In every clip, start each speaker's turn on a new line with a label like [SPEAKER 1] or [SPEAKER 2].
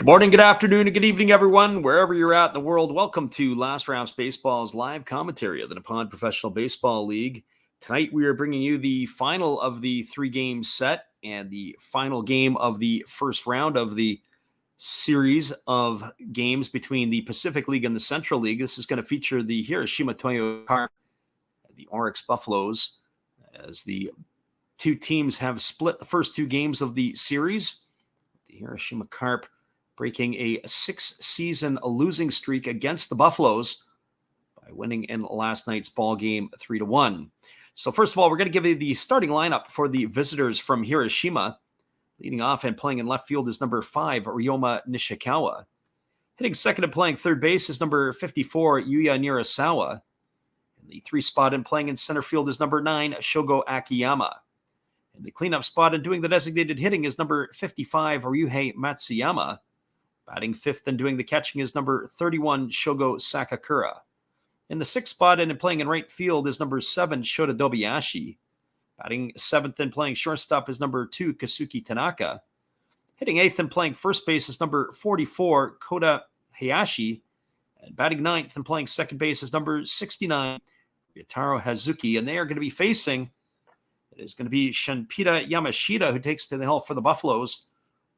[SPEAKER 1] Good morning, good afternoon, and good evening, everyone. Wherever you're at in the world, welcome to Last Rounds Baseball's live commentary of the Nippon Professional Baseball League. Tonight, we are bringing you the final of the three-game set and the final game of the first round of the series of games between the Pacific League and the Central League. This is going to feature the Hiroshima Carp and the Orix Buffaloes, as the two teams have split the first two games of the series. The Hiroshima Carp breaking a six-season losing streak against the Buffaloes by winning in last night's ball game 3-1. So first of all, we're going to give you the starting lineup for the visitors from Hiroshima. Leading off and playing in left field is number 5, Ryoma Nishikawa. Hitting second and playing third base is number 54, Yuya Nirasawa. And the 3 spot and playing in center field is number 9, Shogo Akiyama. And the cleanup spot and doing the designated hitting is number 55, Ryuhei Matsuyama. Batting fifth and doing the catching is number 31, Shogo Sakakura. In the 6th spot and playing in right field is number 7, Shota Dobayashi. Batting 7th and playing shortstop is number 2, Kazuki Tanaka. Hitting 8th and playing first base is number 44, Kota Hayashi. And batting 9th and playing second base is number 69, Ryotaro Hazuki. And they are going to be facing, it is going to be Shinpita Yamashita, who takes to the hill for the Buffaloes.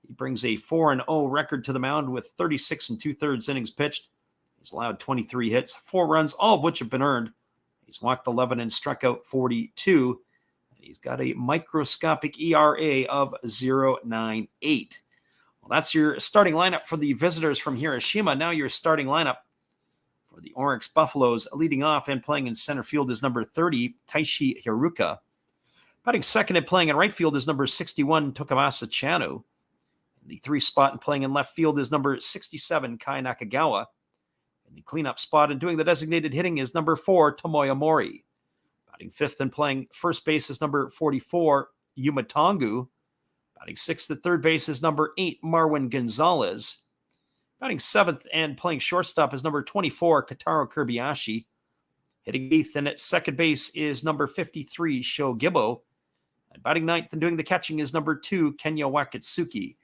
[SPEAKER 1] He brings a 4-0 record to the mound with 36 2/3 innings pitched. He's allowed 23 hits, 4 runs, all of which have been earned. He's walked 11 and struck out 42. He's got a microscopic ERA of 0.98. Well, that's your starting lineup for the visitors from Hiroshima. Now your starting lineup for the Orix Buffaloes. Leading off and playing in center field is number 30, Taishi Hiruka. Batting second and playing in right field is number 61, Tokamasa Chanu. The 3 spot and playing in left field is number 67, Kai Nakagawa. And the cleanup spot and doing the designated hitting is number 4, Tomoya Mori. Batting 5th and playing first base is number 44, Yuma Tongu. Batting 6th at third base is number 8, Marwin Gonzalez. Batting 7th and playing shortstop is number 24, Kotaro Kobayashi. Hitting 8th and at second base is number 53, Sho Gibbo. And batting 9th and doing the catching is number 2, Kenya Wakatsuki.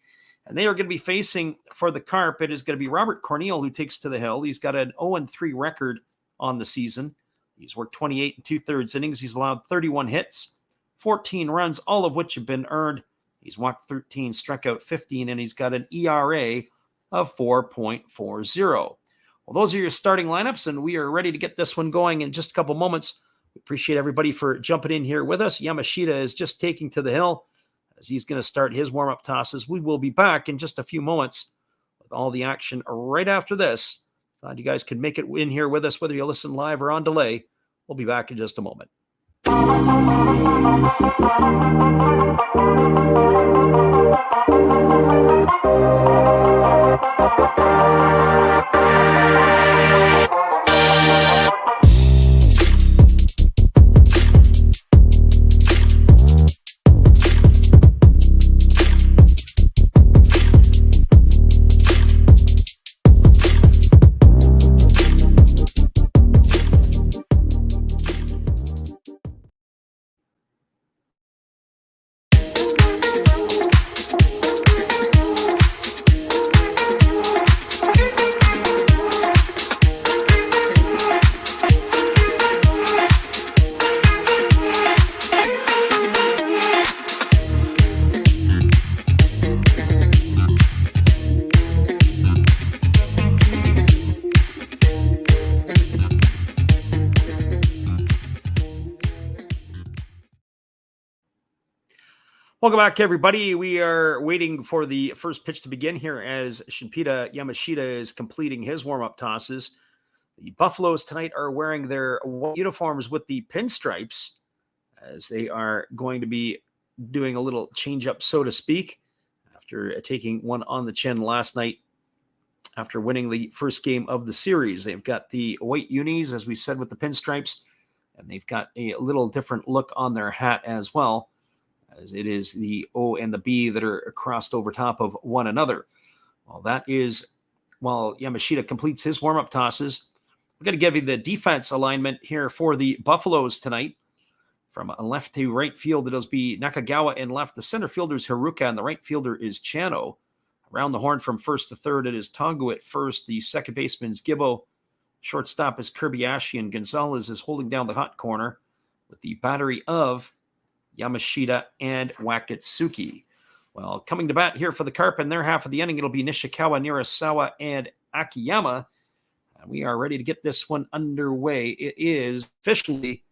[SPEAKER 1] And they are going to be facing, for the Carp, it is going to be Robert Corneal who takes to the hill. He's got an 0-3 record on the season. He's worked 28 2/3 innings. He's allowed 31 hits, 14 runs, all of which have been earned. He's walked 13, struck out 15, and he's got an ERA of 4.40. Well, those are your starting lineups, and we are ready to get this one going in just a couple moments. We appreciate everybody for jumping in here with us. Yamashita is just taking to the hill as he's going to start his warm-up tosses. We will be back in just a few moments with all the action right after this. Glad you guys can make it in here with us, whether you listen live or on delay. We'll be back in just a moment. Welcome back, everybody. We are waiting for the first pitch to begin here as Shinpita Yamashita is completing his warm-up tosses. The Buffaloes tonight are wearing their white uniforms with the pinstripes as they are going to be doing a little change-up, so to speak, after taking one on the chin last night after winning the first game of the series. They've got the white unis, as we said, with the pinstripes, and they've got a little different look on their hat as well, as it is the O and the B that are crossed over top of one another. Well, that is while Yamashita completes his warm-up tosses. We're going to give you the defense alignment here for the Buffaloes tonight. From left to right field, it'll be Nakagawa in left. The center fielder is Hiruka, and the right fielder is Chano. Around the horn from first to third, it is Tongo at first. The second baseman is Gibbo. Shortstop is Kirby and Gonzalez is holding down the hot corner with the battery of Yamashita and Wakatsuki. Well, coming to bat here for the Carp in their half of the inning, it'll be Nishikawa, Nirasawa, and Akiyama. And we are ready to get this one underway. It is officially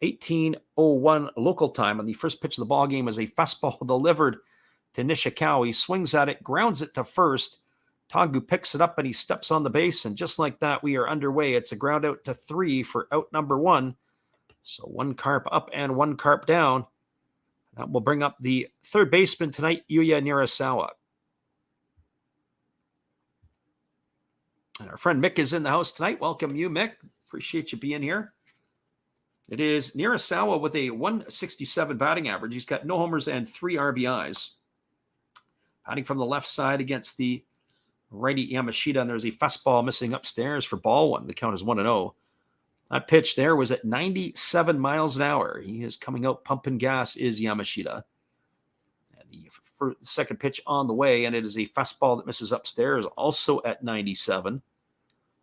[SPEAKER 1] 18:01 local time, and the first pitch of the ball game is a fastball delivered to Nishikawa. He swings at it, grounds it to first. Tagu picks it up, and he steps on the base, and just like that, we are underway. It's a ground out to 3 for out number 1. So 1 Carp up and 1 Carp down. That will bring up the third baseman tonight, Yuya Nirasawa. And our friend Mick is in the house tonight. Welcome you, Mick. Appreciate you being here. It is Nirasawa with a 167 batting average. He's got no homers and 3 RBIs. Batting from the left side against the righty Yamashita, and there's a fastball missing upstairs for ball 1. The count is 1-0. That pitch there was at 97 miles an hour. He is coming out pumping gas, is Yamashita. And the second pitch on the way, and it is a fastball that misses upstairs, also at 97.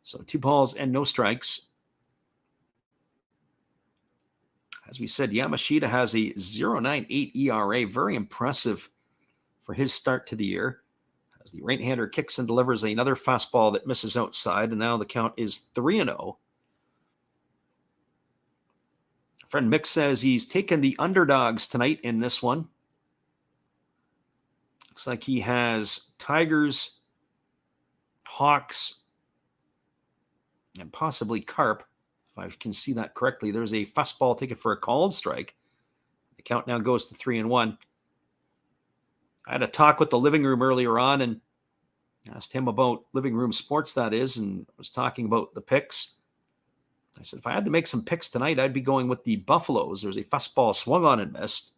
[SPEAKER 1] So 2 balls and no strikes. As we said, Yamashita has a 0.98 ERA. Very impressive for his start to the year. As the right-hander kicks and delivers another fastball that misses outside, and now the count is 3-0. Friend Mick says he's taken the underdogs tonight in this one. Looks like he has Tigers, Hawks, and possibly Carp. If I can see that correctly, there's a fastball taken for a called strike. The count now goes to 3-1. I had a talk with the living room earlier on and asked him about living room sports, that is, and was talking about the picks. I said, if I had to make some picks tonight, I'd be going with the Buffaloes. There's a fastball swung on and missed.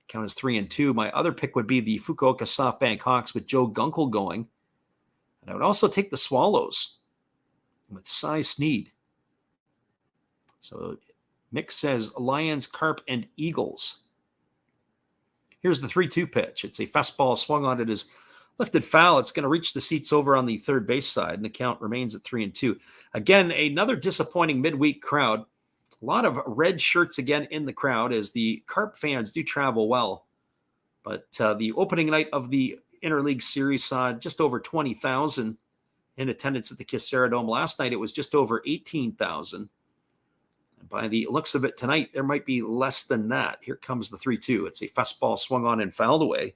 [SPEAKER 1] Count is 3-2. My other pick would be the Fukuoka SoftBank Hawks with Joe Gunkel going. And I would also take the Swallows with Cy Sneed. So Mick says Lions, Carp, and Eagles. Here's the 3-2 pitch. It's a fastball swung on. It is lifted foul. It's going to reach the seats over on the third base side, and the count remains at 3-2. Again, another disappointing midweek crowd. A lot of red shirts again in the crowd as the Carp fans do travel well. But the opening night of the Interleague Series saw just over 20,000 in attendance at the Kyocera Dome. Last night, it was just over 18,000. And by the looks of it tonight, there might be less than that. Here comes the 3-2. It's a fastball swung on and fouled away.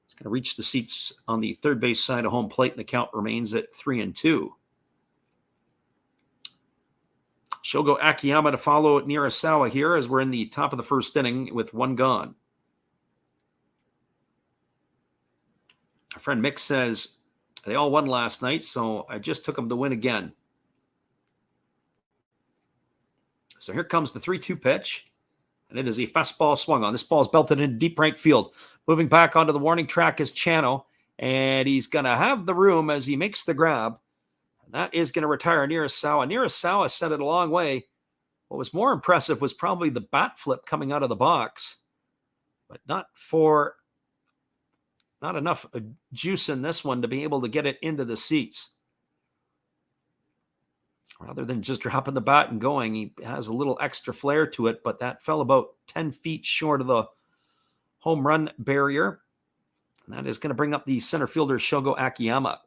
[SPEAKER 1] It's going to reach the seats on the third base side of home plate, and the count remains at 3-2. Shogo Akiyama to follow Nirasawa here as we're in the top of the first inning with 1 gone. Our friend Mick says they all won last night, so I just took them to win again. So here comes the 3-2 pitch, and it is a fastball swung on. This ball is belted into deep right field. Moving back onto the warning track is Chano, and he's going to have the room as he makes the grab. And that is going to retire Nirasawa. Nirasawa sent it a long way. What was more impressive was probably the bat flip coming out of the box, but not enough juice in this one to be able to get it into the seats. Rather than just dropping the bat and going, he has a little extra flair to it, but that fell about 10 feet short of the home run barrier. And that is going to bring up the center fielder, Shogo Akiyama.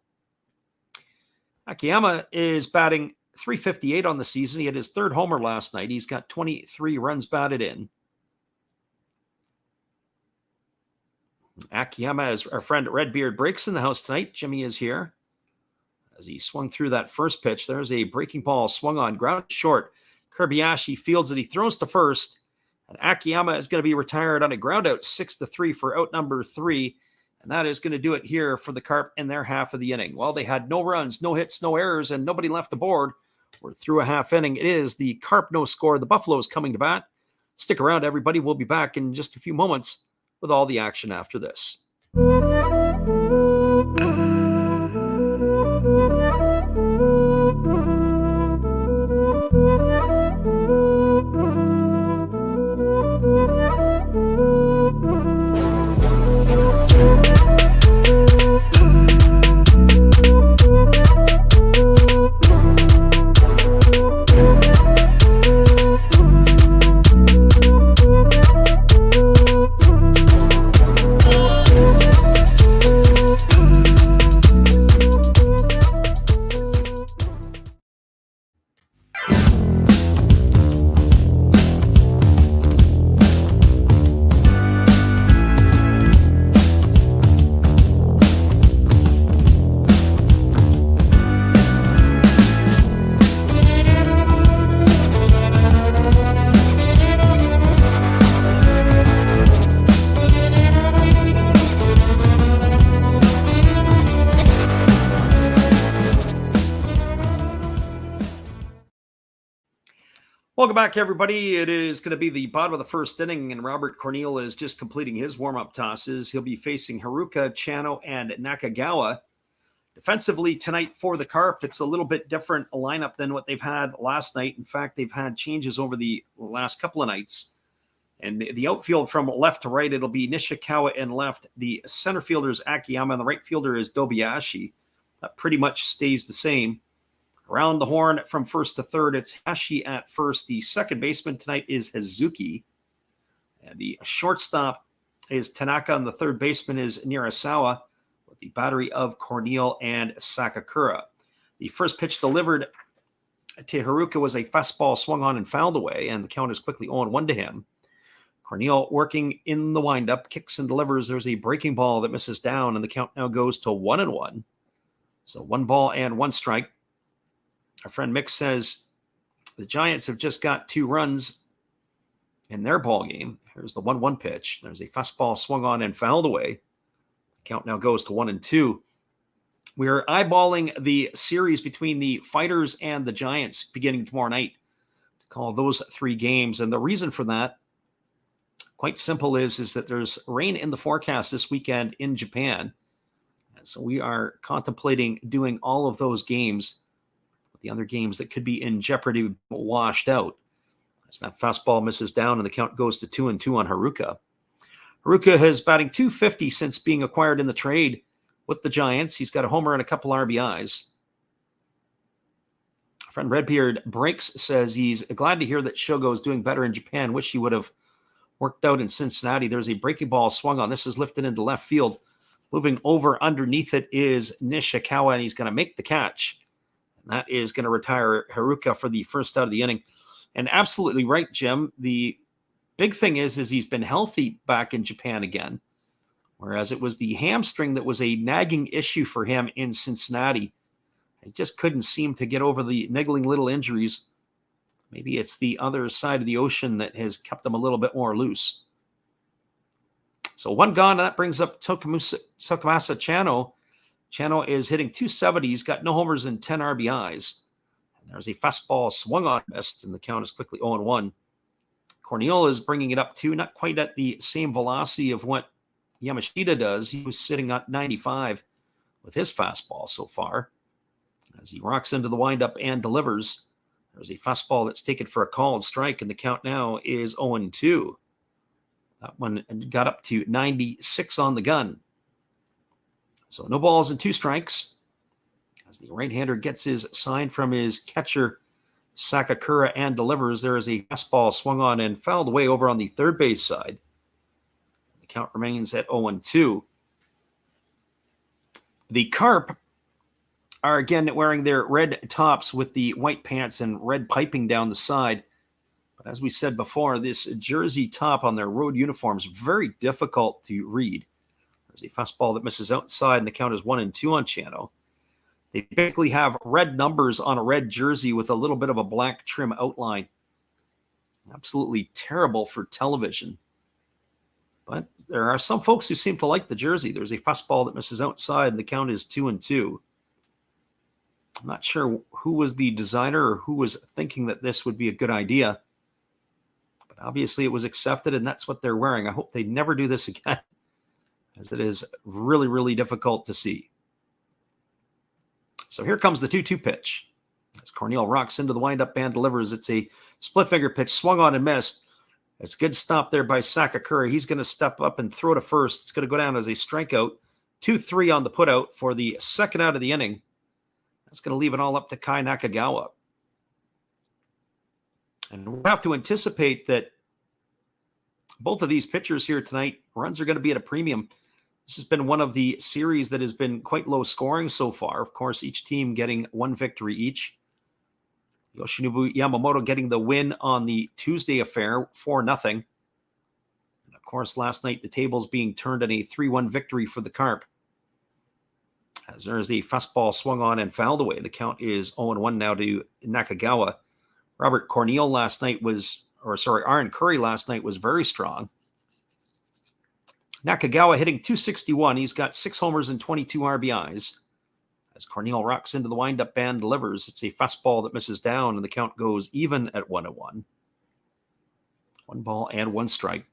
[SPEAKER 1] Akiyama is batting .358 on the season. He had his 3rd homer last night. He's got 23 runs batted in. Akiyama, as our friend Redbeard Breaks in the house tonight. Jimmy is here. As he swung through that first pitch, there's a breaking ball swung on, ground short. Kirby fields it. He throws to first. And Akiyama is going to be retired on a ground out 6-3 for out number 3. And that is going to do it here for the Carp in their half of the inning. Well, they had no runs, no hits, no errors, and nobody left the board. We're through a half inning. It is the Carp no score. The Buffaloes coming to bat. Stick around, everybody. We'll be back in just a few moments with all the action after this. Welcome back, everybody. It is going to be the bottom of the first inning, and Robert Corneal is just completing his warm-up tosses. He'll be facing Haruka, Chano, and Nakagawa. Defensively tonight for the Carp, it's a little bit different a lineup than what they've had last night. In fact, they've had changes over the last couple of nights. And the outfield from left to right, it'll be Nishikawa in left. The center fielder is Akiyama, and the right fielder is Dobayashi. That pretty much stays the same. Around the horn from first to third, it's Hashi at first. The second baseman tonight is Hazuki. And the shortstop is Tanaka, and the third baseman is Nirasawa, with the battery of Corneal and Sakakura. The first pitch delivered to Haruka was a fastball swung on and fouled away, and the count is quickly 0-1 to him. Corneal working in the windup, kicks and delivers. There's a breaking ball that misses down, and the count now goes to 1-1. So 1 ball and 1 strike. Our friend Mick says the Giants have just got 2 runs in their ball game. Here's the 1-1 pitch. There's a fastball swung on and fouled away. The count now goes to 1-2. We're eyeballing the series between the Fighters and the Giants beginning tomorrow night to call those 3 games. And the reason for that, quite simple, is that there's rain in the forecast this weekend in Japan. And so we are contemplating doing all of those games. The other games that could be in jeopardy washed out. As that fastball misses down, and the count goes to 2-2 on Haruka. Haruka has batting .250 since being acquired in the trade with the Giants. He's got a homer and a couple RBIs. Our friend Redbeard Breaks says he's glad to hear that Shogo is doing better in Japan. Wish he would have worked out in Cincinnati. There's a breaking ball swung on. This is lifted into left field. Moving over underneath it is Nishikawa, and he's going to make the catch. That is going to retire Haruka for the first out of the inning. And absolutely right, Jim. The big thing is he's been healthy back in Japan again, whereas it was the hamstring that was a nagging issue for him in Cincinnati. He just couldn't seem to get over the niggling little injuries. Maybe it's the other side of the ocean that has kept them a little bit more loose. So 1 gone, and that brings up Takamasa Chano. Chano is hitting .270. He's got no homers and 10 RBIs. And there's a fastball swung on, missed, and the count is quickly 0-1. Corneal is bringing it up to not quite at the same velocity of what Yamashita does. He was sitting at 95 with his fastball so far. As he rocks into the windup and delivers, there's a fastball that's taken for a called strike, and the count now is 0-2. That one got up to 96 on the gun. So no balls and 2 strikes. As the right-hander gets his sign from his catcher, Sakakura, and delivers, there is a fastball swung on and fouled away over on the third base side. The count remains at 0-2. The Carp are again wearing their red tops with the white pants and red piping down the side. But as we said before, this jersey top on their road uniforms is very difficult to read. There's a fastball that misses outside, and the count is 1-2 on Chano. They basically have red numbers on a red jersey with a little bit of a black trim outline. Absolutely terrible for television. But there are some folks who seem to like the jersey. There's a fastball that misses outside, and the count is 2-2. I'm not sure who was the designer or who was thinking that this would be a good idea. But obviously it was accepted, and that's what they're wearing. I hope they never do this again, as it is really, really difficult to see. So here comes the 2-2 pitch. As Corneal rocks into the windup and delivers, it's a split finger pitch, swung on and missed. It's a good stop there by Sakakura. He's going to step up and throw to first. It's going to go down as a strikeout. 2-3 on the putout for the second out of the inning. That's going to leave it all up to Kai Nakagawa. And we'll have to anticipate that both of these pitchers here tonight, runs are going to be at a premium. This has been one of the series that has been quite low scoring so far. Of course, each team getting 1 victory each. Yoshinobu Yamamoto getting the win on the Tuesday affair, 4-0. And of course, last night, the tables being turned in a 3-1 victory for the Carp. As there is a fastball swung on and fouled away. The count is 0-1 now to Nakagawa. Robert Corneal last night Aaron Curry last night was very strong. Nakagawa hitting .261. He's got 6 homers and 22 RBIs. As Corneal rocks into the windup and delivers, it's a fastball that misses down, and the count goes even at 1-1. 1 ball and 1 strike.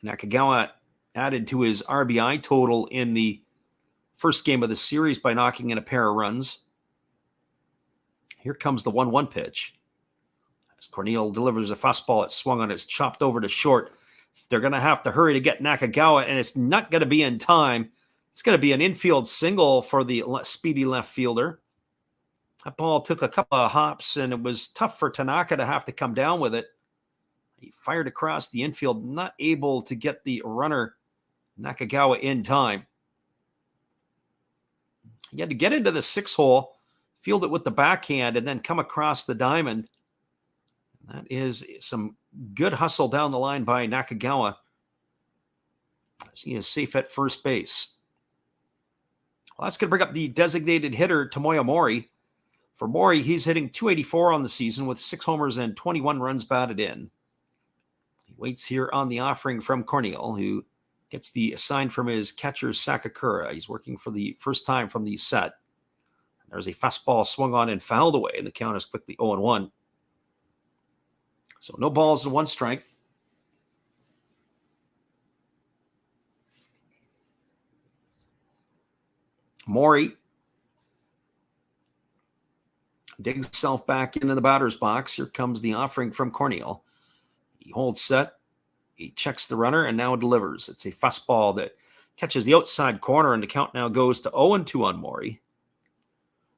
[SPEAKER 1] Nakagawa added to his RBI total in the first game of the series by knocking in a pair of runs. Here comes the 1-1 pitch. As Corneal delivers a fastball, it's swung on, it's chopped over to short. They're going to have to hurry to get Nakagawa, and it's not going to be in time. It's going to be an infield single for the speedy left fielder. That ball took a couple of hops, and it was tough for Tanaka to have to come down with it. He fired across the infield, not able to get the runner Nakagawa in time. He had to get into the 6-hole, field it with the backhand, and then come across the diamond. That is some good hustle down the line by Nakagawa, as he is safe at first base. Well, that's going to bring up the designated hitter, Tomoya Mori. For Mori, he's hitting .284 on the season with 6 homers and 21 runs batted in. He waits here on the offering from Corneal, who gets the sign from his catcher, Sakakura. He's working for the first time from the set. There's a fastball swung on and fouled away, and the count is quickly 0-1. So no balls and 1 strike. Mori digs himself back into the batter's box. Here comes the offering from Corneal. He holds set. He checks the runner and now delivers. It's a fastball that catches the outside corner, and the count now goes to 0-2 on Mori.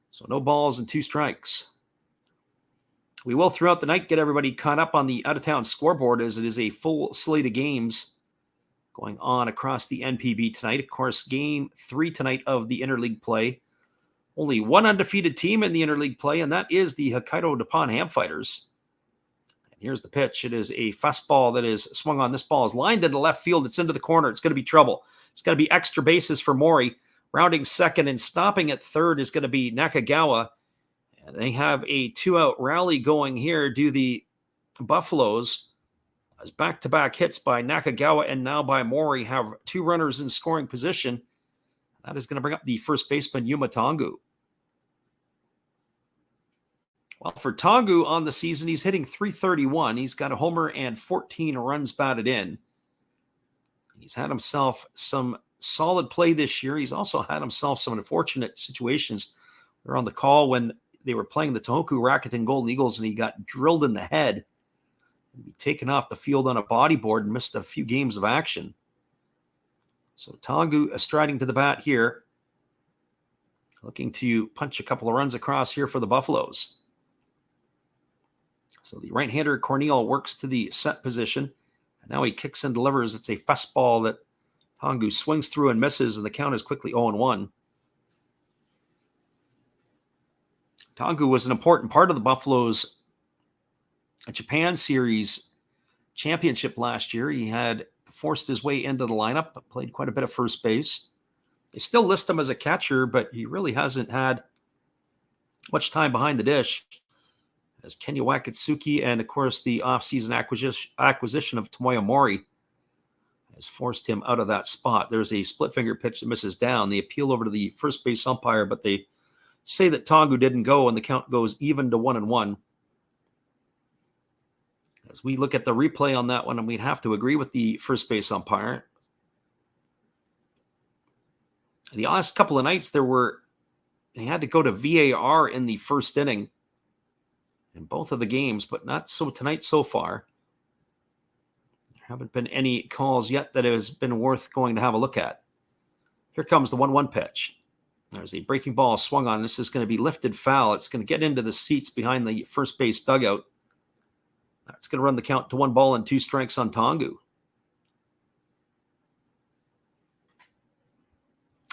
[SPEAKER 1] So no balls and 2 strikes. We will, throughout the night, get everybody caught up on the out-of-town scoreboard, as it is a full slate of games going on across the NPB tonight. Of course, Game 3 tonight of the Interleague play. Only one undefeated team in the Interleague play, and that is the Hokkaido Nippon Ham Fighters. And here's the pitch. It is a fastball that is swung on. This ball is lined into left field. It's into the corner. It's going to be trouble. It's going to be extra bases for Mori. Rounding second and stopping at third is going to be Nakagawa. And they have a 2-out rally going here. Do the Buffaloes, as back-to-back hits by Nakagawa and now by Mori, have 2 runners in scoring position. That is going to bring up the first baseman, Yuma Tongu. Well, for Tongu on the season, he's hitting .331. He's got a homer and 14 runs batted in. He's had himself some solid play this year. He's also had himself some unfortunate situations. We were on the call when they were playing the Tohoku Rakuten Golden Eagles, and he got drilled in the head. He'd be taken off the field on a bodyboard and missed a few games of action. So Tongu striding to the bat here, looking to punch a couple of runs across here for the Buffaloes. So the right-hander Corneal works to the set position, and now he kicks and delivers. It's a fastball that Tongu swings through and misses, and the count is quickly 0-1. Tongu was an important part of the Buffaloes' Japan Series championship last year. He had forced his way into the lineup, but played quite a bit of first base. They still list him as a catcher, but he really hasn't had much time behind the dish, as Kenya Wakatsuki and, of course, the offseason acquisition of Tomoya Mori has forced him out of that spot. There's a split finger pitch that misses down. They appeal over to the first base umpire, but they say that Tongu didn't go, and the count goes even to 1-1. As we look at the replay on that one, and we'd have to agree with the first base umpire. The last couple of nights, they had to go to VAR in the first inning in both of the games, but not so tonight so far. There haven't been any calls yet that has been worth going to have a look at. Here comes the 1-1 pitch. There's a breaking ball swung on. This is going to be lifted foul. It's going to get into the seats behind the first base dugout. That's going to run the count to 1 ball and 2 strikes on Tongu.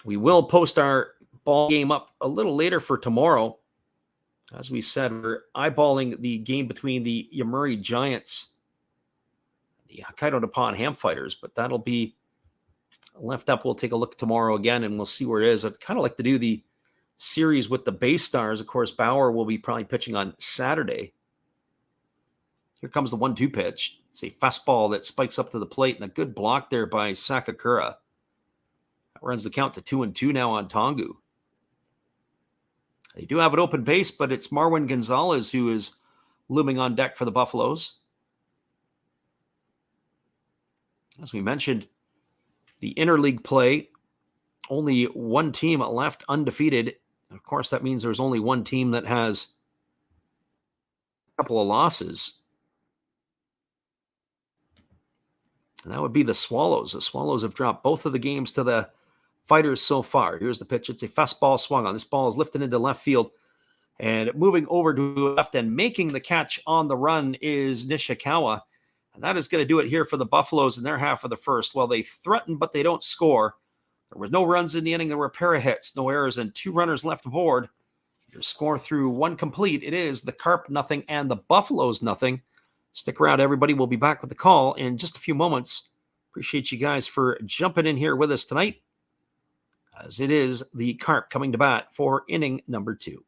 [SPEAKER 1] We will post our ball game up a little later for tomorrow. As we said, we're eyeballing the game between the Yomiuri Giants and the Hokkaido Nippon Ham Fighters, but that'll be left up. We'll take a look tomorrow again, and we'll see where it is. I'd kind of like to do the series with the Bay Stars. Of course, Bauer will be probably pitching on Saturday. Here comes the 1-2 pitch. It's a fastball that spikes up to the plate, and a good block there by Sakakura. That runs the count to 2-2 now on Tongu. They do have an open base, but it's Marwin Gonzalez who is looming on deck for the Buffaloes. As we mentioned, the interleague play, only one team left undefeated. Of course, that means there's only one team that has a couple of losses. And that would be the Swallows. The Swallows have dropped both of the games to the Fighters so far. Here's the pitch. It's a fastball swung on. This ball is lifted into left field. And moving over to the left and making the catch on the run is Nishikawa. And that is going to do it here for the Buffaloes in their half of the first. Well, they threaten, but they don't score. There were no runs in the inning. There were a pair of hits, no errors, and 2 runners left aboard. Your score through 1 complete. It is the Carp nothing and the Buffaloes nothing. Stick around, everybody. We'll be back with the call in just a few moments. Appreciate you guys for jumping in here with us tonight, as it is the Carp coming to bat for inning number 2.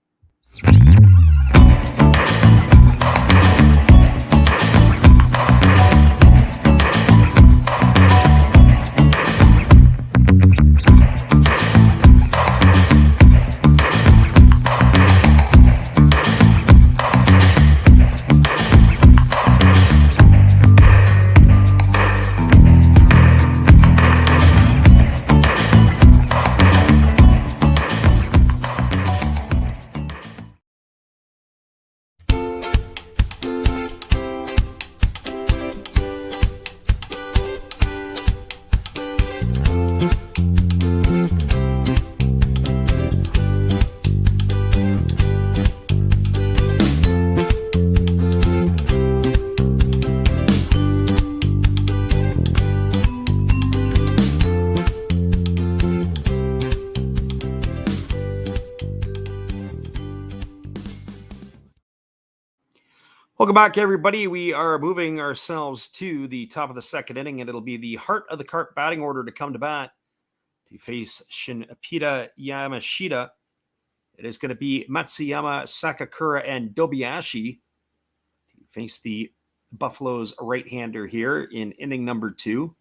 [SPEAKER 1] Welcome back, everybody. We are moving ourselves to the top of the second inning, and it'll be the heart of the Carp batting order to come to bat to face Shinpita Yamashita. It is going to be Matsuyama, Sakakura, and Dobayashi to face the Buffaloes right-hander here in inning number 2.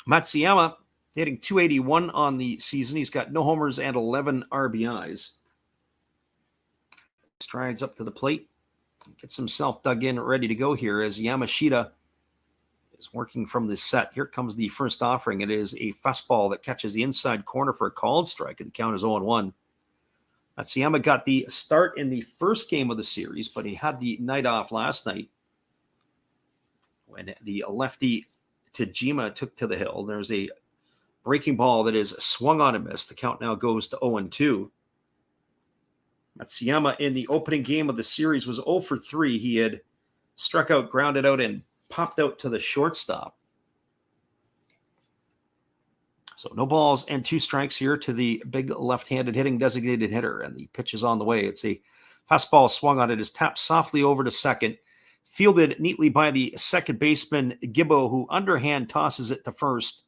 [SPEAKER 1] Matsuyama hitting .281 on the season. He's got no homers and 11 RBIs. Strides up to the plate. Gets himself dug in, ready to go here as Yamashita is working from this set. Here comes the first offering. It is a fastball that catches the inside corner for a called strike, and the count is 0-1. Matsuyama got the start in the first game of the series, but he had the night off last night when the lefty Tajima took to the hill. There's a breaking ball that is swung on and missed. The count now goes to 0-2. Matsuyama in the opening game of the series was 0 for 3. He had struck out, grounded out, and popped out to the shortstop. So no balls and 2 strikes here to the big left-handed hitting designated hitter, and the pitch is on the way. It's a fastball swung on. It is tapped softly over to second, fielded neatly by the second baseman Gibbo, who underhand tosses it to first.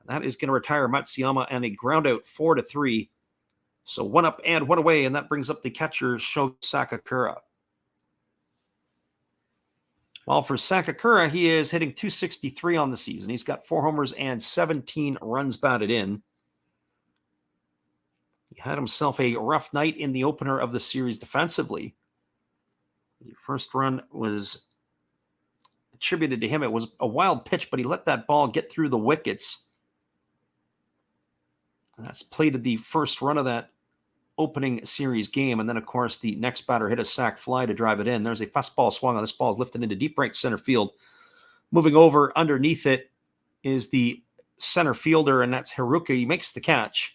[SPEAKER 1] That is going to retire Matsuyama, and a ground out 4-3. So 1 up and 1 away, and that brings up the catcher, Sho Sakakura. Well, for Sakakura, he is hitting .263 on the season. He's got 4 homers and 17 runs batted in. He had himself a rough night in the opener of the series defensively. The first run was attributed to him. It was a wild pitch, but he let that ball get through the wickets. And that's plated the first run of that opening series game. And then, of course, the next batter hit a sac fly to drive it in. There's a fastball swung on. This ball is lifted into deep right center field. Moving over underneath it is the center fielder, and that's Haruka. He makes the catch.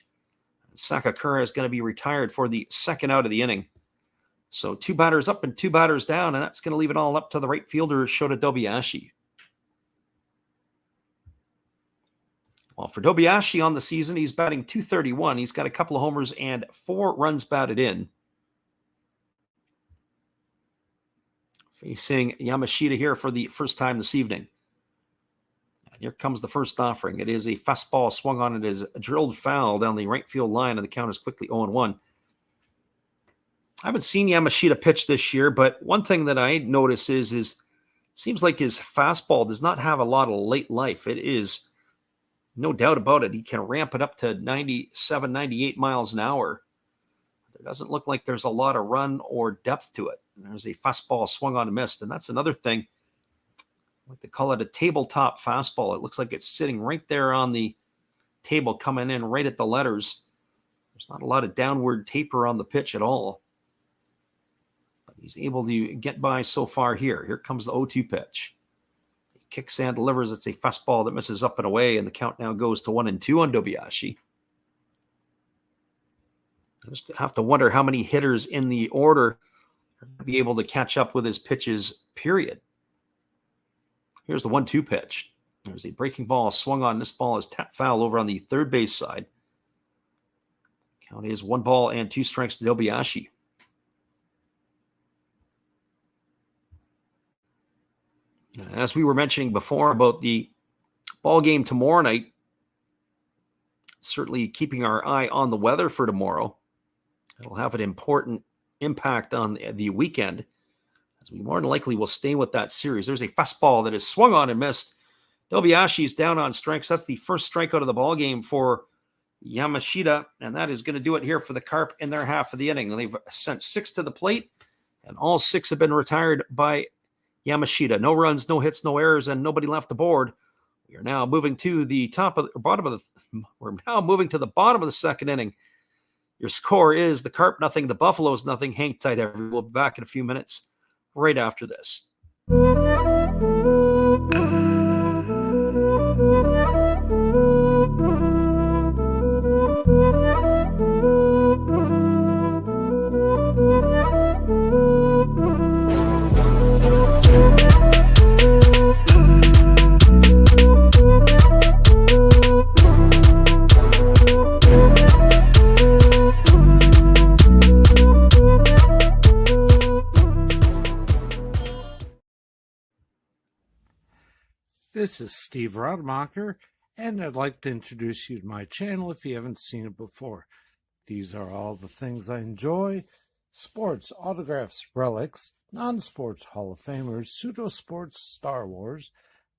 [SPEAKER 1] Sakakura is going to be retired for the second out of the inning. So 2 batters up and 2 batters down, and that's going to leave it all up to the right fielder, Shota Dobayashi. Well, for Dobayashi on the season, he's batting .231. He's got a couple of homers and 4 runs batted in. Facing Yamashita here for the first time this evening. And here comes the first offering. It is a fastball swung on. It is drilled foul down the right field line, and the count is quickly 0-1. I haven't seen Yamashita pitch this year, but one thing that I notice is seems like his fastball does not have a lot of late life. It is No doubt about it. He can ramp it up to 97, 98 miles an hour. There doesn't look like there's a lot of run or depth to it. There's a fastball swung on and missed, and that's another thing. I like to call it a tabletop fastball. It looks like it's sitting right there on the table, coming in right at the letters. There's not a lot of downward taper on the pitch at all. But he's able to get by so far here. Here comes the 0-2 pitch. He kicks and delivers. It's a fastball that misses up and away, and the count now goes to 1-2 on Dobiashi. I just have to wonder how many hitters in the order are be able to catch up with his pitches, period. Here's the 1-2 pitch. There's a breaking ball swung on. This ball is tapped foul over on the third base side. Count is 1-2 strikes to Dobiashi. As we were mentioning before about the ball game tomorrow night, certainly keeping our eye on the weather for tomorrow. It'll have an important impact on the weekend, as we more than likely will stay with that series. There's a fastball that is swung on and missed. Dobiashi's down on strikes. That's the first strikeout of the ball game for Yamashita, and that is going to do it here for the Carp in their half of the inning. They've sent 6 to the plate, and all 6 have been retired by Yamashita. No runs, no hits, no errors, and nobody left the board. We are now moving to the bottom of the second inning. Your score is the Carp nothing, the Buffaloes nothing. Hang tight, everyone. We'll be back in a few minutes right after this.
[SPEAKER 2] This is Steve Rademacher, and I'd like to introduce you to my channel if you haven't seen it before. These are all the things I enjoy: sports, autographs, relics, non-sports Hall of Famers, pseudo-sports, Star Wars.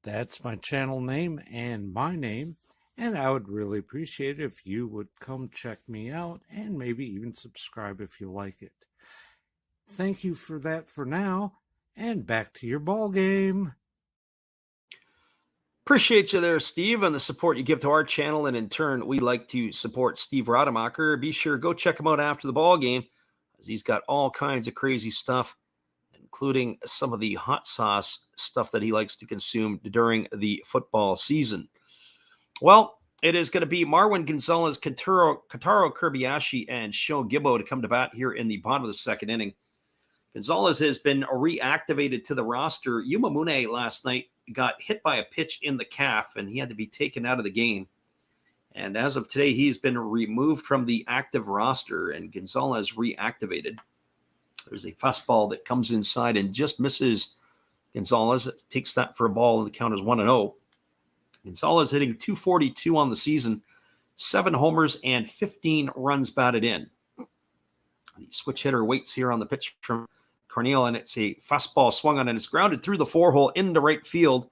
[SPEAKER 2] That's my channel name and my name, and I would really appreciate it if you would come check me out and maybe even subscribe if you like it. Thank you for that for now, and back to your ball game.
[SPEAKER 1] Appreciate you there, Steve, and the support you give to our channel, and in turn, we like to support Steve Rademacher. Be sure, go check him out after the ball game, as he's got all kinds of crazy stuff, including some of the hot sauce stuff that he likes to consume during the football season. Well, it is going to be Marwin Gonzalez, Kentaro Kobayashi, and Sho Gibbo to come to bat here in the bottom of the second inning. Gonzalez has been reactivated to the roster. Yuma Mune last night got hit by a pitch in the calf, and he had to be taken out of the game. And as of today, he's been removed from the active roster, and Gonzalez reactivated. There's a fastball that comes inside and just misses Gonzalez. Takes that for a ball, and the count is 1-0. Gonzalez hitting .242 on the season, 7 homers and 15 runs batted in. The switch hitter waits here on the pitch from Cornell, and it's a fastball swung on, and it's grounded through the 4-hole into right field.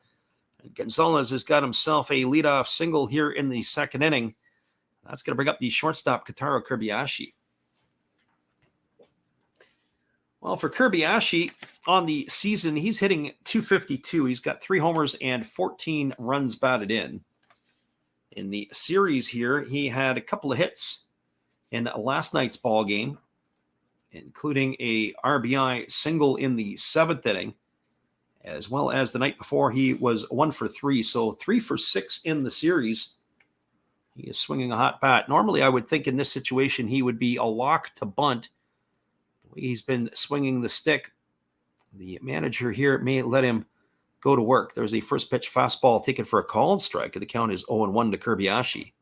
[SPEAKER 1] And Gonzalez has got himself a leadoff single here in the second inning. That's going to bring up the shortstop, Kentaro Kobayashi. Well, for Kobayashi on the season, he's hitting .252. He's got 3 homers and 14 runs batted in. In the series here, he had a couple of hits in last night's ball game, including a RBI single in the 7th inning, as well as the night before he was 1 for 3. So 3 for 6 in the series. He is swinging a hot bat. Normally, I would think in this situation he would be a lock to bunt. The way he's been swinging the stick, the manager here may let him go to work. There's a first pitch fastball taken for a called strike, and the count is 0-1 to Kobayashi.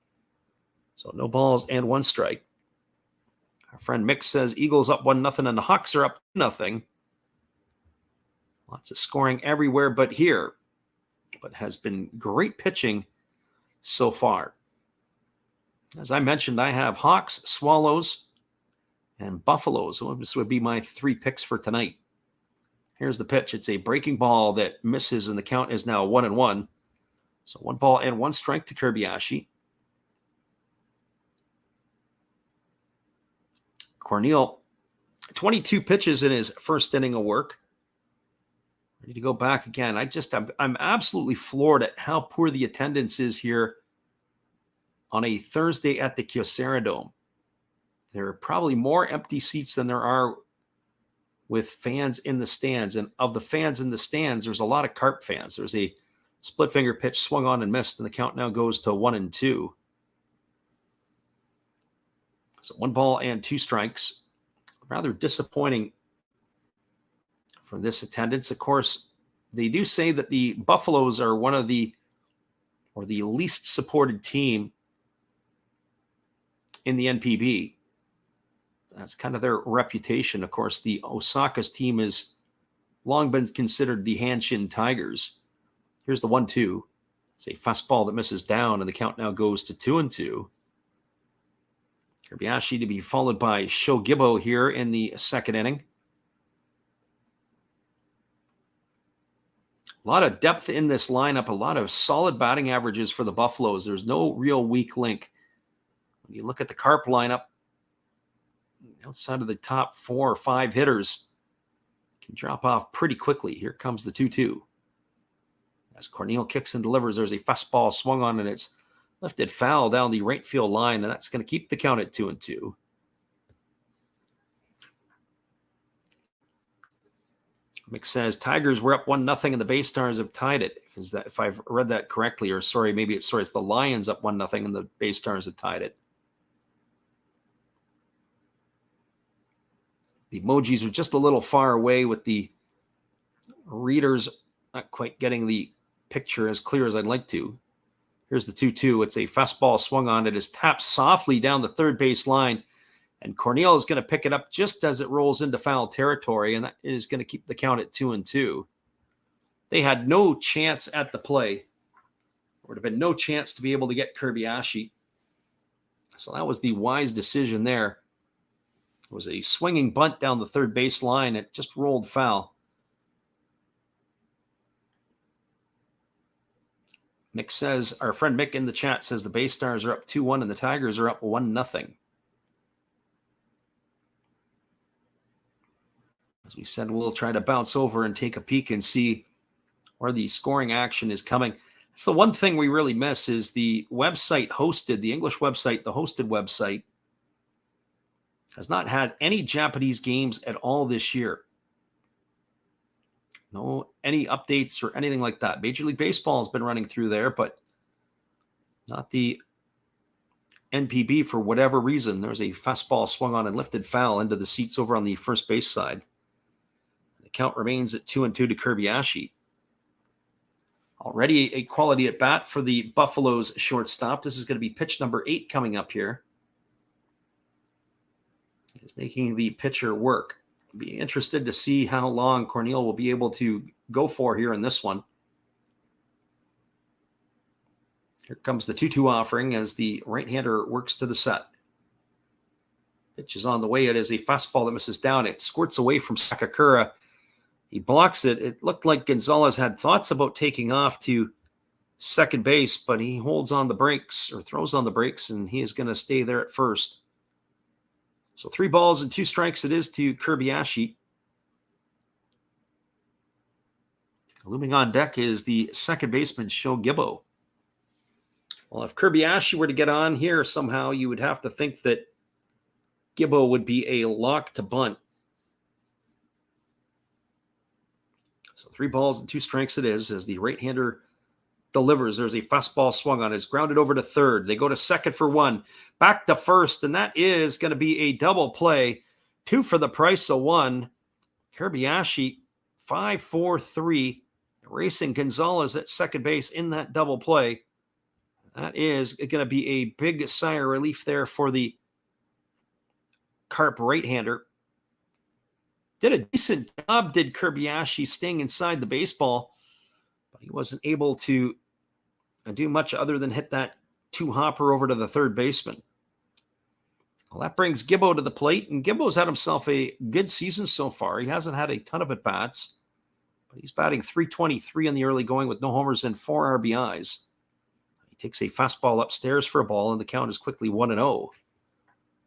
[SPEAKER 1] So no balls and 1 strike. Our friend Mick says Eagles up 1-0 and the Hawks are up 2-0. Lots of scoring everywhere but here. But has been great pitching so far. As I mentioned, I have Hawks, Swallows, and Buffaloes. So this would be my 3 picks for tonight. Here's the pitch. It's a breaking ball that misses, and the count is now 1-1. So 1-1 to Kobayashi. Corneal, 22 pitches in his first inning of work. Ready to go back again. I'm absolutely floored at how poor the attendance is here on a Thursday at the Kyocera Dome. There are probably more empty seats than there are with fans in the stands. And of the fans in the stands, there's a lot of Carp fans. There's a split finger pitch swung on and missed, and the count now goes to 1-2. So 1-2. Rather disappointing for this attendance. Of course, they do say that the Buffaloes are one of the least supported team in the NPB. That's kind of their reputation. Of course, the Osaka's team has long been considered the Hanshin Tigers. Here's the 1-2. It's a fastball that misses down, and the count now goes to 2-2. Kobayashi to be followed by Shogibo here in the second inning. A lot of depth in this lineup, a lot of solid batting averages for the Buffaloes. There's no real weak link. When you look at the Carp lineup, outside of the top 4 or 5 hitters, can drop off pretty quickly. Here comes the 2-2. As Corneal kicks and delivers, there's a fastball swung on, and it's lifted foul down the right field line, and that's going to keep the count at 2-2. Mick says Tigers were up 1-0 and the Bay Stars have tied it. If I've read that correctly, or sorry, it's the Lions up 1-0 and the Bay Stars have tied it. The emojis are just a little far away with the readers not quite getting the picture as clear as I'd like to. Here's the 2-2. It's a fastball swung on. It is tapped softly down the third base line, and Corneal is going to pick it up just as it rolls into foul territory, and that is going to keep the count at 2-2. They had no chance at the play. There would have been no chance to be able to get Kobayashi. So that was the wise decision there. It was a swinging bunt down the third base line. It just rolled foul. Mick says, our friend Mick in the chat says the Bay Stars are up 2-1 and the Tigers are up 1-0. As we said, we'll try to bounce over and take a peek and see where the scoring action is coming. That's the one thing we really miss is the website hosted, the English website, the hosted website, has not had any Japanese games at all this year. No, any updates or anything like that. Major League Baseball has been running through there, but not the NPB for whatever reason. There's a fastball swung on and lifted foul into the seats over on the first base side. The count remains at 2-2 to Kobayashi. Already a quality at bat for the Buffaloes shortstop. This is going to be pitch number 8 coming up here. He's making the pitcher work. Be interested to see how long Corneal will be able to go for here in this one. Here comes the 2-2 offering as the right-hander works to the set. Pitch is on the way. It is a fastball that misses down. It squirts away from Sakakura. He blocks it. It looked like Gonzalez had thoughts about taking off to second base, but he holds on the brakes or throws on the brakes, and he is going to stay there at first. So 3 balls and 2 strikes it is to Kobayashi. Looming on deck is the second baseman, Shogibo. Well, if Kobayashi were to get on here somehow, you would have to think that Gibbo would be a lock to bunt. So 3 balls and 2 strikes it is as the right-hander delivers. There's a fastball swung on. It's grounded over to third. They go to second for 1. Back to first, and that is going to be a double play. 2 for the price of 1. Kobayashi, 5-4-3, racing Gonzalez at second base in that double play. That is going to be a big sigh of relief there for the Carp right-hander. Did a decent job, did Kobayashi, staying inside the baseball, but he wasn't able to do much other than hit that 2-hopper over to the third baseman. Well, that brings Gibbo to the plate, and Gibbo's had himself a good season so far. He hasn't had a ton of at-bats, but he's batting .323 in the early going with no homers and 4 RBIs. takes a fastball upstairs for a ball, and the count is quickly 1-0.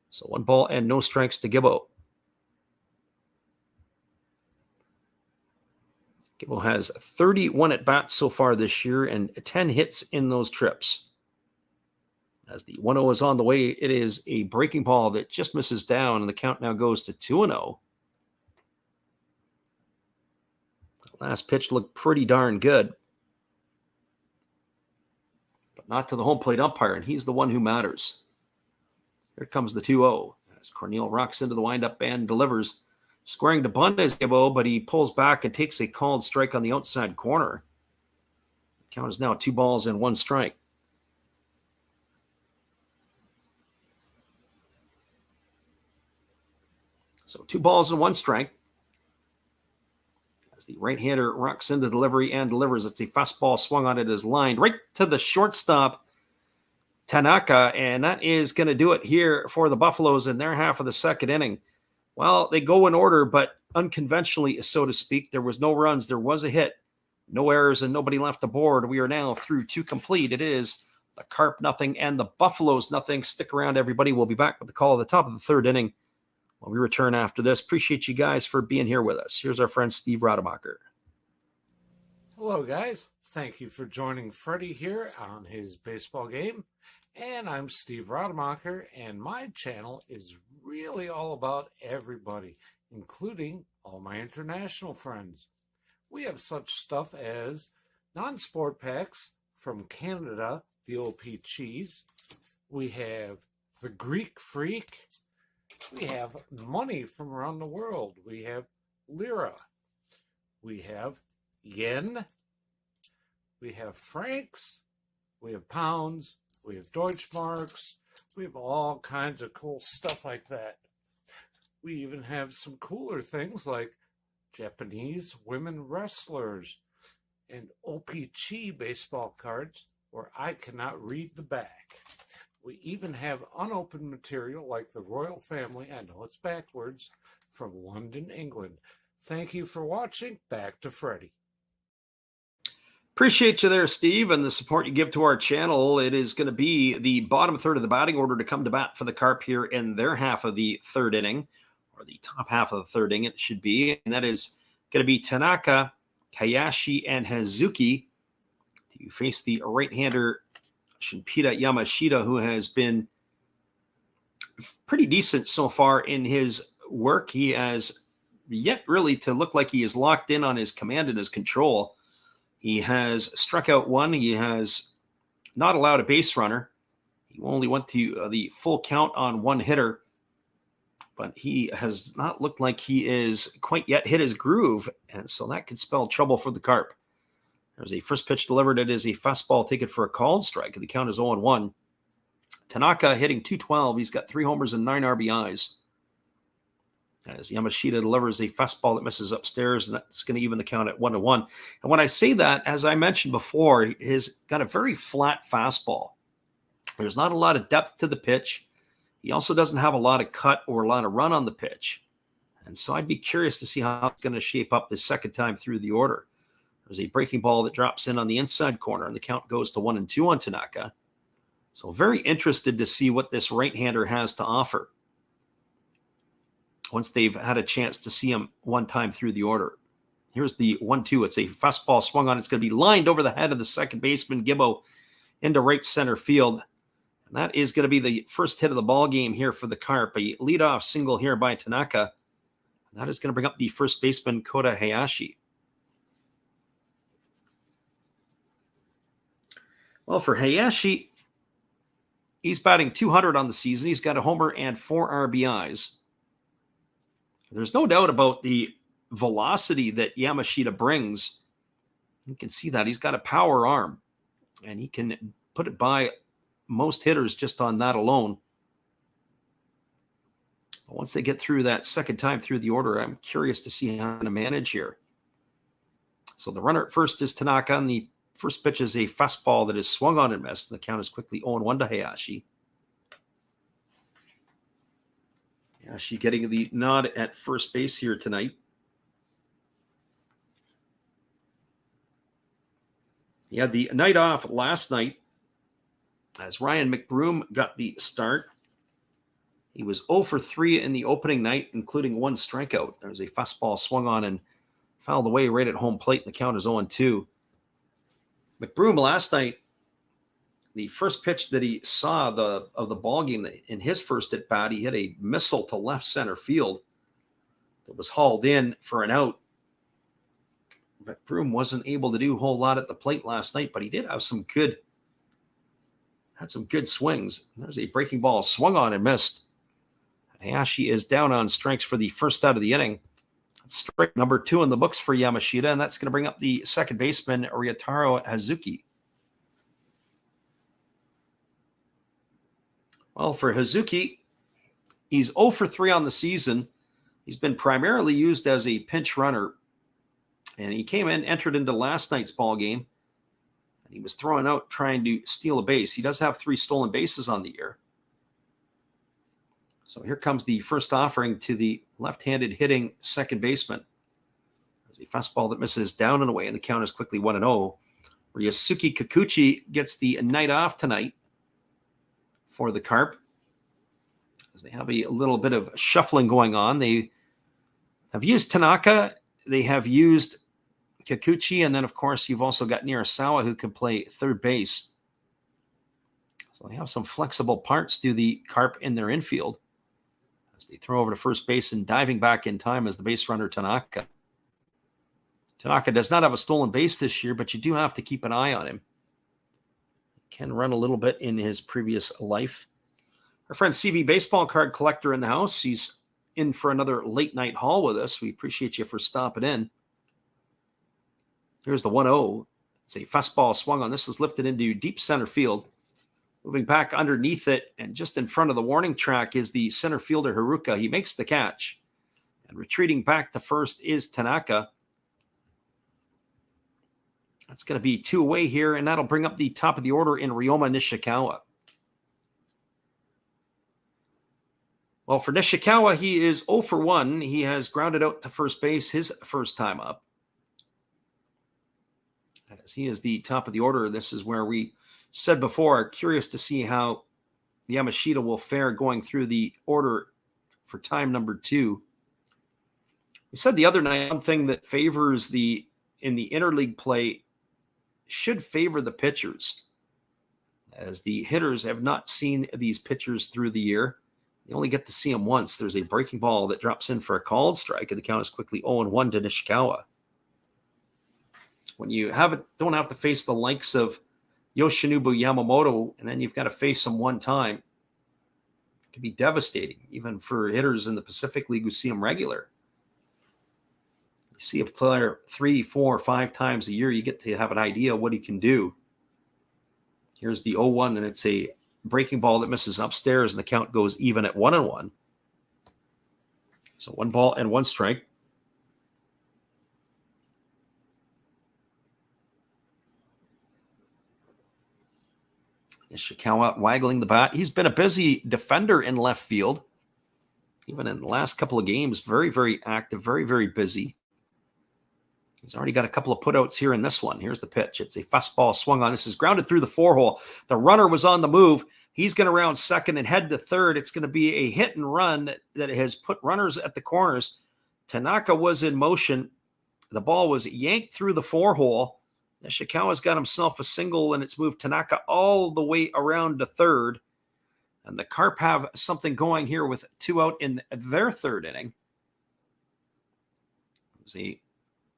[SPEAKER 1] So 1 ball and no strikes to Gibbo. Gibbo has 31 at-bats so far this year and 10 hits in those trips. As the 1-0 is on the way, it is a breaking ball that just misses down, and the count now goes to 2-0. Last pitch looked pretty darn good, but not to the home plate umpire, and he's the one who matters. Here comes the 2-0 as Cornel rocks into the windup and delivers. Squaring to bunt is Gibbo, but he pulls back and takes a called strike on the outside corner. The count is now 2 balls and 1 strike. So 2 balls and 1 strike. As the right-hander rocks into delivery and delivers, it's a fastball swung on it as lined right to the shortstop, Tanaka, and that is going to do it here for the Buffaloes in their half of the second inning. Well, they go in order, but unconventionally, so to speak. There was no runs. There was a hit. No errors and nobody left aboard. We are now through 2 complete. It is the Carp nothing and the Buffaloes nothing. Stick around, everybody. We'll be back with the call at the top of the third inning when we return after this. Appreciate you guys for being here with us. Here's our friend Steve Rademacher.
[SPEAKER 2] Hello, guys. Thank you for joining Freddie here on his baseball game. And I'm Steve Rademacher, and my channel is really all about everybody, including all my international friends. We have such stuff as non-sport packs from Canada, the OP cheese. We have the Greek Freak. We have money from around the world. We have lira. We have yen. We have francs. We have pounds. We have Deutschmarks. We have all kinds of cool stuff like that. We even have some cooler things like Japanese women wrestlers and OP-Chi baseball cards where I cannot read the back. We even have unopened material like the royal family, I know it's backwards, from London, England. Thank you for watching. Back to Freddie.
[SPEAKER 1] Appreciate you there, Steve, and the support you give to our channel. It is going to be the bottom third of the batting order to come to bat for the Carp here in their half of the third inning, or the top half of the third inning, it should be. And that is going to be Tanaka, Hayashi, and Hazuki to face the right-hander Shinpita Yamashita, who has been pretty decent so far in his work. He has yet really to look like he is locked in on his command and his control. He has struck out 1. He has not allowed a base runner. He only went to the full count on 1 hitter, but he has not looked like he is quite yet hit his groove, and so that could spell trouble for the Carp. There's a first pitch delivered. It is a fastball taken for a called strike, and the count is 0-1. Tanaka hitting .212. He's got 3 homers and 9 RBIs. As Yamashita delivers a fastball that misses upstairs, and that's going to even the count at 1-1. And when I say that, as I mentioned before, he's got a very flat fastball. There's not a lot of depth to the pitch. He also doesn't have a lot of cut or a lot of run on the pitch. And so I'd be curious to see how it's going to shape up this second time through the order. There's a breaking ball that drops in on the inside corner, and the count goes to 1-2 on Tanaka. So very interested to see what this right-hander has to offer once they've had a chance to see him one time through the order. Here's the 1-2. It's a fastball swung on. It's going to be lined over the head of the second baseman, Gibbo, into right center field. And that is going to be the first hit of the ball game here for the Carp. A leadoff single here by Tanaka. And that is going to bring up the first baseman, Kota Hayashi. Well, for Hayashi, he's batting .200 on the season. He's got a homer and 4 RBIs. There's no doubt about the velocity that Yamashita brings. You can see that. He's got a power arm, and he can put it by most hitters just on that alone. But once they get through that second time through the order, I'm curious to see how to manage here. So the runner at first is Tanaka, and the first pitch is a fastball that is swung on and missed. The count is quickly 0-1 to Hayashi. Hayashi getting the nod at first base here tonight. He had the night off last night as Ryan McBroom got the start. He was 0 for 3 in the opening night, including one strikeout. There was a fastball swung on and fouled away right at home plate, and the count is 0-2. McBroom last night, the first pitch that he saw of the ball game, in his first at bat, he hit a missile to left center field that was hauled in for an out. McBroom wasn't able to do a whole lot at the plate last night, but he did have some good swings. There's a breaking ball swung on and missed. Hayashi is down on strikes for the first out of the inning. That's strike number 2 in the books for Yamashita, and that's going to bring up the second baseman, Ryotaro Hazuki. Well, for Hazuki, he's 0 for 3 on the season. He's been primarily used as a pinch runner, and he entered into last night's ball game, and he was thrown out trying to steal a base. He does have 3 stolen bases on the year. So here comes the first offering to the left-handed hitting second baseman. There's a fastball that misses down and away, and the count is quickly 1-0. Ryosuke Kikuchi gets the night off tonight for the Carp, as they have a little bit of shuffling going on. They have used Tanaka, they have used Kikuchi, and then, of course, you've also got Nirasawa, who can play third base. So they have some flexible parts to the Carp in their infield, as they throw over to first base and diving back in time as the base runner Tanaka. Tanaka does not have a stolen base this year, but you do have to keep an eye on him. He can run a little bit in his previous life. Our friend CV Baseball Card Collector in the house. He's in for another late night haul with us. We appreciate you for stopping in. Here's the 1-0. It's a fastball swung on. This is lifted into deep center field. Moving back underneath it, and just in front of the warning track is the center fielder Haruka. He makes the catch. And retreating back to first is Tanaka. That's going to be 2 away here, and that'll bring up the top of the order in Ryoma Nishikawa. Well, for Nishikawa, he is 0 for 1. He has grounded out to first base his first time up, as he is the top of the order. This is where we said before, curious to see how Yamashita will fare going through the order for time number 2. We said the other night, one thing that favors in the interleague play should favor the pitchers, as the hitters have not seen these pitchers through the year. You only get to see them once. There's a breaking ball that drops in for a called strike, and the count is quickly 0-1 to Nishikawa. When you don't have to face the likes of Yoshinobu Yamamoto, and then you've got to face them one time, it can be devastating, even for hitters in the Pacific League who see them regular. You see a player 3, 4, 5 times a year, you get to have an idea of what he can do. Here's the 0-1, and it's a breaking ball that misses upstairs, and the count goes even at 1-1. So 1 ball and 1 strike. Ishikawa waggling the bat. He's been a busy defender in left field. Even in the last couple of games, very, very active, very, very busy. He's already got a couple of putouts here in this one. Here's the pitch. It's a fastball swung on. This is grounded through the 4-hole. The runner was on the move. He's going to round second and head to third. It's going to be a hit and run that has put runners at the corners. Tanaka was in motion. The ball was yanked through the 4-hole. Nishikawa's got himself a single, and it's moved Tanaka all the way around to third. And the Carp have something going here with 2 out in their third inning. It was a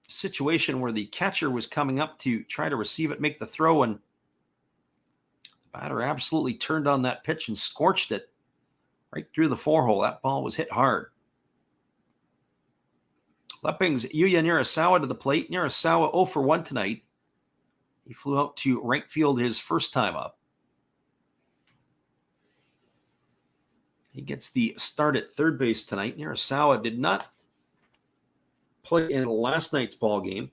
[SPEAKER 1] situation where the catcher was coming up to try to receive it, make the throw, and the batter absolutely turned on that pitch and scorched it right through the 4-hole. That ball was hit hard. That brings Yuya Nirasawa to the plate. Nirasawa 0 for 1 tonight. He flew out to right field his first time up. He gets the start at third base tonight. Nirasawa did not play in last night's ball game.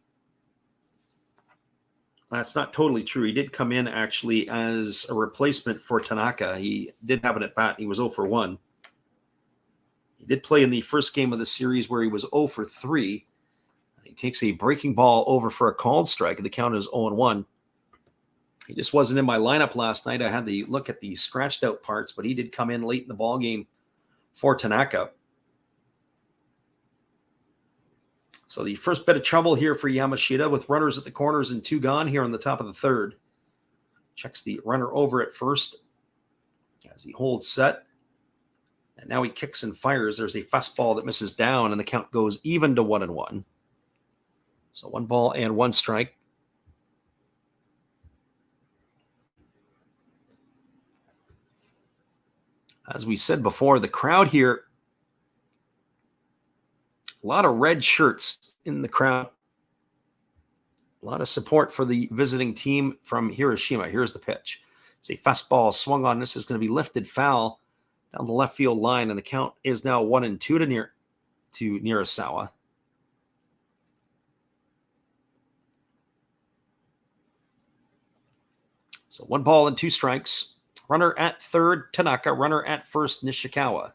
[SPEAKER 1] That's not totally true. He did come in actually as a replacement for Tanaka. He did have an at-bat. He was 0 for 1. He did play in the first game of the series where he was 0 for 3. He takes a breaking ball over for a called strike, and the count is 0-1. He just wasn't in my lineup last night. I had to look at the scratched out parts, but he did come in late in the ball game for Tanaka. So the first bit of trouble here for Yamashita with runners at the corners and 2 gone here on the top of the third. Checks the runner over at first as he holds set. And now he kicks and fires. There's a fastball that misses down, and the count goes even to 1-1. So 1 ball and 1 strike. As we said before, the crowd here, a lot of red shirts in the crowd. A lot of support for the visiting team from Hiroshima. Here's the pitch. It's a fastball swung on. This is going to be lifted foul down the left field line, and the count is now 1-2 to Nirasawa. So 1 ball and 2 strikes. Runner at third, Tanaka. Runner at first, Nishikawa.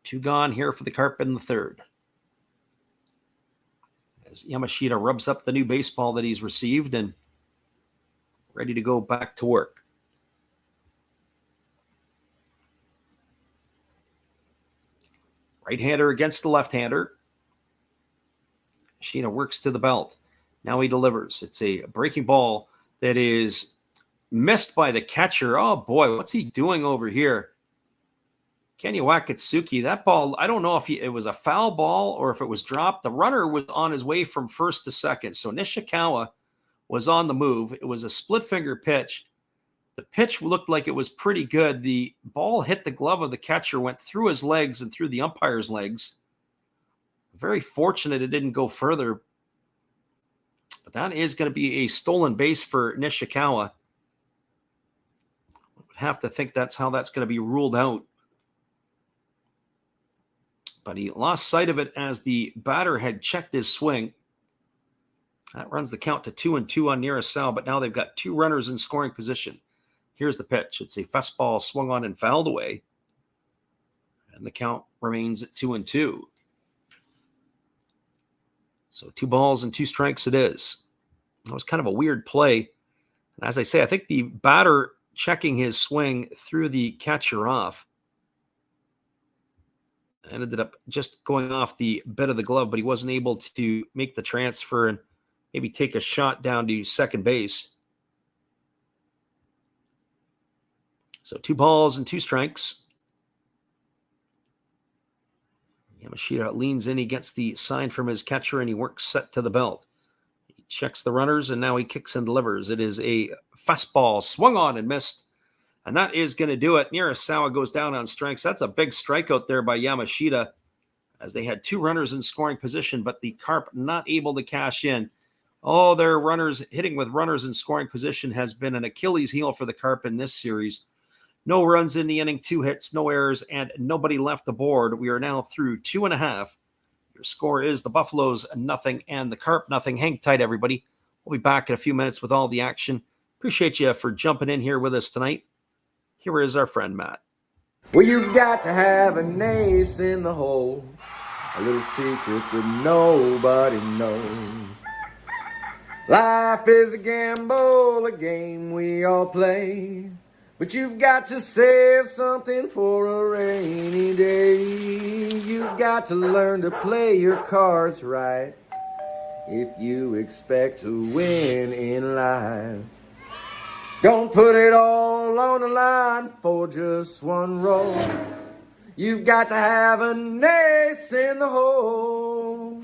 [SPEAKER 1] 2 gone here for the Carp in the third. As Yamashita rubs up the new baseball that he's received and ready to go back to work. Right-hander against the left-hander. Shina works to the belt. Now he delivers. It's a breaking ball that is missed by the catcher. Oh, boy, what's he doing over here? Kenya Wakatsuki, that ball, I don't know if it was a foul ball or if it was dropped. The runner was on his way from first to second. So Nishikawa was on the move. It was a split-finger pitch. The pitch looked like it was pretty good. The ball hit the glove of the catcher, went through his legs and through the umpire's legs. Very fortunate it didn't go further. But that is going to be a stolen base for Nishikawa. I would have to think that's how that's going to be ruled out. But he lost sight of it as the batter had checked his swing. That runs the count to 2-2 on Nirasawa, but now they've got 2 runners in scoring position. Here's the pitch. It's a fastball swung on and fouled away. And the count remains at 2-2. So 2 balls and 2 strikes it is. That was kind of a weird play. And as I say, I think the batter checking his swing threw the catcher off. And ended up just going off the bit of the glove, but he wasn't able to make the transfer and maybe take a shot down to second base. So 2 balls and 2 strikes. Yamashita leans in. He gets the sign from his catcher, and he works set to the belt. He checks the runners, and now he kicks and delivers. It is a fastball swung on and missed. And that is going to do it. Nirasawa goes down on strikes. That's a big strikeout there by Yamashita, as they had 2 runners in scoring position, but the Carp not able to cash in. Oh, their runners hitting with runners in scoring position has been an Achilles heel for the Carp in this series. No runs in the inning, 2 hits, no errors, and nobody left the board. We are now through 2.5. Your score is the Buffaloes 0 and the Carp 0. Hang tight, everybody. We'll be back in a few minutes with all the action. Appreciate you for jumping in here with us tonight. Here is our friend Matt.
[SPEAKER 3] Well, you've got to have an ace in the hole, a little secret that nobody knows. Life is a gamble, a game we all play, but you've got to save something for a rainy day. You've got to learn to play your cards right if you expect to win in life. Don't put it all on the line for just 1 roll. You've got to have an ace in the hole.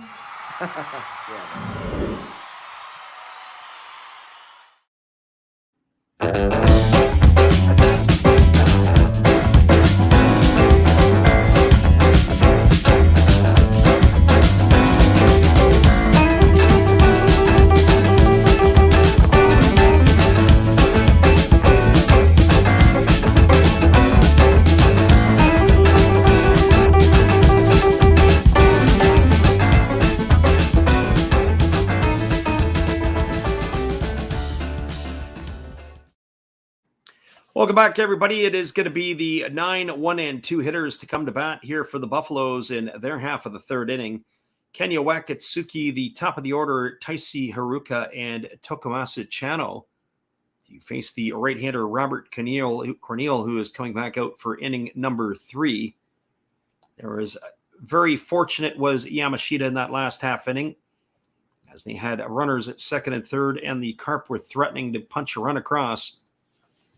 [SPEAKER 1] Welcome back, everybody. It is going to be the 9, 1, and 2 hitters to come to bat here for the Buffaloes in their half of the third inning. Kenya Wakatsuki, the top of the order, Taisi Haruka, and Tokumasu Chano. to face the right-hander Robert Corneal, who is coming back out for inning number 3. There was very fortunate was Yamashita in that last half inning, as they had runners at second and third, and the Carp were threatening to punch a run across.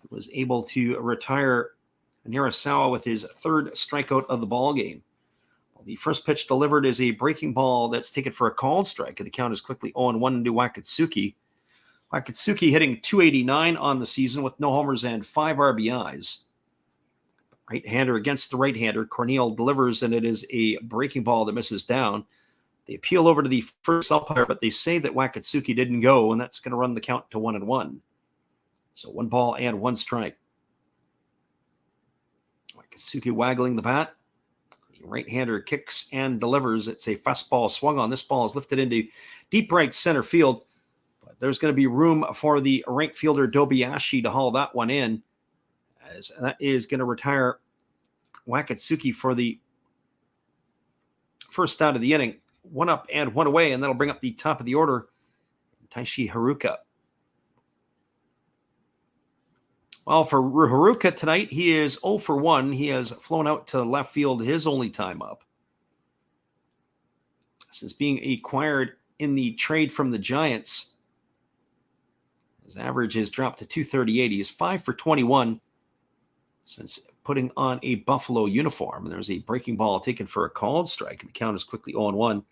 [SPEAKER 1] He was able to retire Nirasawa with his 3rd strikeout of the ball game. The first pitch delivered is a breaking ball that's taken for a called strike, and the count is quickly 0-1 to Wakatsuki. Wakatsuki hitting .289 on the season with no homers and 5 RBIs. Right-hander against the right-hander. Corneal delivers, and it is a breaking ball that misses down. They appeal over to the first umpire, but they say that Wakatsuki didn't go, and that's going to run the count to 1-1. So 1 ball and 1 strike. Wakatsuki waggling the bat. The right-hander kicks and delivers. It's a fastball swung on. This ball is lifted into deep right center field. But there's going to be room for the right fielder Dobayashi to haul that one in, as that is going to retire Wakatsuki for the first out of the inning. 1 up and 1 away, and that'll bring up the top of the order, Taishi Haruka. Well, for Haruka tonight, he is 0 for 1. He has flown out to left field his only time up. Since being acquired in the trade from the Giants, his average has dropped to .238. He is 5 for 21 since putting on a Buffalo uniform. And there's a breaking ball taken for a called strike, and the count is quickly 0-1.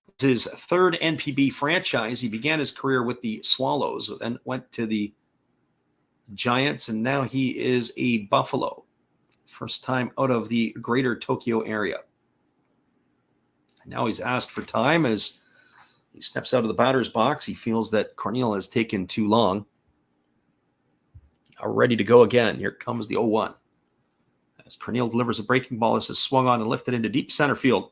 [SPEAKER 1] It's his 3rd NPB franchise. He began his career with the Swallows, then went to the Giants, and now he is a Buffalo. First time out of the greater Tokyo area. And now he's asked for time as he steps out of the batter's box. He feels that Corneal has taken too long. Ready to go again. Here comes the 0-1. As Corneal delivers a breaking ball, this is swung on and lifted into deep center field.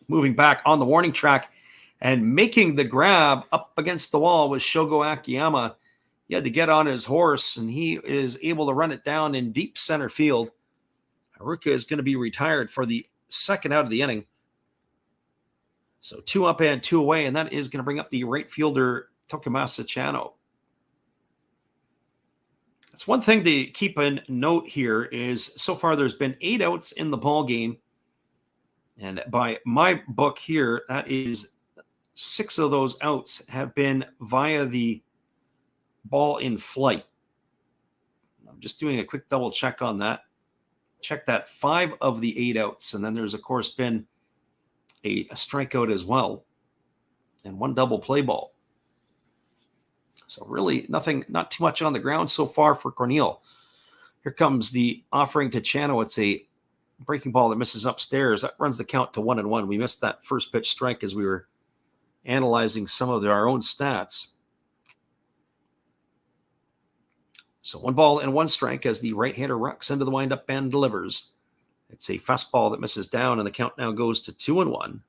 [SPEAKER 1] Moving back on the warning track and making the grab up against the wall was Shogo Akiyama. He had to get on his horse, and he is able to run it down in deep center field. Haruka is going to be retired for the 2nd out of the inning. So 2 up and 2 away, and that is going to bring up the right fielder Tokimasa Chano. That's one thing to keep a note here is so far there's been 8 outs in the ball game. And by my book here, that is 6 of those outs have been via the ball in flight. I'm just doing a quick double check on that. Check that 5 of the 8 outs. And then there's, of course, been a strikeout as well. And 1 double play ball. So really nothing, not too much on the ground so far for Corneal. Here comes the offering to Chano. It's a breaking ball that misses upstairs. That runs the count to 1-1. We missed that first pitch strike as we were analyzing some of our own stats. So 1 ball and 1 strike as the right-hander rocks into the windup and delivers. It's a fastball that misses down, and the count now goes to 2-1.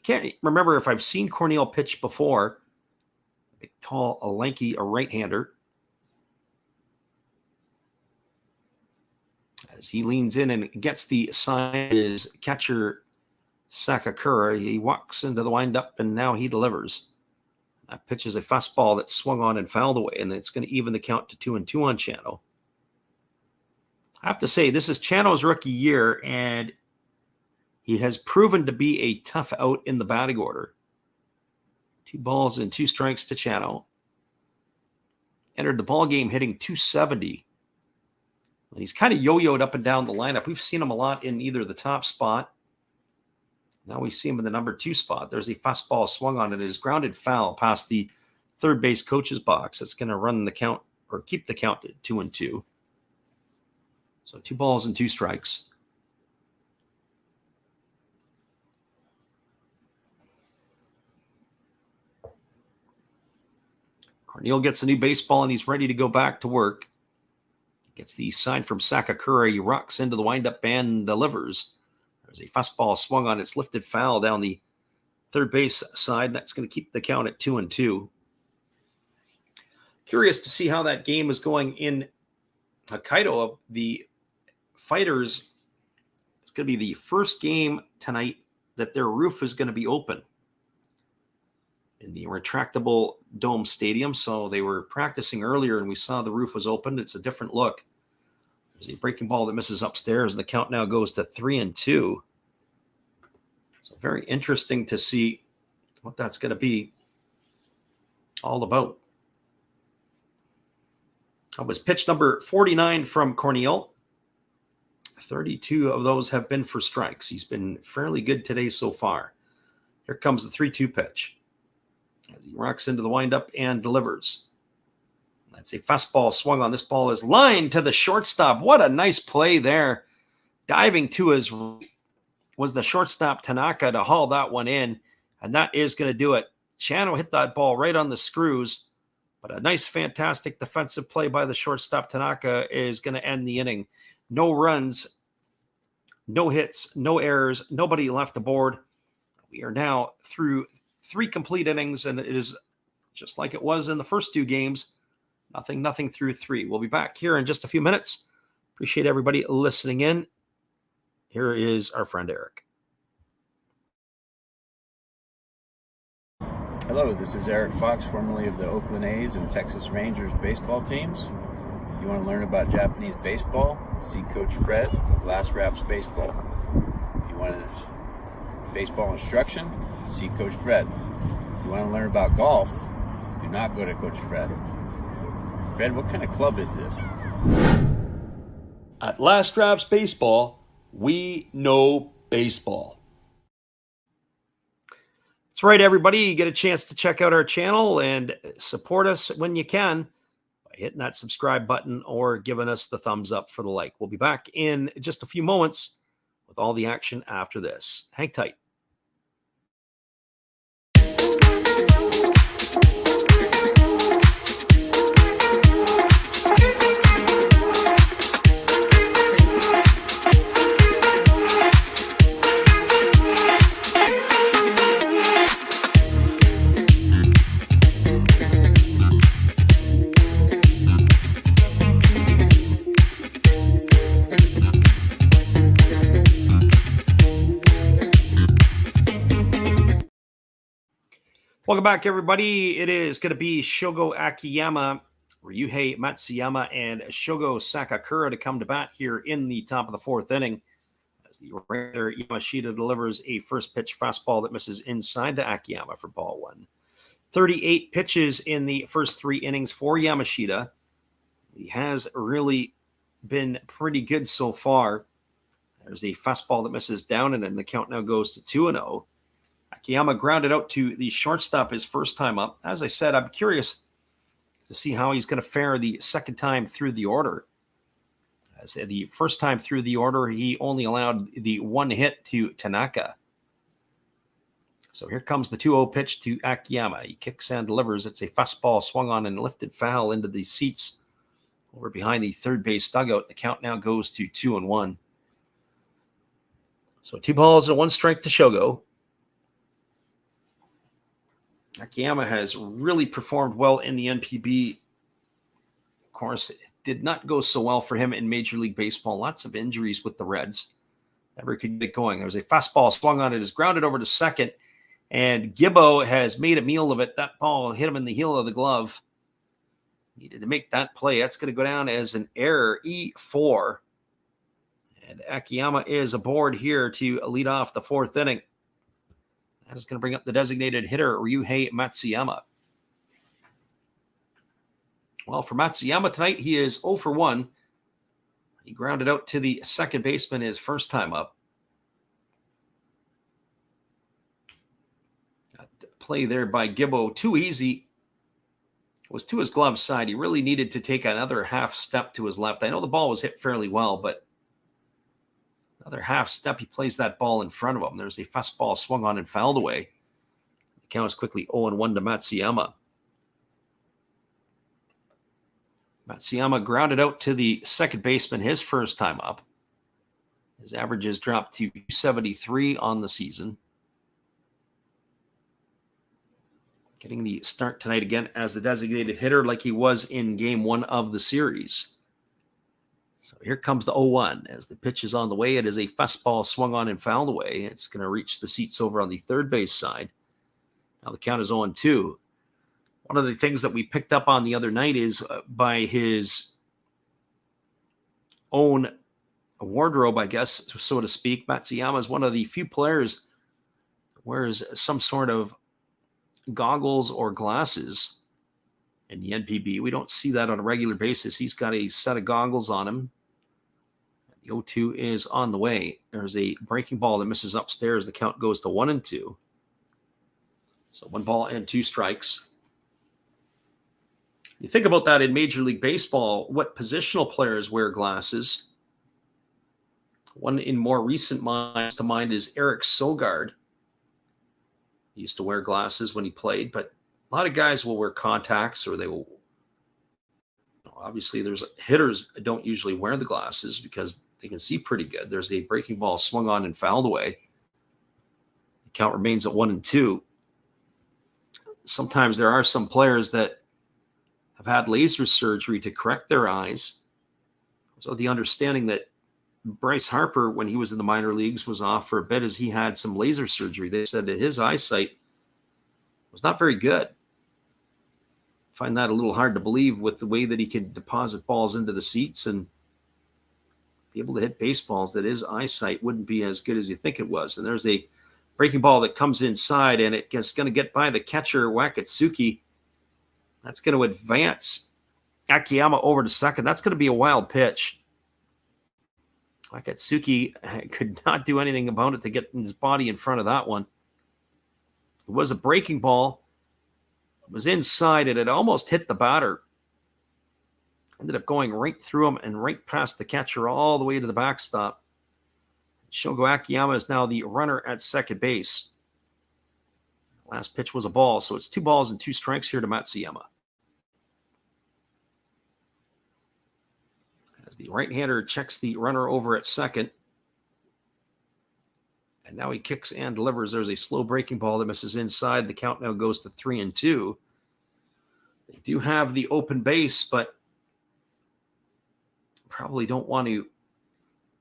[SPEAKER 1] Can't remember if I've seen Corneal pitch before. A big, tall, a lanky, a right-hander. As he leans in and gets the sign, is catcher Sakakura. He walks into the windup, and now he delivers. That pitch is a fastball that swung on and fouled away, and it's going to even the count to 2-2 on Chano. I have to say, this is Chano's rookie year, and he has proven to be a tough out in the batting order. 2 balls and 2 strikes to Chano. Entered the ball game hitting .270. And he's kind of yo-yoed up and down the lineup. We've seen him a lot in either the top spot. Now we see him in the number 2 spot. There's a fastball swung on it. It is grounded foul past the third base coach's box. It's going to run the count or keep the count at 2-2. So 2 balls and 2 strikes. Corneal gets a new baseball, and he's ready to go back to work. Gets the sign from Sakakura. He rocks into the windup and delivers. There's a fastball swung on. It's lifted foul down the third base side. That's going to keep the count at 2-2. Curious to see how that game is going in Hokkaido. The Fighters, it's going to be the first game tonight that their roof is going to be open. in the retractable dome stadium. So they were practicing earlier and we saw the roof was opened. It's a different look. There's a breaking ball that misses upstairs, and the count now goes to 3-2. So very interesting to see what that's going to be all about. That was pitch number 49 from Corneille. 32 of those have been for strikes. He's been fairly good today so far. Here comes the 3-2 pitch. As he rocks into the windup and delivers. That's a fastball swung on. This ball is lined to the shortstop. What a nice play there. Diving to his right was the shortstop Tanaka to haul that one in. And that is going to do it. Chano hit that ball right on the screws. But a nice, fantastic defensive play by the shortstop Tanaka is going to end the inning. No runs, no hits, no errors, nobody left the board. We are now through 3 complete innings, and it is just like it was in the first 2 games. Nothing through 3. We'll be back here in just a few minutes. Appreciate everybody listening in. Here is our friend Eric.
[SPEAKER 4] Hello, this is Eric Fox, formerly of the Oakland A's and Texas Rangers baseball teams. If you want to learn about Japanese baseball, see Coach Fred of Last Raps Baseball. If you want baseball instruction, see Coach Fred. If you want to learn about golf, do not go to Coach Fred. Fred, what kind of club is this?
[SPEAKER 1] At Last Raps Baseball, we know baseball. That's right, everybody. You get a chance to check out our channel and support us when you can by hitting that subscribe button or giving us the thumbs up for the like. We'll be back in just a few moments with all the action after this. Hang tight. Welcome back, everybody. It is going to be Shogo Akiyama, Ryuhei Matsuyama, and Shogo Sakakura to come to bat here in the top of the 4th inning. As the Raider Yamashita delivers a first pitch fastball that misses inside to Akiyama for ball 1. 38 pitches in the first 3 innings for Yamashita. He has really been pretty good so far. There's the fastball that misses down, and then the count now goes to 2-0. Akiyama grounded out to the shortstop his first time up. As I said, I'm curious to see how he's going to fare the second time through the order. As the first time through the order, he only allowed the 1 hit to Tanaka. So here comes the 2-0 pitch to Akiyama. He kicks and delivers. It's a fastball swung on and lifted foul into the seats over behind the third base dugout. The count now goes to 2-1. So 2 balls and 1 strike to Shogo. Akiyama has really performed well in the NPB. Of course, it did not go so well for him in Major League Baseball. Lots of injuries with the Reds. Never could get going. There was a fastball swung on. It is grounded over to second, and Gibbo has made a meal of it. That ball hit him in the heel of the glove. Needed to make that play. That's going to go down as an error, E4. And Akiyama is aboard here to lead off the 4th inning. That is going to bring up the designated hitter, Ryuhei Matsuyama. Well, for Matsuyama tonight, he is 0 for 1. He grounded out to the second baseman his first time up. Play there by Gibbo. Too easy. It was to his glove side. He really needed to take another half step to his left. I know the ball was hit fairly well, but another half step, he plays that ball in front of him. There's a fastball swung on and fouled away. The count is quickly 0-1 to Matsuyama. Matsuyama grounded out to the second baseman his first time up. His averages dropped to 273 on the season. Getting the start tonight again as the designated hitter like he was in Game 1 of the series. So here comes the 0-1 as the pitch is on the way. It is a fastball swung on and fouled away. It's going to reach the seats over on the third base side. Now the count is 0-2. One of the things that we picked up on the other night is by his own wardrobe, I guess, so to speak, Matsuyama is one of the few players who wears some sort of goggles or glasses in the NPB. We don't see that on a regular basis. He's got a set of goggles on him. The 0-2 is on the way. There's a breaking ball that misses upstairs. The count goes to 1-2. So 1 ball and 2 strikes. You think about that in Major League Baseball, what positional players wear glasses? One in more recent minds to mind is Orix Buffaloes. He used to wear glasses when he played, but a lot of guys will wear contacts, or they will. Obviously, there's hitters that don't usually wear the glasses because they can see pretty good. There's a breaking ball swung on and fouled away. The count remains at 1-2. Sometimes there are some players that have had laser surgery to correct their eyes. So the understanding that Bryce Harper, when he was in the minor leagues, was off for a bit as he had some laser surgery. They said that his eyesight was not very good. I find that a little hard to believe with the way that he could deposit balls into the seats and be able to hit baseballs, that his eyesight wouldn't be as good as you think it was. And there's a breaking ball that comes inside, and it's going to get by the catcher, Wakatsuki. That's going to advance Akiyama over to second. That's going to be a wild pitch. Wakatsuki could not do anything about it to get his body in front of that one. It was a breaking ball. It was inside, and it almost hit the batter. Ended up going right through him and right past the catcher all the way to the backstop. Shogo Akiyama is now the runner at second base. Last pitch was a ball, so it's 2 balls and 2 strikes here to Matsuyama. As the right-hander checks the runner over at second. And now he kicks and delivers. There's a slow breaking ball that misses inside. The count now goes to 3-2. They do have the open base, but probably don't want to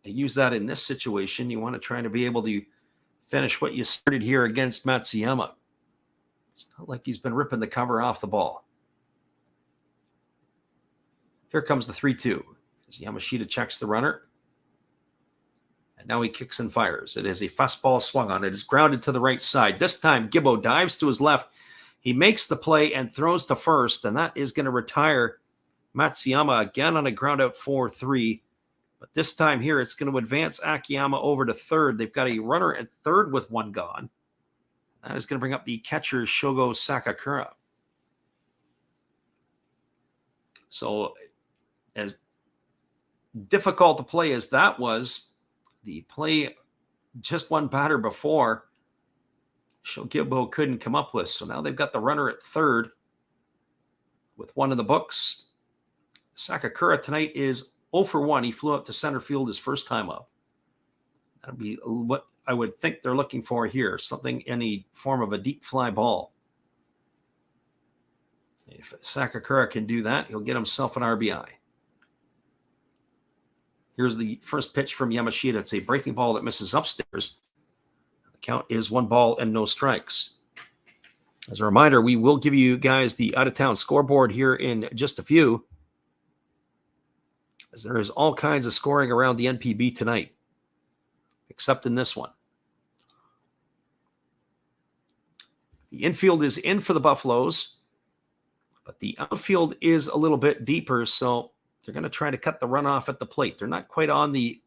[SPEAKER 1] use that in this situation. You want to try to be able to finish what you started here against Matsuyama. It's not like he's been ripping the cover off the ball. Here comes the 3-2 as Yamashita checks the runner. And now he kicks and fires. It is a fastball swung on. It is grounded to the right side. This time, Gibbo dives to his left. He makes the play and throws to first, and that is going to retire Matsuyama again on a ground out 4-3. But this time here, it's going to advance Akiyama over to third. They've got a runner at third with 1 gone. That is going to bring up the catcher, Shogo Sakakura. So as difficult to play as that was, the play just 1 batter before, Shogo couldn't come up with. So now they've got the runner at third with 1 in the books. Sakakura tonight is 0-for-1. He flew out to center field his first time up. That'll be what I would think they're looking for here, something in the form of a deep fly ball. If Sakakura can do that, he'll get himself an RBI. Here's the first pitch from Yamashita. It's a breaking ball that misses upstairs. The count is 1 ball and no strikes. As a reminder, we will give you guys the out-of-town scoreboard here in just a few, as there is all kinds of scoring around the NPB tonight, except in this one. The infield is in for the Buffaloes, but the outfield is a little bit deeper, so they're going to try to cut the runoff at the plate. They're not quite on the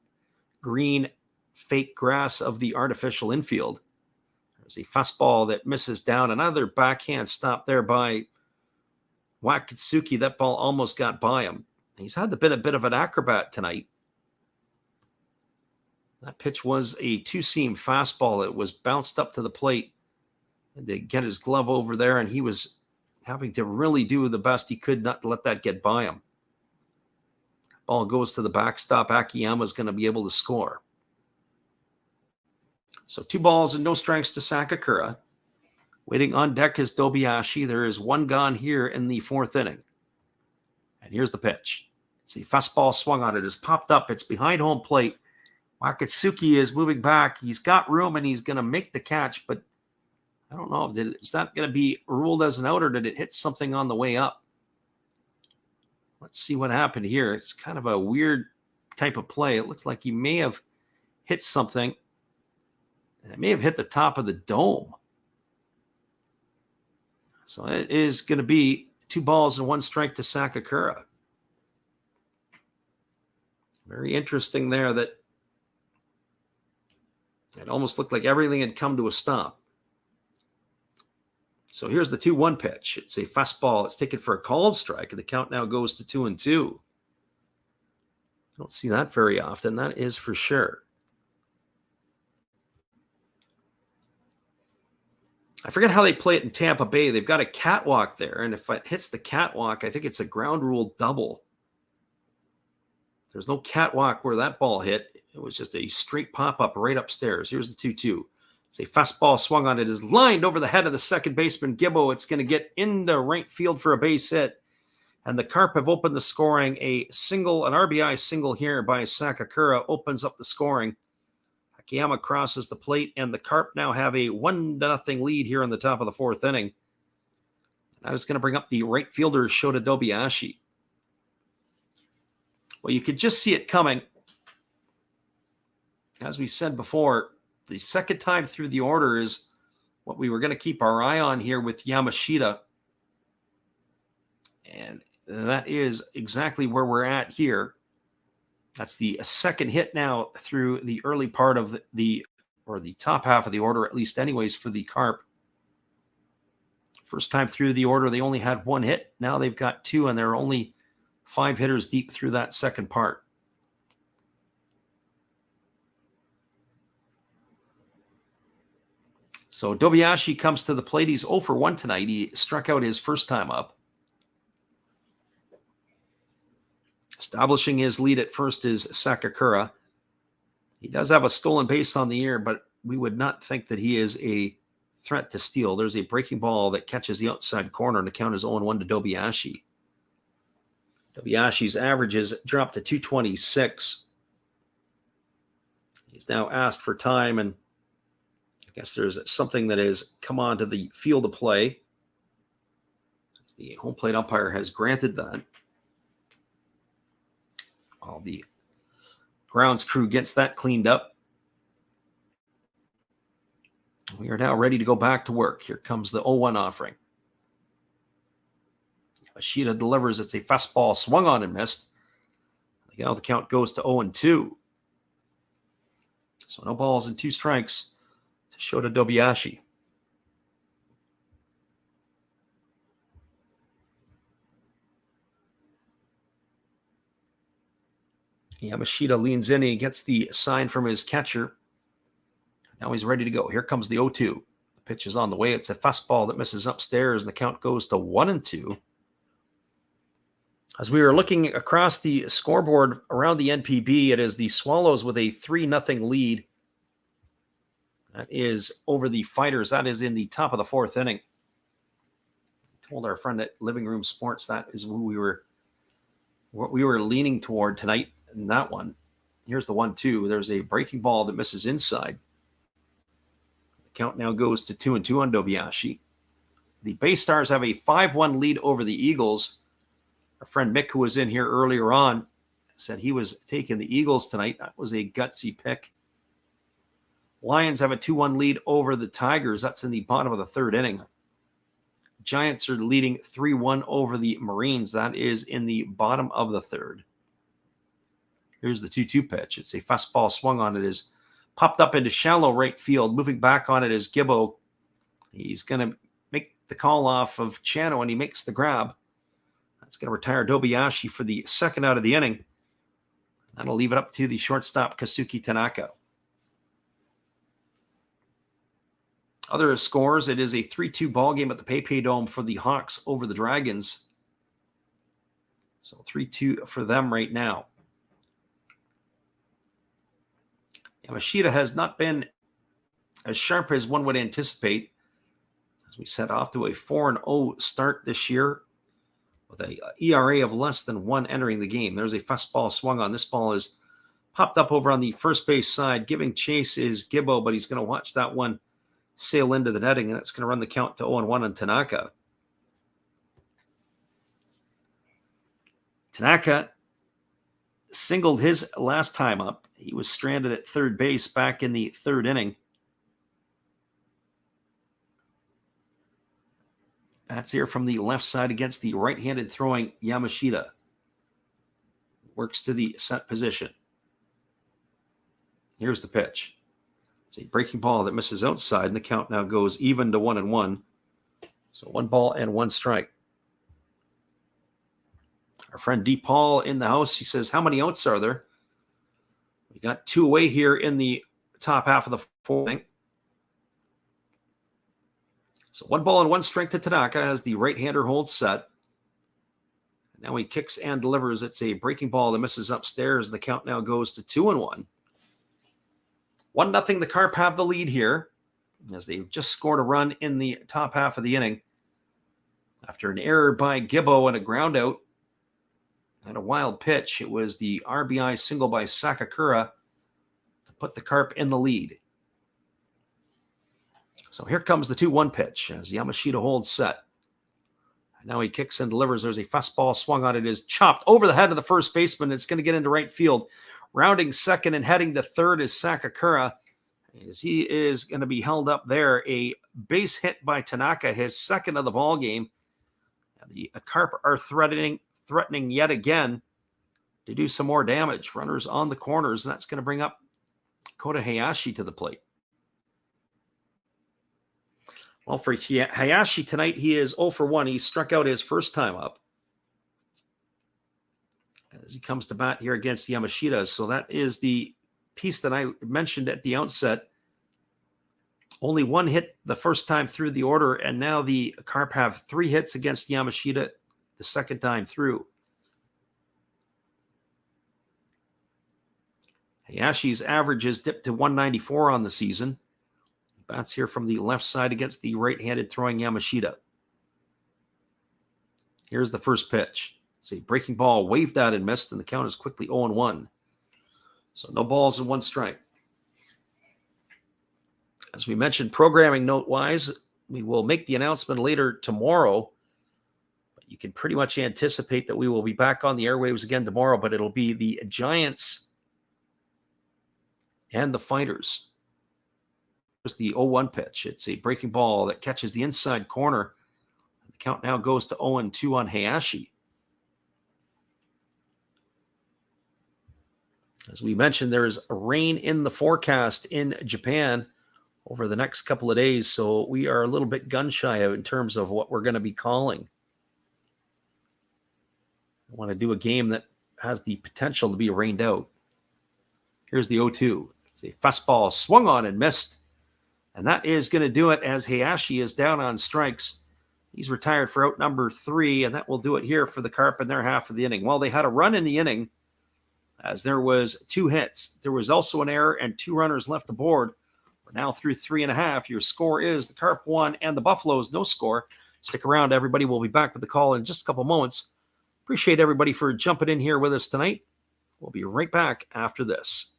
[SPEAKER 1] green fake grass of the artificial infield. There's a fastball that misses down. Another backhand stop there by Wakatsuki. That ball almost got by him. He's had a bit of an acrobat tonight. That pitch was a 2-seam fastball. It was bounced up to the plate and to get his glove over there, and he was having to really do the best he could not to let that get by him. Ball goes to the backstop. Akiyama is going to be able to score. So 2 balls and no strikes to Sakakura. Waiting on deck is Dobayashi. There is 1 gone here in the 4th inning. And here's the pitch. It's a fastball swung on. It is popped up. It's behind home plate. Wakatsuki is moving back. He's got room, and he's going to make the catch, but I don't know. Is that going to be ruled as an out, or did it hit something on the way up? Let's see what happened here. It's kind of a weird type of play. It looks like he may have hit something. And it may have hit the top of the dome. So it is going to be 2 balls and 1 strike to Sakakura. Very interesting there that it almost looked like everything had come to a stop. So here's the 2-1 pitch. It's a fastball. It's taken for a called strike, and the count now goes to 2-2. I don't see that very often. That is for sure. I forget how they play it in Tampa Bay. They've got a catwalk there, and if it hits the catwalk, I think it's a ground rule double. There's no catwalk where that ball hit. It was just a straight pop-up right upstairs. Here's the 2-2. It's a fastball swung on. It is lined over the head of the second baseman, Gibbo. It's going to get into right field for a base hit. And the Carp have opened the scoring. An RBI single here by Sakakura opens up the scoring. Akiyama crosses the plate, and the Carp now have a 1-0 lead here in the top of the 4th inning. That is going to bring up the right fielder, Shota Dobiashi. Well, you could just see it coming. As we said before, the second time through the order is what we were going to keep our eye on here with Yamashita. And that is exactly where we're at here. That's the second hit now through the early part of the top half of the order, at least anyways, for the Carp. First time through the order, they only had 1 hit. Now they've got 2, and they're only 5 hitters deep through that second part. So Dobiashi comes to the plate. He's 0 for 1 tonight. He struck out his first time up. Establishing his lead at first is Sakakura. He does have a stolen base on the year, but we would not think that he is a threat to steal. There's a breaking ball that catches the outside corner, and the count is 0-1 to Dobiashi. Dobiashi's average has dropped to 226. He's now asked for time, and I guess there's something that has come onto the field of play. The home plate umpire has granted that. All the grounds crew gets that cleaned up. We are now ready to go back to work. Here comes the 0-1 offering. Ashita delivers. It's a fastball swung on and missed. Now the count goes to 0-2. So no balls and 2 strikes to Shota Dobiashi. Yamashita leans in. He gets the sign from his catcher. Now he's ready to go. Here comes the 0-2. The pitch is on the way. It's a fastball that misses upstairs, and the count goes to 1-2. As we are looking across the scoreboard around the NPB, it is the Swallows with a 3-0 lead. That is over the Fighters. That is in the top of the 4th inning. I told our friend at Living Room Sports that is what we were leaning toward tonight in that one. Here's the 1-2. There's a breaking ball that misses inside. The count now goes to 2-2 on Dobiashi. The Bay Stars have a 5-1 lead over the Eagles. Our friend Mick, who was in here earlier on, said he was taking the Eagles tonight. That was a gutsy pick. Lions have a 2-1 lead over the Tigers. That's in the bottom of the 3rd inning. Giants are leading 3-1 over the Marines. That is in the bottom of the 3rd. Here's the 2-2 pitch. It's a fastball swung on. It is popped up into shallow right field. Moving back on it is Gibbo. He's going to make the call off of Chano, and he makes the grab. That's going to retire Dobiashi for the 2nd out of the inning. That'll leave it up to the shortstop, Kazuki Tanaka. Other scores, it is a 3-2 ball game at the PayPay Dome for the Hawks over the Dragons. So 3-2 for them right now. Yamashita has not been as sharp as one would anticipate. As we set off to a 4-0 start this year with a ERA of less than 1 entering the game. There's a fastball swung on. This ball is popped up over on the first base side. Giving chase is Gibbo, but he's going to watch that one sail into the netting, and that's going to run the count to 0-1 on Tanaka. Tanaka singled his last time up. He was stranded at third base back in the third inning. Bats here from the left side against the right-handed throwing Yamashita. Works to the set position. Here's the pitch. It's a breaking ball that misses outside, and the count now goes even to 1-1. So 1 ball and 1 strike. Our friend D. Paul in the house, he says, how many outs are there? We got 2 away here in the top half of the 4th inning. So 1 ball and 1 strike to Tanaka as the right-hander holds set. Now he kicks and delivers. It's a breaking ball that misses upstairs. The count now goes to 2-1. 1-0, the Carp have the lead here as they've just scored a run in the top half of the inning. After an error by Gibbo and a ground out and a wild pitch, it was the RBI single by Sakakura to put the Carp in the lead. So here comes the 2-1 pitch as Yamashita holds set. And now he kicks and delivers. There's a fastball swung on. It is chopped over the head of the first baseman. It's going to get into right field. Rounding second and heading to third is Sakakura, as he is going to be held up there. A base hit by Tanaka, his second of the ball game. The Carp are threatening yet again to do some more damage. Runners on the corners, and that's going to bring up Kota Hayashi to the plate. Well, for Hayashi tonight, he is 0 for 1. He struck out his first time up as he comes to bat here against Yamashita. So that is the piece that I mentioned at the outset. Only 1 hit the first time through the order, and now the Carp have 3 hits against Yamashita the second time through. Hayashi's average has dipped to 194 on the season. Bats here from the left side against the right-handed throwing Yamashita. Here's the first pitch. It's a breaking ball waved out and missed, and the count is quickly 0-1. So no balls and 1 strike. As we mentioned, programming note-wise, we will make the announcement later tomorrow. But you can pretty much anticipate that we will be back on the airwaves again tomorrow, but it'll be the Giants and the Fighters. Here's the 0-1 pitch. It's a breaking ball that catches the inside corner. The count now goes to 0-2 on Hayashi. As we mentioned, there is rain in the forecast in Japan over the next couple of days, so we are a little bit gun-shy in terms of what we're going to be calling. I want to do a game that has the potential to be rained out. Here's the 0-2. It's a fastball swung on and missed. And that is going to do it as Hayashi is down on strikes. He's retired for out number 3, and that will do it here for the Carp in their half of the inning. Well, they had a run in the inning as there was 2 hits. There was also an error and 2 runners left aboard. We're now through 3.5. Your score is the Carp 1 and the Buffaloes no score. Stick around, everybody. We'll be back with the call in just a couple moments. Appreciate everybody for jumping in here with us tonight. We'll be right back after this.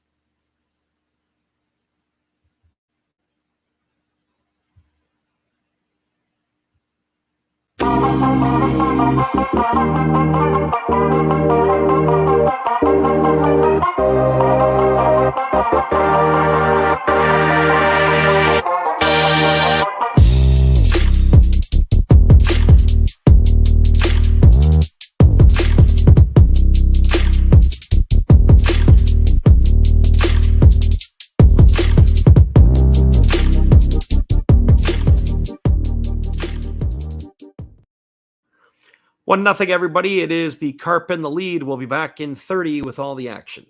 [SPEAKER 1] One nothing, everybody. It is the Carp in the lead. We'll be back in 30 with all the action.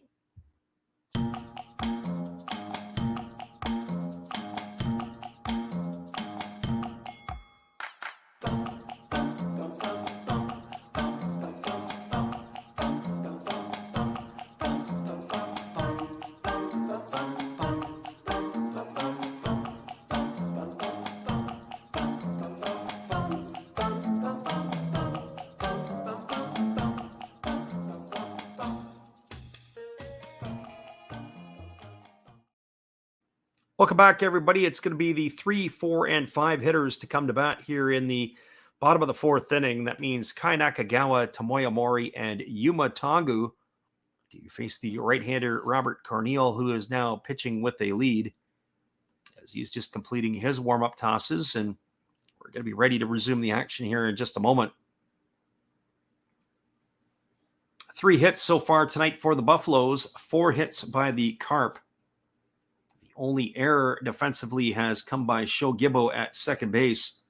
[SPEAKER 1] Welcome back, everybody. It's going to be the 3, 4, and 5 hitters to come to bat here in the bottom of the 4th inning. That means Kai Nakagawa, Tomoya Mori, and Yuma Tongu. You face the right-hander Robert Corneal, who is now pitching with a lead as he's just completing his warm-up tosses, and we're going to be ready to resume the action here in just a moment. 3 hits so far tonight for the Buffaloes, 4 hits by the Carp. Only error defensively has come by Sho Gibbo at second base,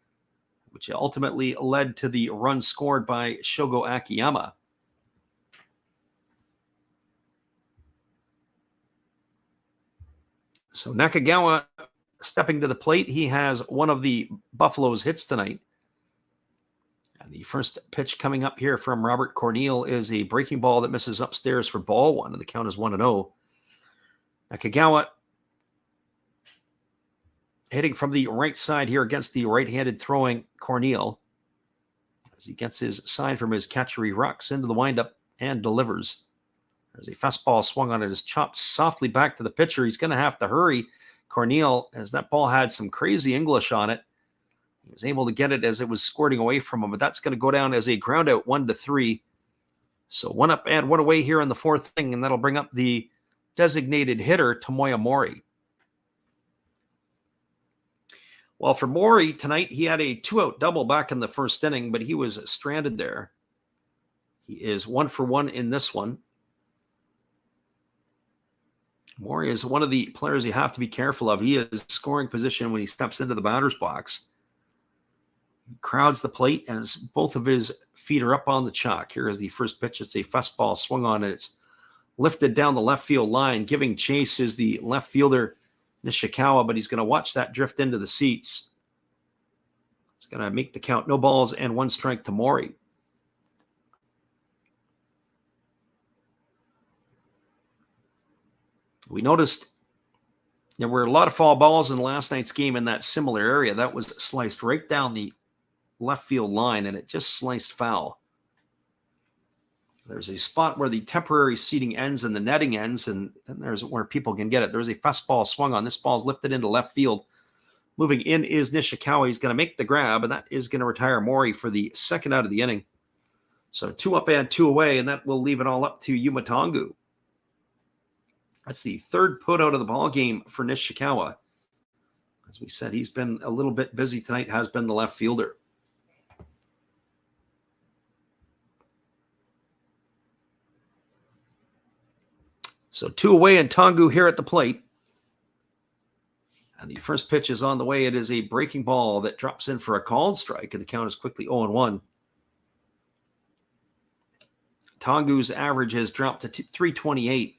[SPEAKER 1] which ultimately led to the run scored by Shogo Akiyama. So Nakagawa stepping to the plate. He has one of the Buffaloes' hits tonight. And the first pitch coming up here from Robert Corneal is a breaking ball that misses upstairs for ball 1, and the count is 1-0. Nakagawa hitting from the right side here against the right-handed throwing Corneal as he gets his sign from his catcher. He rocks into the windup and delivers. There's a fastball swung on it, is chopped softly back to the pitcher. He's going to have to hurry, Corneal, as that ball had some crazy English on it. He was able to get it as it was squirting away from him, but that's going to go down as a ground out 1-3. So 1 up and 1 away here in the 4th inning, and that'll bring up the designated hitter, Tomoya Mori. Well, for Mori tonight, he had a 2-out double back in the 1st inning, but he was stranded there. He is 1 for 1 in this one. Mori is one of the players you have to be careful of. He is scoring position when he steps into the batter's box. He crowds the plate as both of his feet are up on the chalk. Here is the first pitch. It's a fastball swung on, and it's lifted down the left field line. Giving chase is the left fielder, Nishikawa, but he's going to watch that drift into the seats. It's going to make the count. No balls and 1 strike to Mori. We noticed there were a lot of foul balls in last night's game in that similar area. That was sliced right down the left field line, and it just sliced foul. There's a spot where the temporary seating ends and the netting ends, and then there's where people can get it. There's a fastball swung on. This ball's lifted into left field. Moving in is Nishikawa. He's going to make the grab, and that is going to retire Mori for the 2nd out of the inning. So 2 up and 2 away, and that will leave it all up to Yuma Tongu. That's the 3rd put out of the ball game for Nishikawa. As we said, he's been a little bit busy tonight, has been the left fielder. So 2 away and Tongu here at the plate. And the first pitch is on the way. It is a breaking ball that drops in for a called strike, and the count is quickly 0-1. Tongu's average has dropped to 328.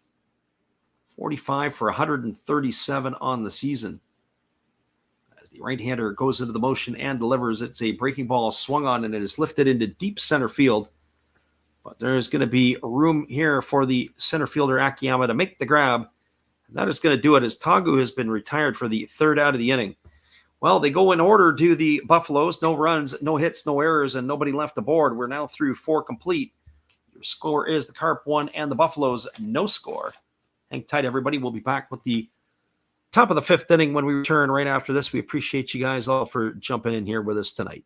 [SPEAKER 1] 45 for 137 on the season. As the right-hander goes into the motion and delivers, it's a breaking ball swung on, and it is lifted into deep center field. But there's going to be room here for the center fielder Akiyama to make the grab. And that is going to do it as Tongu has been retired for the 3rd out of the inning. Well, they go in order to the Buffaloes. No runs, no hits, no errors, and nobody left the board. We're now through 4 complete. Your score is the Carp 1 and the Buffaloes no score. Hang tight, everybody. We'll be back with the top of the 5th inning when we return right after this. We appreciate you guys all for jumping in here with us tonight.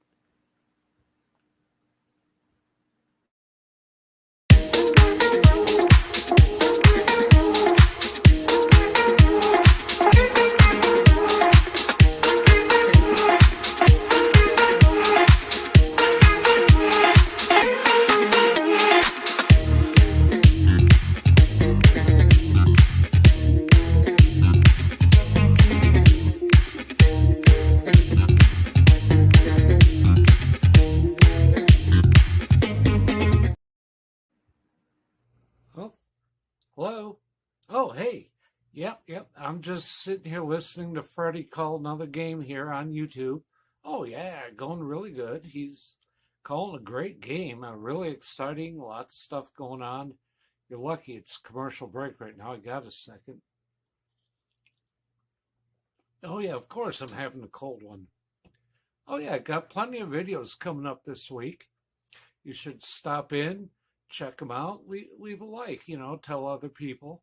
[SPEAKER 2] Hello? Oh, hey. Yep. I'm just sitting here listening to Freddie call another game here on YouTube. Oh, yeah, going really good. He's calling a great game. Really exciting. Lots of stuff going on. You're lucky it's commercial break right now. I got a second. Oh, yeah, of course I'm having a cold one. Oh, yeah, got plenty of videos coming up this week. You should stop in, check them out, leave a like, tell other people.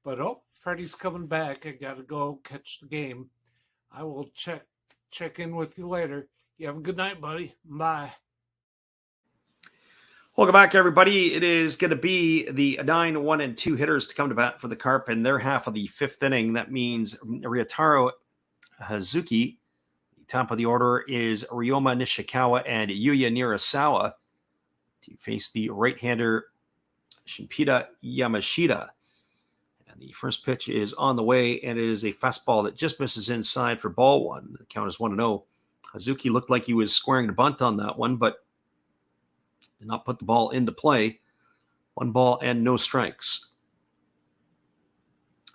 [SPEAKER 2] But Freddie's coming back. I got to go catch the game. I will check in with you later. You have a good night, buddy. Bye.
[SPEAKER 1] Welcome back, everybody. It is going to be the 9, 1, and 2 hitters to come to bat for the Carp in their half of the 5th inning. That means Ryotaro Hazuki. The top of the order is Ryoma Nishikawa and Yuya Nirasawa to face the right-hander Shinpita Yamashita. And the first pitch is on the way, and it is a fastball that just misses inside for ball one. The count is 1-0. Hazuki looked like he was squaring the bunt on that one, but did not put the ball into play. 1 ball and no strikes.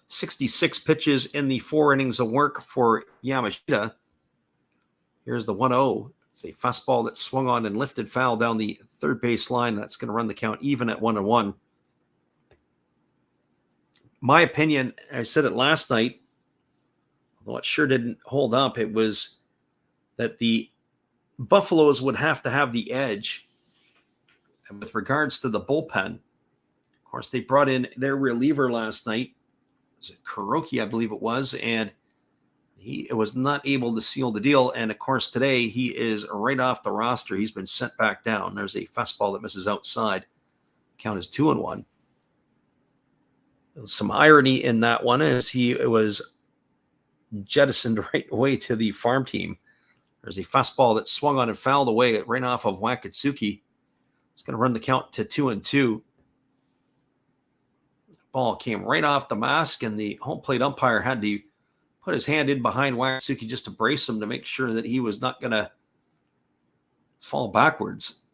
[SPEAKER 1] 66 pitches in the 4 innings of work for Yamashita. Here's the 1-0. It's a fastball that swung on and lifted foul down the third base line. That's going to run the count even at 1-1. My opinion, I said it last night, although it sure didn't hold up, it was that the Buffaloes would have to have the edge. And with regards to the bullpen, of course, they brought in their reliever last night. Was it Kuroki, I believe it was, and he was not able to seal the deal. And, of course, today he is right off the roster. He's been sent back down. There's a fastball that misses outside. Count is 2-1. Some irony in that one as he was jettisoned right away to the farm team. There's a fastball that swung on and fouled away right off of Wakatsuki. It's going to run the count to 2-2. Ball came right off the mask, and the home plate umpire had to put his hand in behind Wakatsuki just to brace him to make sure that he was not going to fall backwards.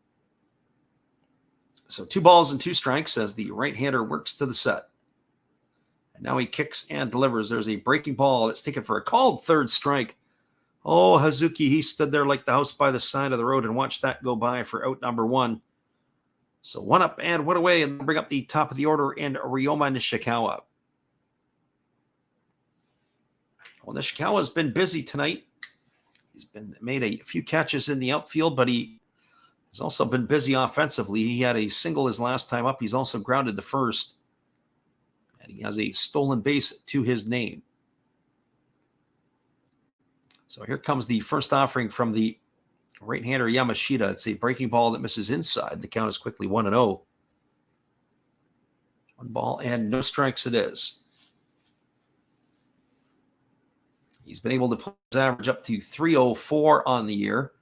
[SPEAKER 1] So 2 balls and 2 strikes as the right-hander works to the set. And now he kicks and delivers. There's a breaking ball that's taken for a called third strike. Oh, Hazuki, he stood there like the house by the side of the road and watched that go by for out number 1. So 1 up and 1 away, and bring up the top of the order in Ryoma Nishikawa. Well, Nishikawa's been busy tonight. He's made a few catches in the outfield, but he has also been busy offensively. He had a single his last time up. He's also grounded the first. And he has a stolen base to his name. So here comes the first offering from the right-hander Yamashita. It's a breaking ball that misses inside. The count is quickly 1-0. 1 ball and no strikes it is. He's been able to put his average up to 304 on the year.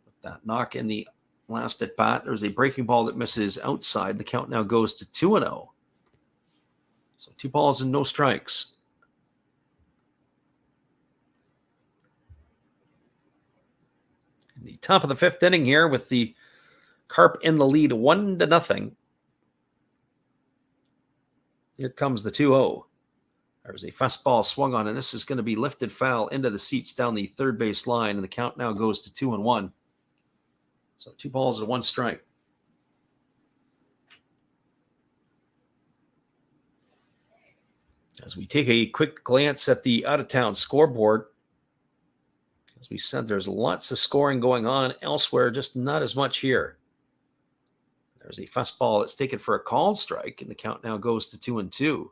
[SPEAKER 1] With that knock in the last at bat, there's a breaking ball that misses outside. The count now goes to 2-0. So 2 balls and no strikes. In the top of the 5th inning here with the Carp in the lead 1-0. Here comes the 2-0. There's a fastball swung on, and this is going to be lifted foul into the seats down the third base line, and the count now goes to 2-1. So 2 balls and 1 strike. As we take a quick glance at the out-of-town scoreboard, as we said, there's lots of scoring going on elsewhere, just not as much here. There's a fastball that's taken for a called strike, and the count now goes to 2-2.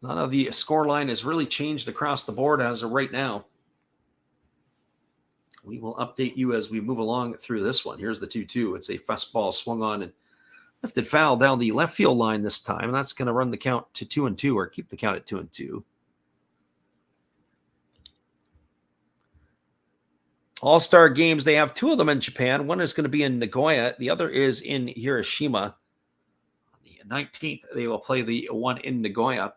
[SPEAKER 1] None of the scoreline has really changed across the board as of right now. We will update you as we move along through this one. Here's the 2-2. It's a fastball swung on and lifted foul down the left field line this time, and that's going to run the count to 2-2, or keep the count at 2-2. All-Star games, they have 2 of them in Japan. One is going to be in Nagoya. The other is in Hiroshima. On the 19th, they will play the one in Nagoya.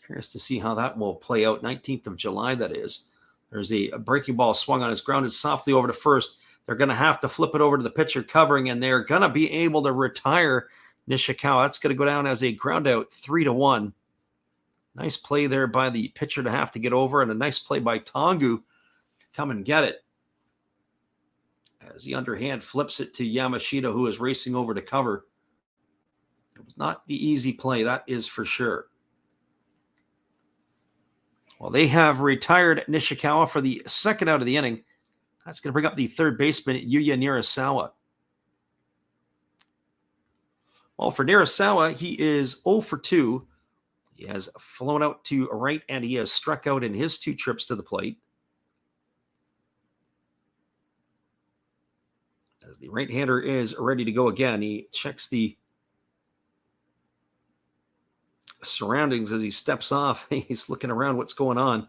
[SPEAKER 1] Curious to see how that will play out. 19th of July, that is. There's a breaking ball swung on. It's grounded softly over to first. They're going to have to flip it over to the pitcher covering, and they're going to be able to retire Nishikawa. That's going to go down as a ground out, 3-1. Nice play there by the pitcher to have to get over, and a nice play by Tongu to come and get it. As the underhand flips it to Yamashita, who is racing over to cover. It was not the easy play, that is for sure. Well, they have retired Nishikawa for the second out of the inning. That's going to bring up the third baseman, Yuya Nirasawa. Well, for Nirasawa, he is 0 for 2. He has flown out to right, and he has struck out in his 2 trips to the plate. As the right-hander is ready to go again, he checks the surroundings as he steps off. He's looking around what's going on.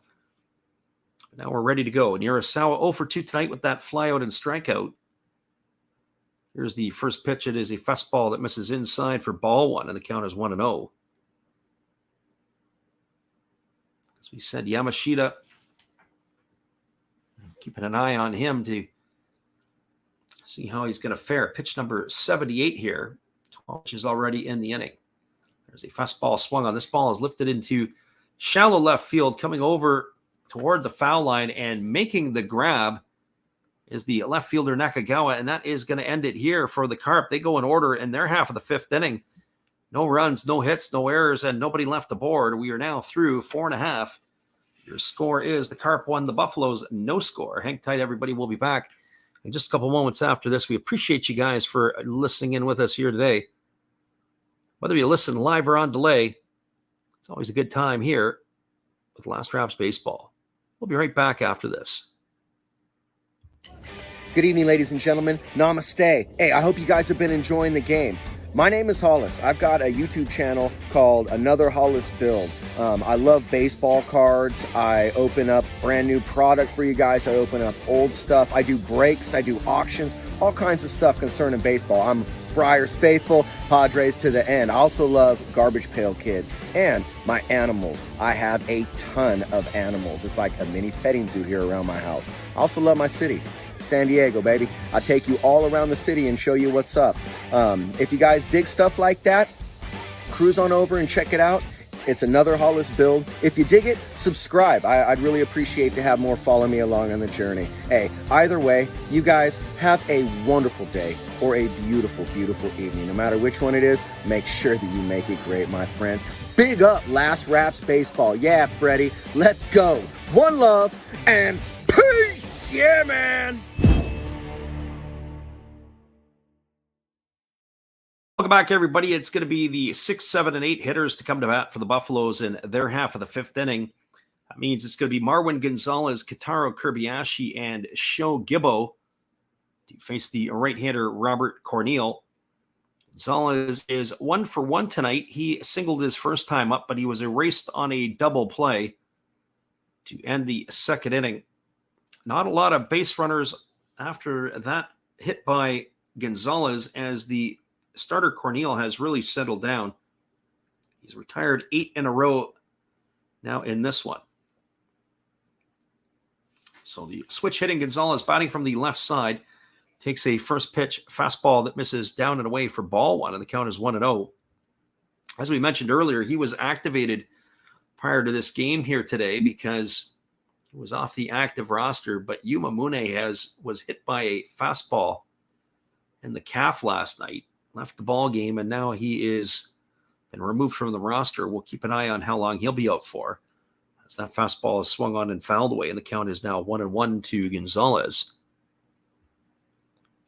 [SPEAKER 1] Now we're ready to go. Nirasawa 0 for 2 tonight with that flyout and strikeout. Here's the first pitch. It is a fastball that misses inside for ball 1, and the count is 1-0. As we said, Yamashita, keeping an eye on him to see how he's going to fare. Pitch number 78 here. 12 pitches already in the inning. There's a fastball swung on. This ball is lifted into shallow left field, coming over toward the foul line, and making the grab is the left fielder Nakagawa, and that is going to end it here for the Carp. They go in order in their half of the 5th inning. No runs, no hits, no errors, and nobody left aboard. We are now through 4.5. Your score is the Carp 1, the Buffaloes no score. Hang tight, everybody. We'll be back in just a couple moments after this. We appreciate you guys for listening in with us here today. Whether you listen live or on delay, it's always a good time here with Last Raps Baseball. We'll be right back after this.
[SPEAKER 5] Good evening, ladies and gentlemen. Namaste. Hey, I hope you guys have been enjoying the game. My name is Hollis. I've got a YouTube channel called Another Hollis Build. I love baseball cards. I open up brand new product for you guys. I open up old stuff. I do breaks. I do auctions. All kinds of stuff concerning baseball. I'm Friars faithful, Padres to the end. I also love Garbage Pail Kids and my animals. I have a ton of animals. It's like a mini petting zoo here around my house. I also love my city. San Diego, baby. I take you all around the city and show you what's up. If you guys dig stuff like that, cruise on over and check it out. It's Another Hollis Build. If you dig it, subscribe. I'd really appreciate to have more follow me along on the journey. Hey, either way, you guys have a wonderful day or a beautiful, beautiful evening. No matter which one it is, make sure that you make it great, my friends. Big up Last Raps Baseball. Yeah, Freddie, let's go. One love and peace. Yeah, man.
[SPEAKER 1] Welcome back, everybody. It's going to be the 6, 7, and 8 hitters to come to bat for the Buffaloes in their half of the 5th inning. That means it's going to be Marwin Gonzalez, Kitaro Kirbayashi, and Sho Gibbo to face the right-hander Robert Corneal. Gonzalez is 1 for 1 tonight. He singled his first time up, but he was erased on a double play to end the 2nd inning. Not a lot of base runners after that hit by Gonzalez, as the starter Corneal has really settled down. He's retired 8 in a row now in this one. So the switch hitting Gonzalez, batting from the left side, takes a first pitch fastball that misses down and away for ball 1, and the count is 1-0. As we mentioned earlier, he was activated prior to this game here today because he was off the active roster, but Yuma Mune was hit by a fastball in the calf last night, left the ball game, and now he is been removed from the roster. We'll keep an eye on how long he'll be out for, as that fastball is swung on and fouled away, and the count is now 1-1 to Gonzalez.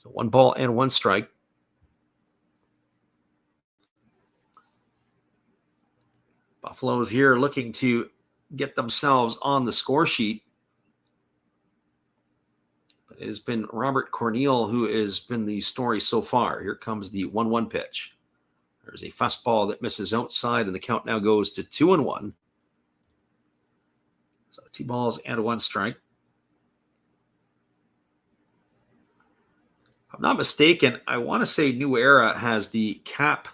[SPEAKER 1] So 1 ball and 1 strike. Buffaloes here looking to get themselves on the score sheet. But it has been Robert Corneal who has been the story so far. Here comes the 1-1 pitch. There's a fastball that misses outside, and the count now goes to 2-1. So 2 balls and 1 strike. If I'm not mistaken, I want to say New Era has the cap,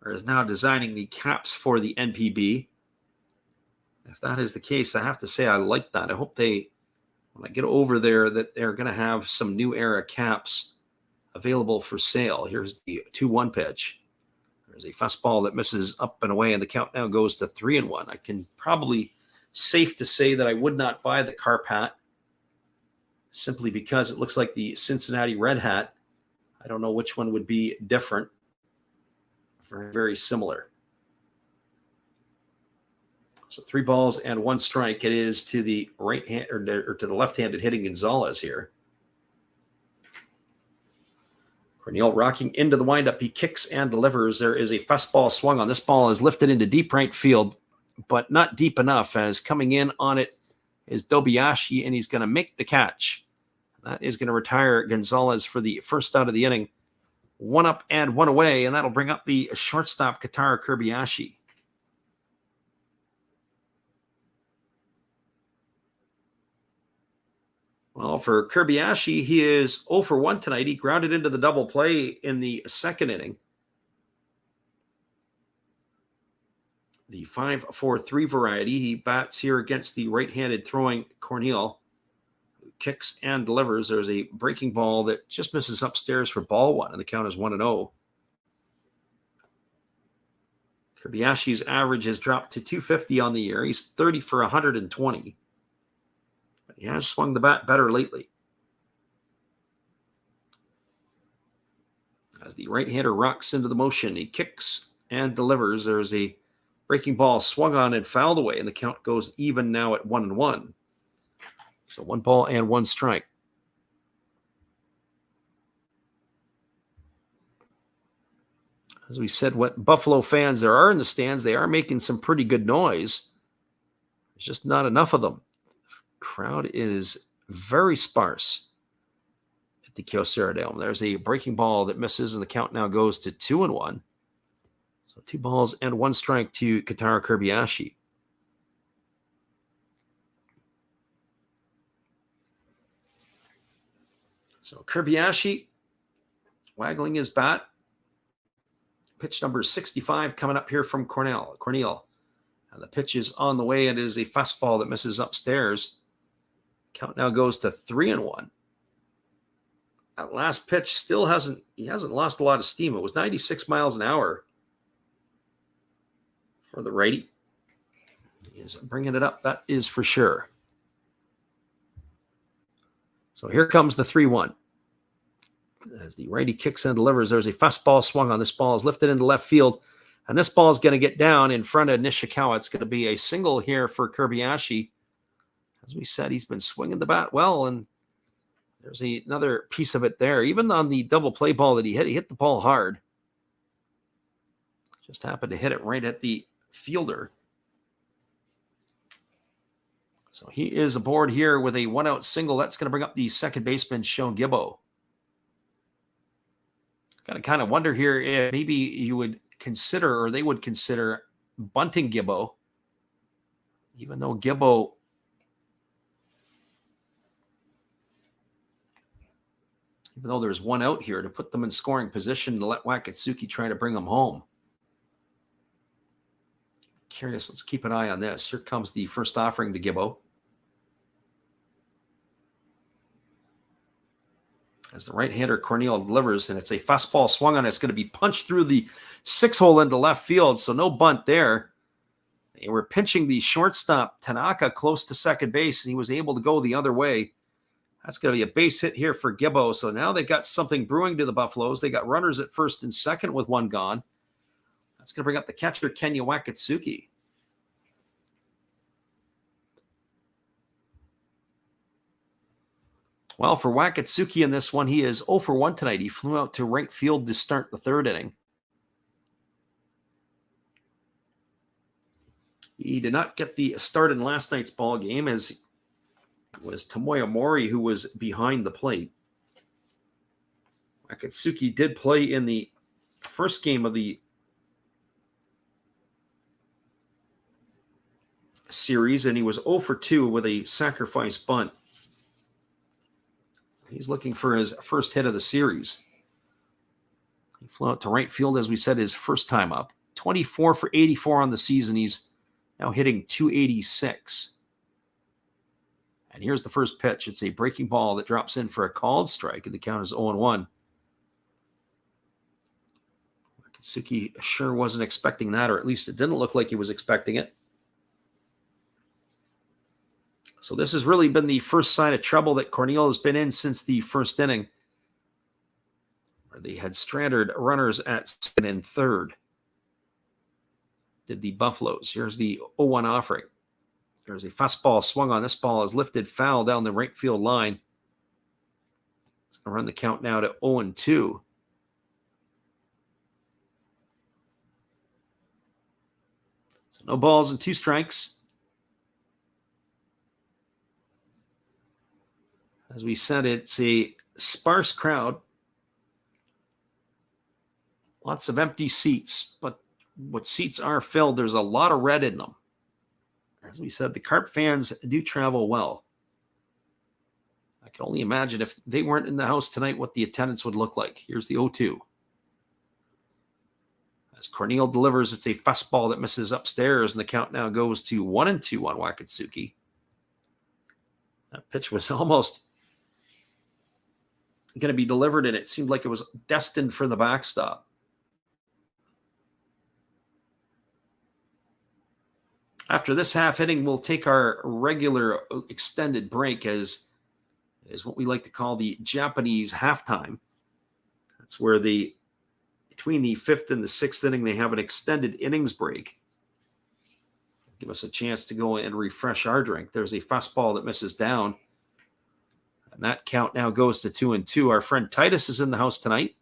[SPEAKER 1] or is now designing the caps for the NPB. If that is the case, I have to say I like that. I hope they, when I get over there, that they're going to have some New Era caps available for sale. Here's the 2-1 pitch. There's a fastball that misses up and away, and the count now goes to 3-1. I can probably safe to say that I would not buy the Carp hat, simply because it looks like the Cincinnati Red hat. I don't know which one would be different. Very, very similar. So 3 balls and 1 strike. It is to the right hand or to the left-handed hitting Gonzalez here. Cornell rocking into the windup. He kicks and delivers. There is a fastball swung on. This ball is lifted into deep right field, but not deep enough, as coming in on it is Dobayashi, and he's going to make the catch. That is going to retire Gonzalez for the first out of the inning. 1 up and 1 away, and that'll bring up the shortstop, Katara Kobayashi. Well, for Kobayashi, he is 0 for 1 tonight. He grounded into the double play in the second inning. The 5-4-3 variety. He bats here against the right-handed throwing Cornell. Kicks and delivers. There's a breaking ball that just misses upstairs for ball 1, and the count is 1-0. Kobayashi's average has dropped to 250 on the year. He's 30 for 120. But he has swung the bat better lately. As the right-hander rocks into the motion, he kicks and delivers. There's a breaking ball swung on and fouled away, and the count goes even now at 1-1. So 1 ball and 1 strike. As we said, what Buffalo fans there are in the stands, they are making some pretty good noise. There's just not enough of them. The crowd is very sparse at the Kyocera Dome. There's a breaking ball that misses, and the count now goes to 2-1. So 2 balls and 1 strike to Katara Kobayashi. So Kobayashi waggling his bat. Pitch number 65 coming up here from Cornell. And the pitch is on the way. It is a fastball that misses upstairs. Count now goes to 3-1. That last pitch still hasn't lost a lot of steam. It was 96 miles an hour for the righty. He is bringing it up, that is for sure. So here comes the 3-1. As the righty kicks and delivers, there's a fastball swung on. This ball is lifted into left field, and this ball is going to get down in front of Nishikawa. It's going to be a single here for Kobayashi. As we said, he's been swinging the bat well, and there's another piece of it there. Even on the double play ball that he hit the ball hard. Just happened to hit it right at the fielder. So he is aboard here with a 1-out single. That's going to bring up the second baseman, Sean Gibbo. Got to kind of wonder here if maybe you would consider, or they would consider, bunting Gibbo. Even though Gibbo, even though there's 1 out here, to put them in scoring position to let Wakatsuki try to bring them home. Curious, let's keep an eye on this. Here comes the first offering to Gibbo. As the right-hander Cornell delivers, and it's a fastball swung on. It's going to be punched through the 6-hole into left field, so no bunt there. They were pinching the shortstop, Tanaka, close to second base, and he was able to go the other way. That's going to be a base hit here for Gibbo. So now they've got something brewing to the Buffaloes. They got runners at first and second with 1 gone. That's going to bring up the catcher, Kenya Wakatsuki. Well, for Wakatsuki in this one, he is 0 for 1 tonight. He flew out to right field to start the 3rd inning. He did not get the start in last night's ball game, as it was Tomoya Mori who was behind the plate. Wakatsuki did play in the first game of the series, and he was 0 for 2 with a sacrifice bunt. He's looking for his first hit of the series. He flew out to right field, as we said, his first time up. 24 for 84 on the season. He's now hitting 286. And here's the first pitch. It's a breaking ball that drops in for a called strike, and the count is 0-1. Wakatsuki sure wasn't expecting that, or at least it didn't look like he was expecting it. So this has really been the first sign of trouble that Cornell has been in since the first inning, where they had stranded runners at second and third. did the Buffaloes. Here's the 0-1 offering. There's a fastball swung on. This ball is lifted foul down the right field line. It's going to run the count now to 0-2. So no balls and 2 strikes. As we said, it's a sparse crowd. Lots of empty seats, but what seats are filled, there's a lot of red in them. As we said, the Carp fans do travel well. I can only imagine if they weren't in the house tonight what the attendance would look like. Here's the 0-2. As Corneal delivers, it's a fastball that misses upstairs, and the count now goes to 1-2 on Wakatsuki. That pitch was almost going to be delivered, and it seemed like it was destined for the backstop. After this half inning, we'll take our regular extended break as what we like to call the Japanese halftime. That's where between the 5th and the 6th inning, they have an extended innings break. Give us a chance to go and refresh our drink. There's a fastball that misses down. And that count now goes to 2-2. Our friend Titus is in the house tonight.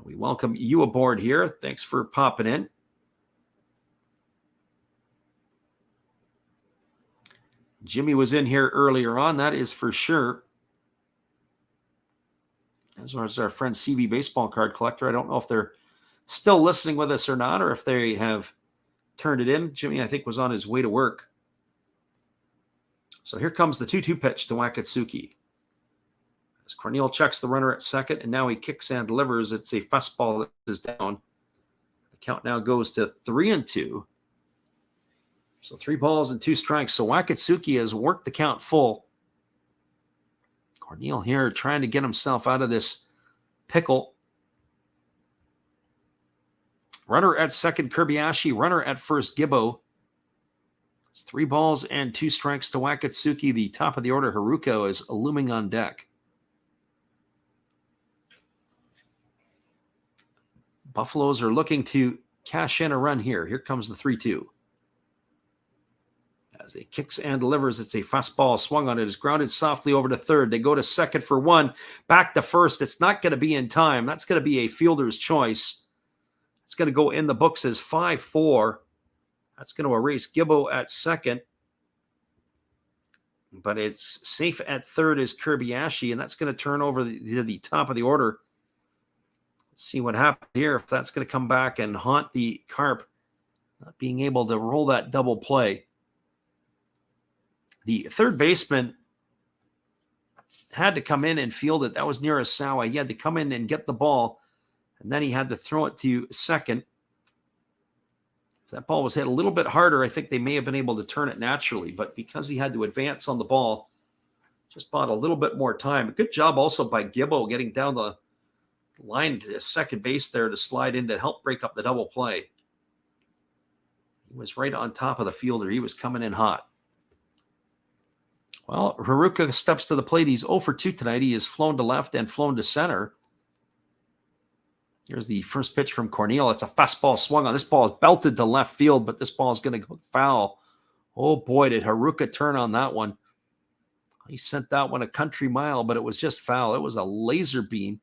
[SPEAKER 1] We welcome you aboard here. Thanks for popping in. Jimmy was in here earlier on, that is for sure. As well as our friend CV Baseball Card Collector. I don't know if they're still listening with us or not, or if they have turned it in. Jimmy, I think, was on his way to work. So here comes the 2-2 pitch to Wakatsuki. As Corneal checks the runner at second, and now he kicks and delivers. It's a fastball that is down. The count now goes to 3-2. So 3 balls and 2 strikes. So Wakatsuki has worked the count full. Corneal here trying to get himself out of this pickle. Runner at second, Kirbiashi. Runner at first, Gibbo. It's 3 balls and 2 strikes to Wakatsuki. The top of the order, Haruka, is looming on deck. Buffaloes are looking to cash in a run here. Here comes the 3-2. As they kicks and delivers, it's a fastball swung on it. It's grounded softly over to third. They go to second for 1. Back to first. It's not going to be in time. That's going to be a fielder's choice. It's going to go in the books as 5-4. That's going to erase Gibbo at second. But it's safe at third is Kirbiashi, and that's going to turn over the top of the order. Let's see what happens here, if that's going to come back and haunt the Carp, not being able to roll that double play. The third baseman had to come in and field it. That was near Asawa. He had to come in and get the ball, and then he had to throw it to second. If that ball was hit a little bit harder, I think they may have been able to turn it naturally, but because he had to advance on the ball, just bought a little bit more time. A good job also by Gibbo getting down the line to second base there to slide in to help break up the double play. He was right on top of the fielder. He was coming in hot. Well, Haruka steps to the plate. He's 0 for 2 tonight. He has flown to left and flown to center. Here's the first pitch from Corneal. It's a fastball swung on. This ball is belted to left field, but this ball is going to go foul. Oh boy, did Haruka turn on that one. He sent that one a country mile, but it was just foul. It was a laser beam.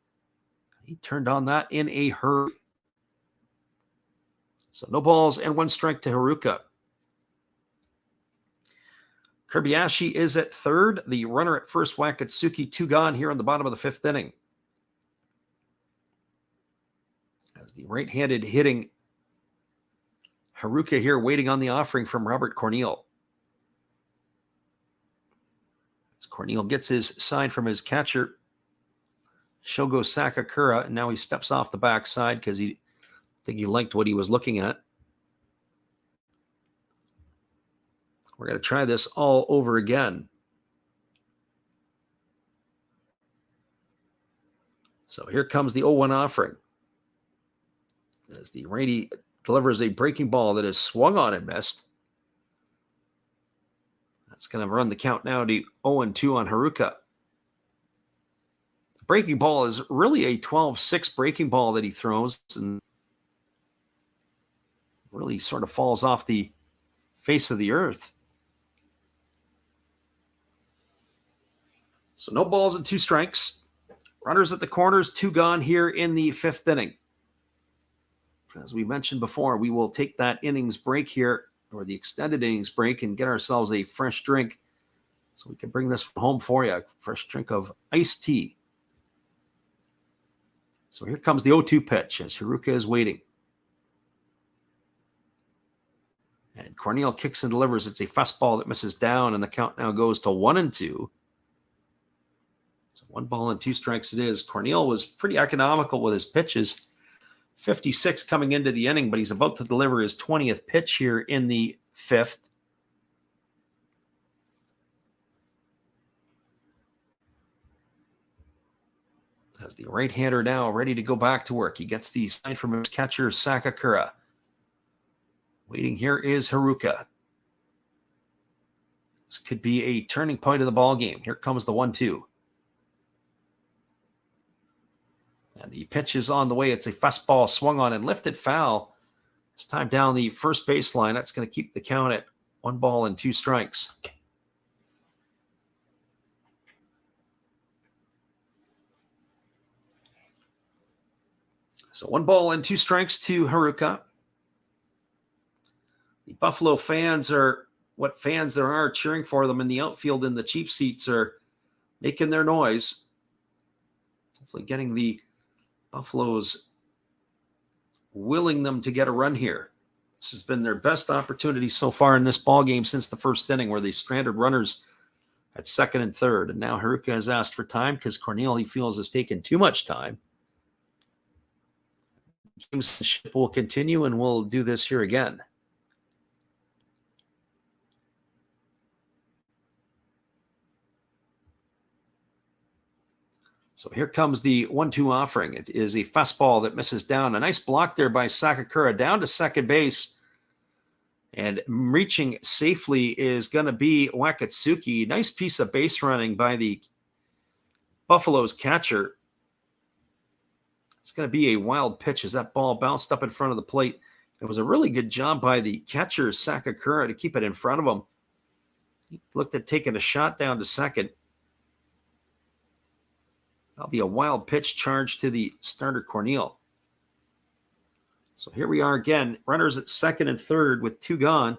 [SPEAKER 1] He turned on that in a hurry. So no balls and 1 strike to Haruka. Kirbiashi is at third. The runner at first, Wakatsuki, 2 gone here on the bottom of the 5th inning. As the right-handed hitting Haruka here waiting on the offering from Robert Corneal. As Corneal gets his sign from his catcher, Shogo Sakakura, and now he steps off the backside because I think he liked what he was looking at. We're going to try this all over again. So here comes the 0-1 offering. As the righty delivers a breaking ball that is swung on and missed. That's going to run the count now to 0-2 on Haruka. The breaking ball is really a 12-6 breaking ball that he throws. And really sort of falls off the face of the earth. So no balls and 2 strikes. Runners at the corners, 2 gone here in the 5th inning. As we mentioned before, we will take that innings break here, or the extended innings break, and get ourselves a fresh drink so we can bring this home for you. A fresh drink of iced tea. So here comes the 0-2 pitch as Haruka is waiting. And Cornell kicks and delivers. It's a fastball that misses down, and the count now goes to 1-2. So 1 ball and 2 strikes it is. Cornell was pretty economical with his pitches. 56 coming into the inning, but he's about to deliver his 20th pitch here in the 5th. As the right-hander now ready to go back to work. He gets the sign from his catcher, Sakakura. Waiting here is Haruka. This could be a turning point of the ball game. Here comes the 1-2. And the pitch is on the way. It's a fastball swung on and lifted foul. This time down the first baseline. That's going to keep the count at 1 ball and 2 strikes. So 1 ball and 2 strikes to Haruka. The Buffalo fans are what fans there are cheering for them in the outfield, and the cheap seats are making their noise. Hopefully getting the Buffaloes willing them to get a run here. This has been their best opportunity so far in this ball game since the 1st inning, where they stranded runners at 2nd and 3rd. And now Haruka has asked for time because Cornell, he feels, has taken too much time. Gamesmanship will continue, and we'll do this here again. So here comes the 1-2 offering. It is a fastball that misses down. A nice block there by Sakakura down to second base. And reaching safely is going to be Wakatsuki. Nice piece of base running by the Buffaloes catcher. It's going to be a wild pitch as that ball bounced up in front of the plate. It was a really good job by the catcher, Sakakura, to keep it in front of him. He looked at taking a shot down to second. That'll be a wild pitch charge to the starter, Cornell. So here we are again. Runners at 2nd and 3rd with 2 gone.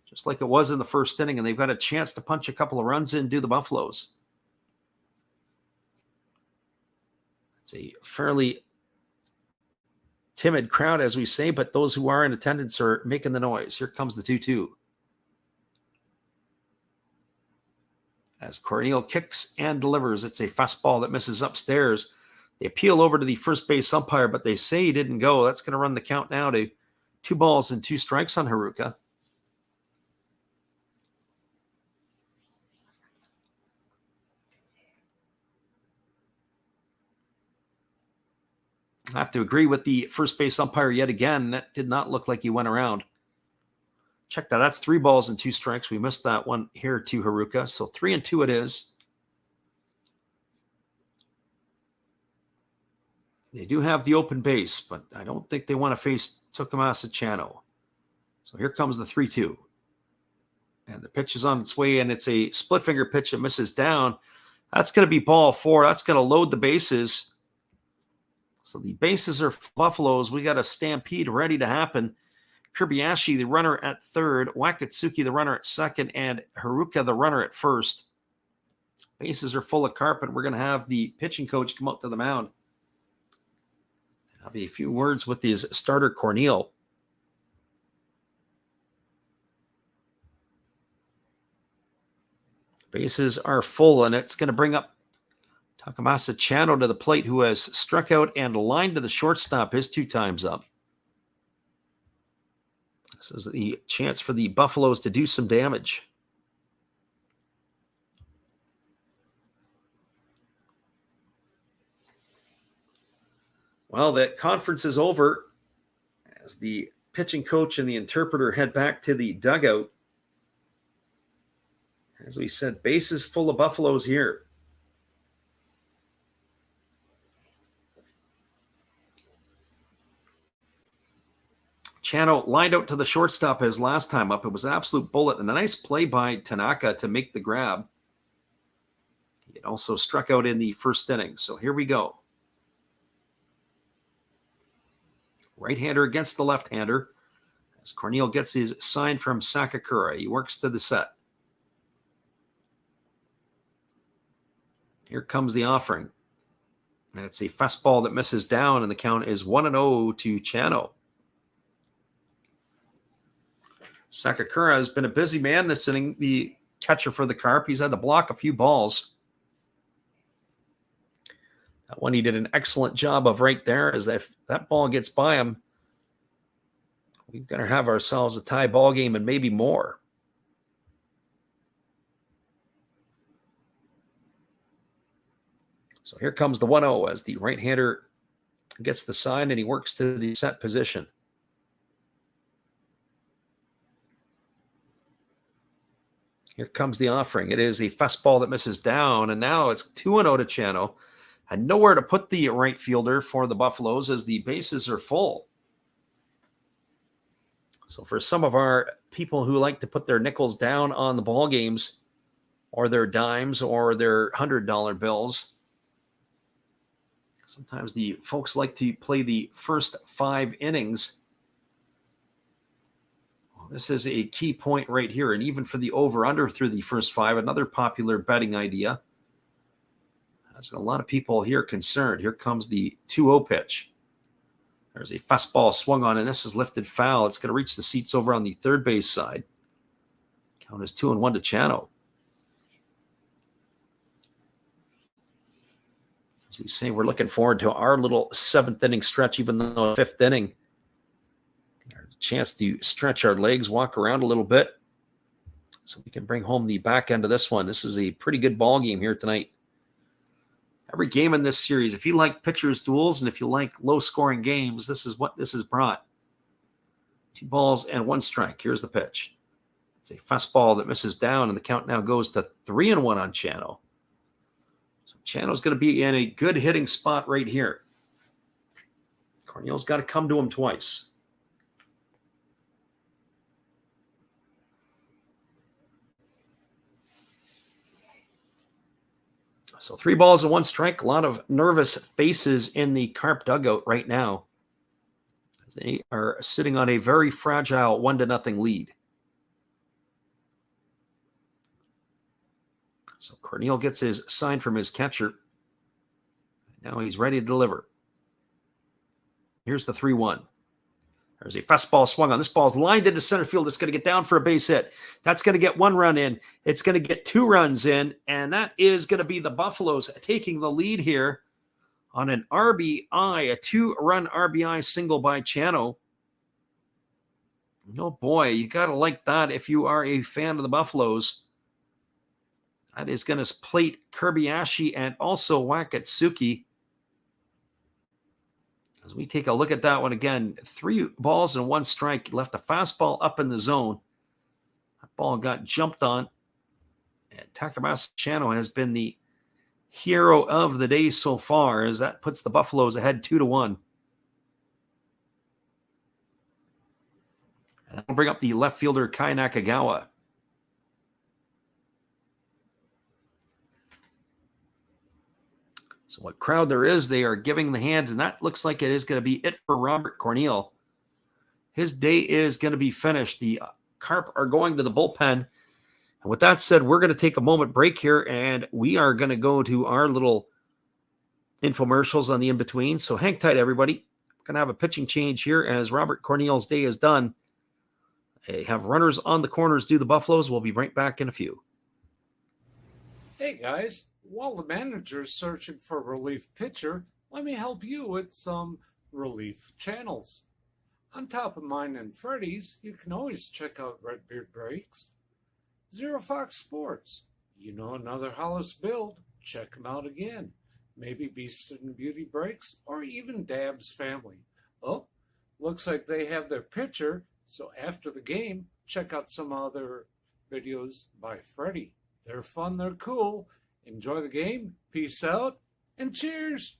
[SPEAKER 1] Just like it was in the 1st inning, and they've got a chance to punch a couple of runs in, do the Buffaloes. It's a fairly timid crowd, as we say, but those who are in attendance are making the noise. Here comes the 2-2. As Cornell kicks and delivers, it's a fastball that misses upstairs. They appeal over to the first base umpire, but they say he didn't go. That's going to run the count now to 2 balls and 2 strikes on Haruka. I have to agree with the first base umpire yet again. That did not look like he went around. Check that. That's 3 balls and 2 strikes. We missed that one here to Haruka. So 3-2 it is. They do have the open base, but I don't think they want to face Tokumasa Chano. So here comes the 3-2. And the pitch is on its way, and it's a split finger pitch that misses down. That's going to be ball 4. That's going to load the bases. So the bases are Buffaloes. We got a stampede ready to happen. Kirbayashi, the runner at 3rd, Wakatsuki, the runner at 2nd, and Haruka, the runner at 1st. Bases are full of Carp, and we're going to have the pitching coach come out to the mound. I'll be a few words with his starter, Cornell. Bases are full, and it's going to bring up Takamasa Chano to the plate, who has struck out and lined to the shortstop his 2 times up. This is the chance for the Buffaloes to do some damage. Well, that conference is over as the pitching coach and the interpreter head back to the dugout. As we said, bases full of Buffaloes here. Chano lined out to the shortstop his last time up. It was an absolute bullet and a nice play by Tanaka to make the grab. He had also struck out in the first inning. So here we go. Right-hander against the left-hander. As Cornell gets his sign from Sakakura, he works to the set. Here comes the offering. That's a fastball that misses down, and the count is 1-0 to Chano. Sakakura has been a busy man this inning, the catcher for the Carp. He's had to block a few balls. That one he did an excellent job of right there, as if that ball gets by him, we've got to have ourselves a tie ball game and maybe more. So here comes the 1-0 as the right-hander gets the sign and he works to the set position. Here comes the offering. It is a fastball that misses down, and now it's 2-0 to Chano. Had nowhere to put the right fielder for the Buffaloes as the bases are full. So for some of our people who like to put their nickels down on the ball games or their dimes or their $100 bills, sometimes the folks like to play the first 5 innings. Well, this is a key point right here. And even for the over-under through the first 5, another popular betting idea. There's a lot of people here concerned. Here comes the 2-0 pitch. There's a fastball swung on, and this is lifted foul. It's going to reach the seats over on the third base side. Count is 2-1 to Chano. As we say, we're looking forward to our little 7th inning stretch, even though 5th inning. Our chance to stretch our legs, walk around a little bit, so we can bring home the back end of this one. This is a pretty good ball game here tonight. Every game in this series, if you like pitchers' duels and if you like low-scoring games, this is what this has brought. 2 balls and 1 strike. Here's the pitch. It's a fastball that misses down, and the count now goes to 3-1 on Chano. So Chano's going to be in a good hitting spot right here. Cornell's got to come to him twice. So 3 balls and 1 strike. A lot of nervous faces in the Carp dugout right now, as they are sitting on a very fragile 1-0 lead. So Cornell gets his sign from his catcher. Now he's ready to deliver. Here's the 3-1. There's a fastball swung on. This ball's lined into center field. It's going to get down for a base hit. That's going to get 1 run in. It's going to get 2 runs in, and that is going to be the Buffaloes taking the lead here on an RBI, a 2-run RBI single by Chano. Oh boy, you got to like that if you are a fan of the Buffaloes. That is going to plate Kobayashi and also Wakatsuki. As we take a look at that one again, 3 balls and 1 strike, left a fastball up in the zone. That ball got jumped on. And Takamasa Chano has been the hero of the day so far, as that puts the Buffaloes ahead 2-1. And that'll bring up the left fielder Kai Nakagawa. So what crowd there is, they are giving the hand, and that looks like it is going to be it for Robert Cornell. His day is going to be finished. The Carp are going to the bullpen. And with that said, we're going to take a moment break here, and we are going to go to our little infomercials on the in-between. So hang tight, everybody. We're going to have a pitching change here as Robert Cornell's day is done. They have runners on the corners do the Buffaloes. We'll be right back in a few.
[SPEAKER 2] Hey, guys. While the manager's searching for a relief pitcher, let me help you with some relief channels. On top of mine and Freddy's, you can always check out Redbeard Breaks, Zero Fox Sports. You know another Hollis build, check them out again. Maybe Beast and Beauty Breaks, or even Dab's Family. Oh, looks like they have their pitcher, so after the game, check out some other videos by Freddy. They're fun, they're cool. Enjoy the game, peace out, and cheers!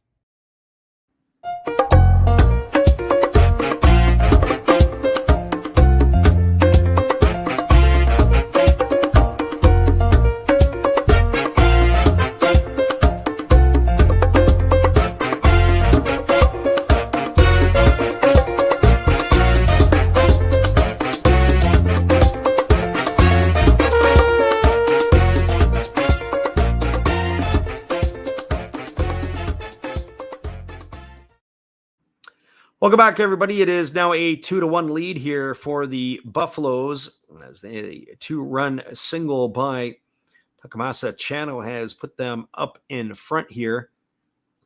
[SPEAKER 1] Welcome back, everybody. It is now a 2-1 lead here for the Buffaloes as the 2-run single by Takamasa Chano has put them up in front here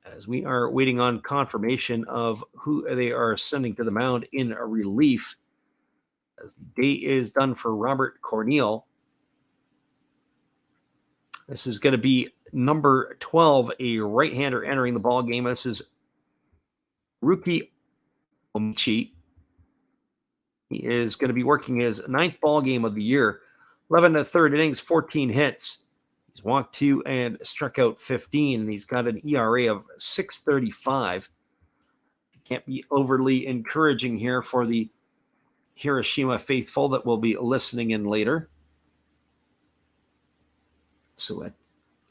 [SPEAKER 1] as we are waiting on confirmation of who they are sending to the mound in a relief as the day is done for Robert Corneal. This is going to be number 12, a right-hander entering the ball game. This is Hiroshima Omichi. He is going to be working his 9th ball game of the year. 11 1/3 innings, 14 hits. He's walked 2 and struck out 15, and he's got an ERA of 6.35. Can't be overly encouraging here for the Hiroshima faithful that will be listening in later. So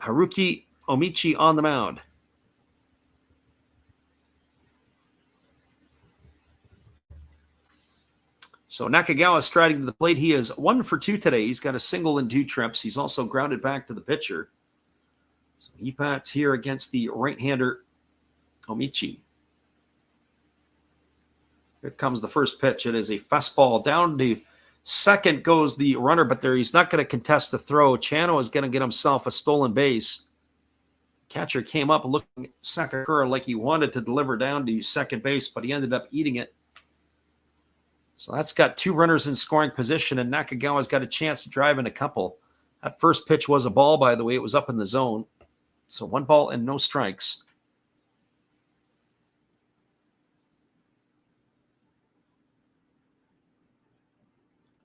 [SPEAKER 1] Haruki Omichi on the mound. So Nakagawa striding to the plate. He is 1 for 2 today. He's got a single and 2 trips. He's also grounded back to the pitcher. So he bats here against the right-hander Omichi. Here comes the first pitch. It is a fastball. Down to second goes the runner, but there he's not going to contest the throw. Chano is going to get himself a stolen base. Catcher came up looking at Sakakura like he wanted to deliver down to second base, but he ended up eating it. So that's got 2 runners in scoring position, and Nakagawa's got a chance to drive in a couple. That first pitch was a ball, by the way. It was up in the zone. So 1 ball and no strikes.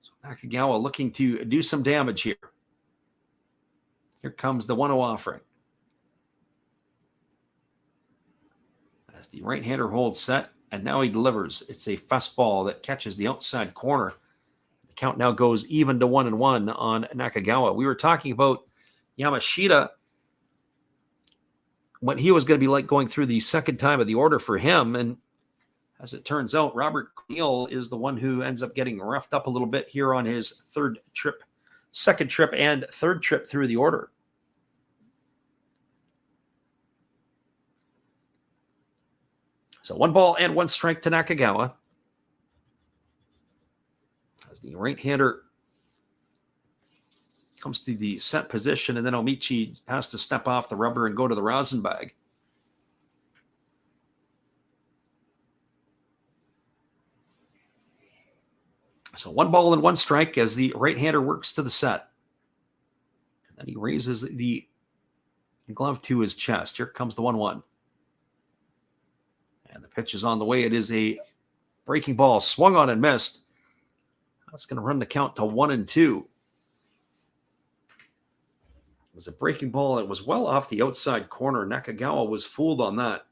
[SPEAKER 1] So Nakagawa looking to do some damage here. Here comes the 1-0 offering. As the right-hander holds set, and now he delivers. It's a fastball that catches the outside corner. The count now goes even to 1-1 on Nakagawa. We were talking about Yamashita, what he was going to be like going through the second time of the order for him. And as it turns out, Robert Corneal is the one who ends up getting roughed up a little bit here on his second trip and third trip through the order. So 1 ball and 1 strike to Nakagawa. As the right-hander comes to the set position, and then Omichi has to step off the rubber and go to the rosin bag. So 1 ball and 1 strike as the right-hander works to the set. And then he raises the glove to his chest. Here comes the 1-1. And the pitch is on the way. It is a breaking ball, swung on and missed. That's going to run the count to 1-2. It was a breaking ball. It was well off the outside corner. Nakagawa was fooled on that.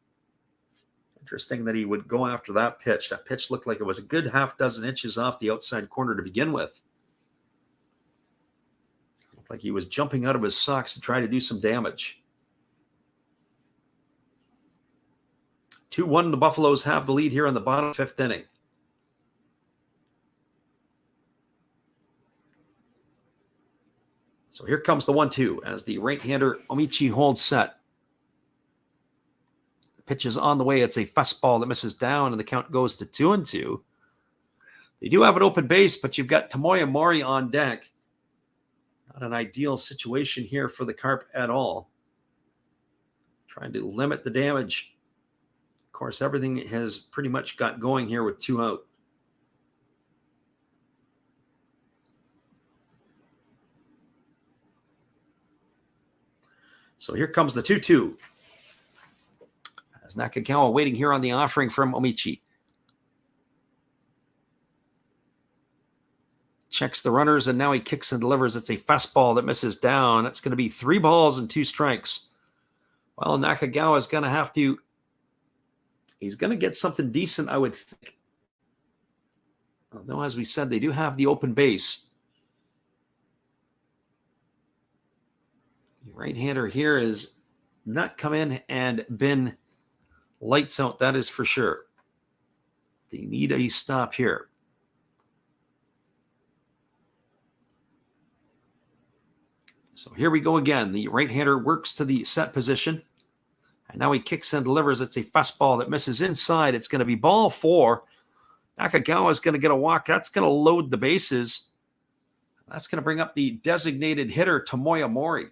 [SPEAKER 1] Interesting that he would go after that pitch. That pitch looked like it was a good 6 inches off the outside corner to begin with. Looked like he was jumping out of his socks to try to do some damage. 2-1, the Buffaloes have the lead here in the bottom 5th inning. So here comes the 1-2 as the right-hander Omichi holds set. The pitch is on the way. It's a fastball that misses down, and the count goes to 2-2. They do have an open base, but you've got Tomoya Mori on deck. Not an ideal situation here for the Carp at all. Trying to limit the damage. Of course, everything has pretty much got going here with 2 out. So here comes the 2-2. As Nakagawa waiting here on the offering from Omichi. Checks the runners, and now he kicks and delivers. It's a fastball that misses down. It's going to be 3 balls and 2 strikes. Well, Nakagawa is going to have to... He's going to get something decent, I would think. Although, as we said, they do have the open base. The right-hander here has not come in and been lights out, that is for sure. They need a stop here. So here we go again. The right-hander works to the set position. And now he kicks and delivers. It's a fastball that misses inside. It's going to be ball 4. Nakagawa is going to get a walk. That's going to load the bases. That's going to bring up the designated hitter, Tomoya Mori.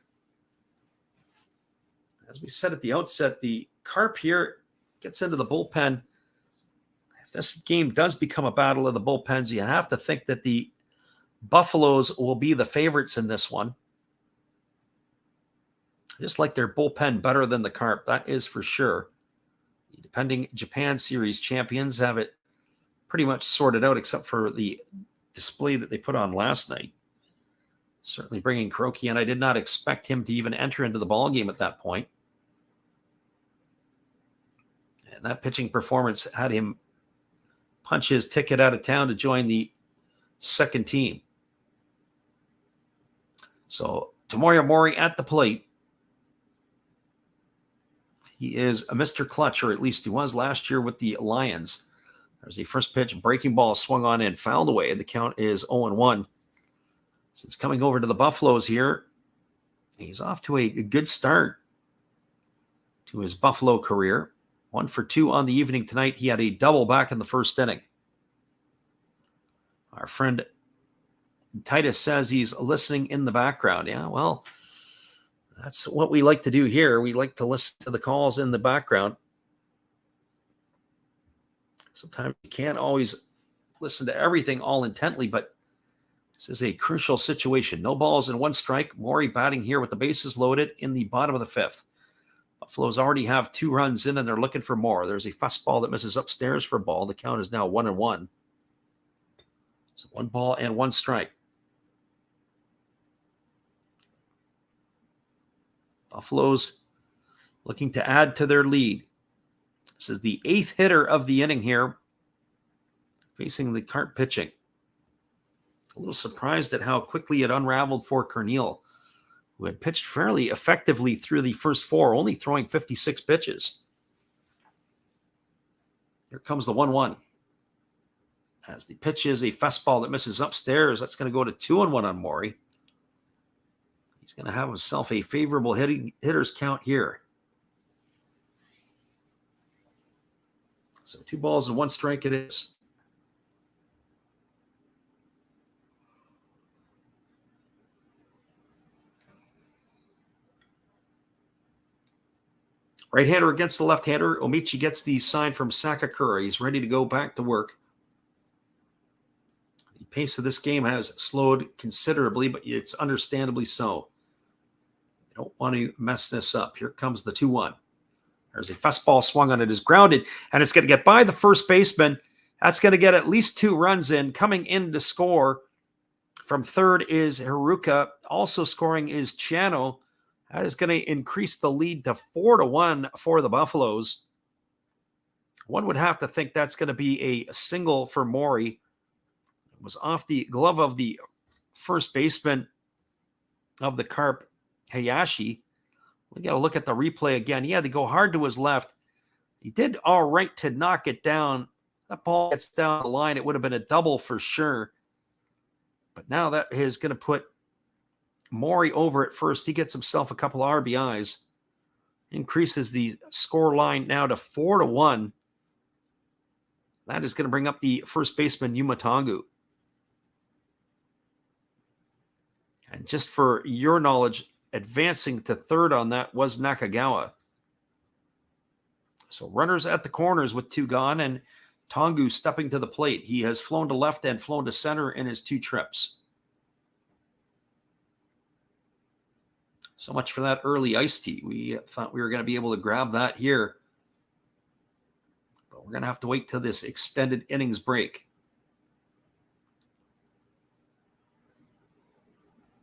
[SPEAKER 1] As we said at the outset, the Carp here gets into the bullpen. If this game does become a battle of the bullpens, you have to think that the Buffaloes will be the favorites in this one. Just like their bullpen better than the Carp, that is for sure. The defending Japan Series champions have it pretty much sorted out, except for the display that they put on last night. Certainly bringing Kuroki in. I did not expect him to even enter into the ballgame at that point. And that pitching performance had him punch his ticket out of town to join the second team. So Tomoya Mori at the plate. He is a Mr. Clutch, or at least he was last year with the Lions. There's the first pitch, breaking ball swung on in, fouled away. The count is 0-1. Since coming over to the Buffaloes here, he's off to a good start to his Buffalo career. 1 for 2 on the evening tonight. He had a double back in the first inning. Our friend Titus says he's listening in the background. Yeah, well, that's what we like to do here. We like to listen to the calls in the background. Sometimes you can't always listen to everything all intently, but this is a crucial situation. No balls and 1 strike. Mori batting here with the bases loaded in the bottom of the 5th. Buffaloes already have 2 runs in, and they're looking for more. There's a fastball that misses upstairs for a ball. The count is now 1-1. So 1 ball and 1 strike. Buffaloes looking to add to their lead. This is the 8th hitter of the inning here, facing the Carp pitching. A little surprised at how quickly it unraveled for Corneal, who had pitched fairly effectively through the first 4, only throwing 56 pitches. Here comes the 1-1. As the pitch is a fastball that misses upstairs, that's going to go to 2-1 on Mori. He's going to have himself a favorable hitter's count here. So 2 balls and 1 strike it is. Right-hander against the left-hander. Omichi gets the sign from Sakakura. He's ready to go back to work. The pace of this game has slowed considerably, but it's understandably so. You don't want to mess this up. Here comes the 2-1. There's a fastball swung on. It is grounded, and it's going to get by the first baseman. That's going to get at least 2 runs in. Coming in to score from third is Haruka. Also scoring is Chano. That is going to increase the lead to 4-1 for the Buffaloes. One would have to think that's going to be a single for Mori. It was off the glove of the first baseman of the Carp, Hayashi. We got to look at the replay again. He had to go hard to his left. He did all right to knock it down. That ball gets down the line. It would have been a double for sure. But now that is going to put Mori over at first. He gets himself a couple of RBIs. Increases the score line now to 4-1. That is going to bring up the first baseman, Yuma Tongu. And just for your knowledge, advancing to third on that was Nakagawa. So runners at the corners with 2 gone, and Tongu stepping to the plate. He has flown to left and flown to center in his 2 trips. So much for that early iced tea. We thought we were going to be able to grab that here. But we're going to have to wait till this extended innings break.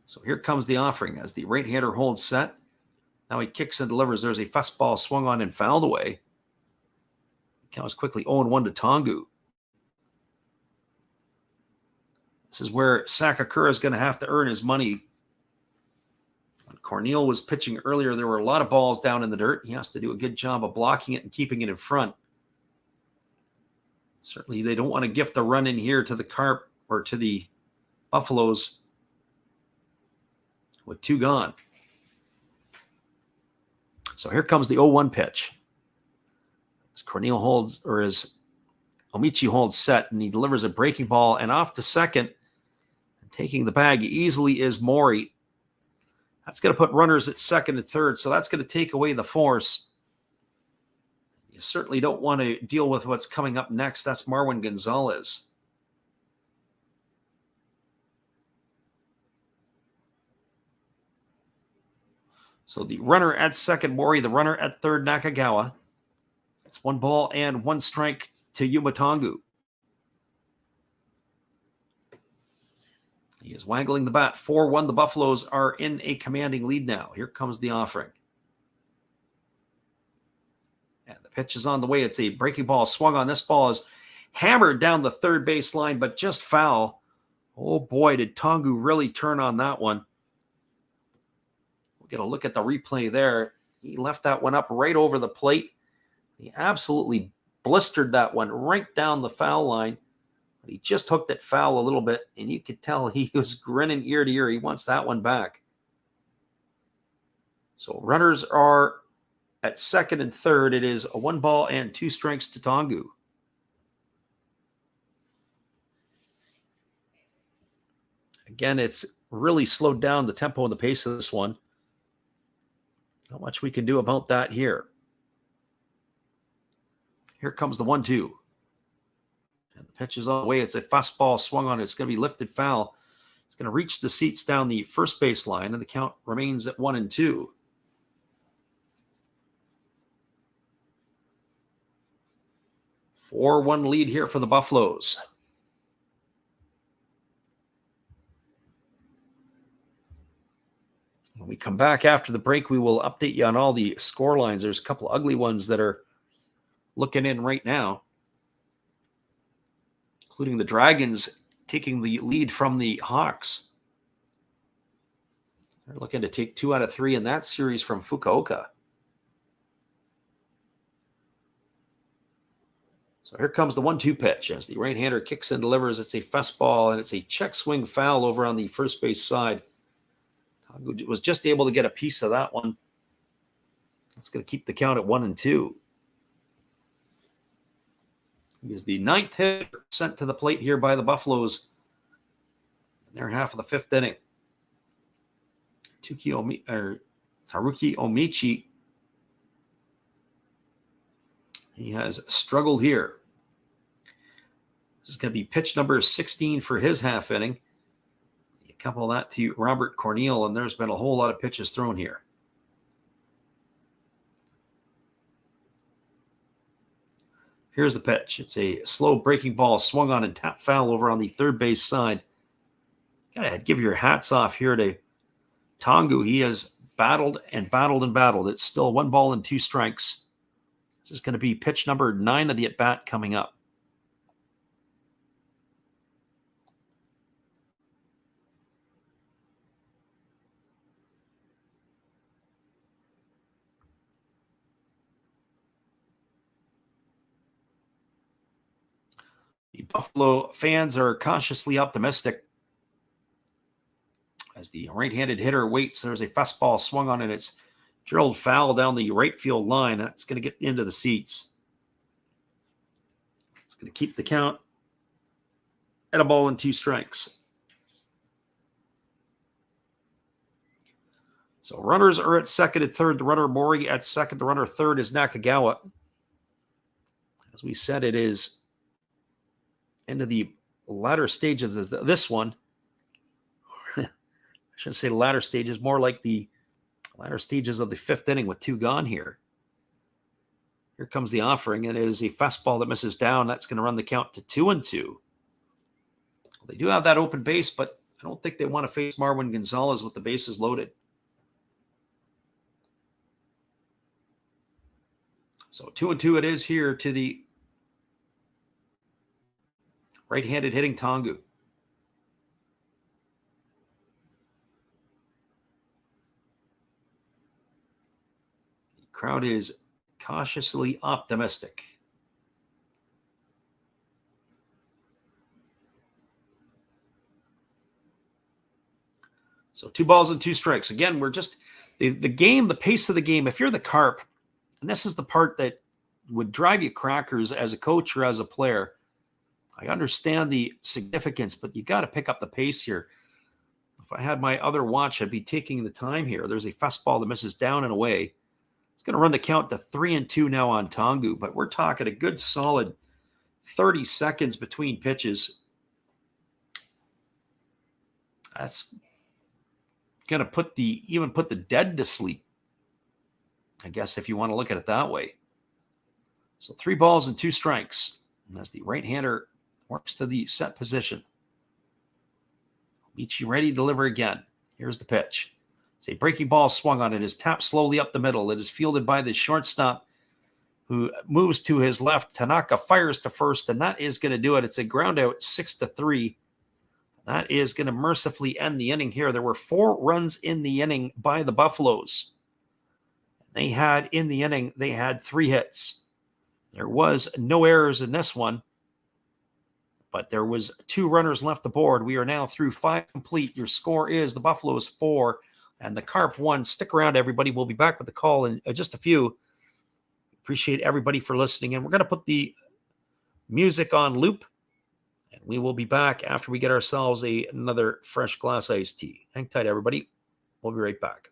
[SPEAKER 1] So here comes the offering as the right-hander holds set. Now he kicks and delivers. There's a fastball swung on and fouled away. Counts quickly 0-1 to Tongu. This is where Sakakura is going to have to earn his money. When Corneal was pitching earlier, there were a lot of balls down in the dirt. He has to do a good job of blocking it and keeping it in front. Certainly, they don't want to gift a run in here to the Carp or to the Buffaloes with 2 gone. So here comes the 0-1 pitch. As Cornel holds, or as Omichi holds set, and he delivers a breaking ball, and off to second, and taking the bag easily is Mori. That's going to put runners at second and third, so that's going to take away the force. You certainly don't want to deal with what's coming up next. That's Marwin Gonzalez. So the runner at second, Mori. The runner at third, Nakagawa. It's 1 ball and 1 strike to Yuma Tongu. He is waggling the bat. 4-1. The Buffaloes are in a commanding lead now. Here comes the offering. And the pitch is on the way. It's a breaking ball swung on. This ball is hammered down the third base line, but just foul. Oh boy, did Tongu really turn on that one. We'll get a look at the replay there. He left that one up right over the plate. He absolutely blistered that one right down the foul line. But he just hooked it foul a little bit, and you could tell he was grinning ear to ear. He wants that one back. So runners are at second and third. It is a 1 ball and 2 strikes to Tongu. Again, it's really slowed down the tempo and the pace of this one. Not much we can do about that here. Here comes the 1-2. And the pitch is on the way. It's a fastball swung on. It's going to be lifted foul. It's going to reach the seats down the first base line, and the count remains at 1-2. A 4-1 lead here for the Buffaloes. When we come back after the break, we will update you on all the score lines. There's a couple ugly ones that are looking in right now, including the Dragons taking the lead from the Hawks. They're looking to take 2 out of 3 in that series from Fukuoka. So here comes the 1-2 pitch as the right-hander kicks and delivers. It's a fastball, and it's a check swing foul over on the first base side. Tongu was just able to get a piece of that one. That's going to keep the count at 1-2. He is the 9th hitter sent to the plate here by the Buffaloes in their half of the 5th inning. Haruki Omichi, he has struggled here. This is going to be pitch number 16 for his half inning. You couple that to Robert Cornel, and there's been a whole lot of pitches thrown here. Here's the pitch. It's a slow breaking ball swung on and tap foul over on the third base side. Gotta give your hats off here to Tongu. He has battled and battled and battled. It's still 1 ball and 2 strikes. This is going to be pitch number 9 of the at-bat coming up. The Buffalo fans are cautiously optimistic as the right-handed hitter waits. There's a fastball swung on, and it's drilled foul down the right field line. That's going to get into the seats. It's going to keep the count at 1 ball and 2 strikes. So runners are at second and third. The runner Mori at second. The runner third is Nakagawa. As we said, it is into the latter stages of this one. I shouldn't say the latter stages, more like the latter stages of the 5th inning with 2 gone here. Here comes the offering, and it is a fastball that misses down. That's going to run the count to 2-2. They do have that open base, but I don't think they want to face Marwin Gonzalez with the bases loaded. So 2-2 it is here to the right-handed hitting Tongu. The crowd is cautiously optimistic. So 2 balls and 2 strikes. Again, we're just the game, the pace of the game, if you're the Carp, and this is the part that would drive you crackers as a coach or as a player, I understand the significance, but you got to pick up the pace here. If I had my other watch, I'd be taking the time here. There's a fastball that misses down and away. It's going to run the count to 3-2 now on Tongu, but we're talking a good solid 30 seconds between pitches. That's going to even put the dead to sleep, I guess, if you want to look at it that way. So 3 balls and 2 strikes. And as the right-hander works to the set position. Michi ready to deliver again. Here's the pitch. It's a breaking ball swung on. It is tapped slowly up the middle. It is fielded by the shortstop who moves to his left. Tanaka fires to first, and that is going to do it. It's a ground out, 6-3. That is going to mercifully end the inning here. There were 4 runs in the inning by the Buffaloes. They had 3 hits. There was no errors in this one, but there was 2 runners left aboard. We are now through 5 complete. Your score is the Buffaloes 4 and the Carp 1. Stick around, everybody. We'll be back with the call in just a few. Appreciate everybody for listening, and we're going to put the music on loop, and we will be back after we get ourselves another fresh glass iced tea. Hang tight, everybody. We'll be right back.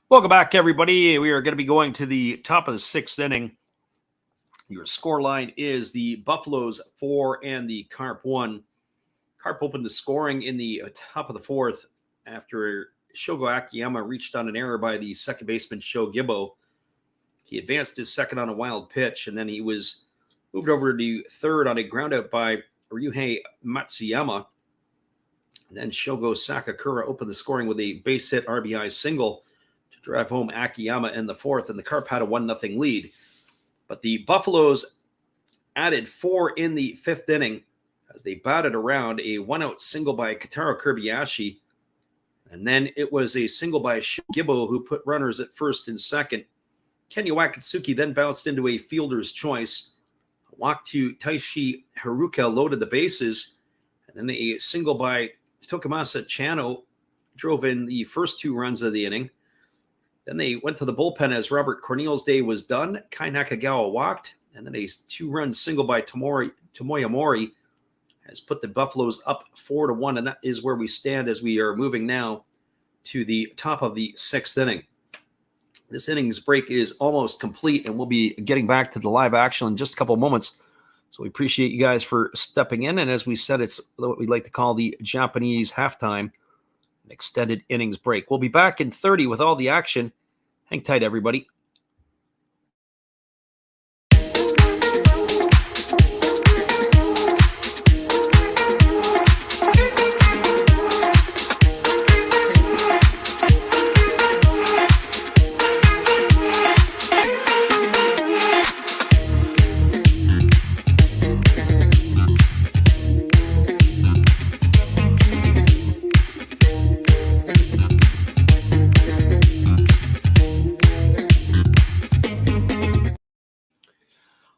[SPEAKER 1] Welcome back, everybody. We are going to be going to the top of the 6th inning. Your score line is the Buffaloes 4 and the Carp 1. Carp opened the scoring in the top of the fourth after Shogo Akiyama reached on an error by the second baseman Sho Gibbo. He advanced his second on a wild pitch, and then he was moved over to third on a groundout by Ryuhei Matsuyama. And then Shogo Sakakura opened the scoring with a base hit RBI single to drive home Akiyama in the fourth, and the Carp had a 1-0 lead. But the Buffaloes added 4 in the fifth inning as they batted around a 1-out single by Kataro Kobayashi. And then it was a single by Gibbo who put runners at first and second. Kenya Wakatsuki then bounced into a fielder's choice. A walk to Taishi Haruka loaded the bases. And then a single by Tokumasa Chano drove in the first 2 runs of the inning. Then they went to the bullpen as Robert Corneal's day was done. Kai Nakagawa walked. And then a 2-run single by Tomoya Mori has put the Buffaloes up 4-1. And that is where we stand as we are moving now to the top of the 6th inning. This innings break is almost complete, and we'll be getting back to the live action in just a couple of moments. So we appreciate you guys for stepping in. And as we said, it's what we'd like to call the Japanese halftime, an extended innings break. We'll be back in 30 with all the action. Hang tight, everybody.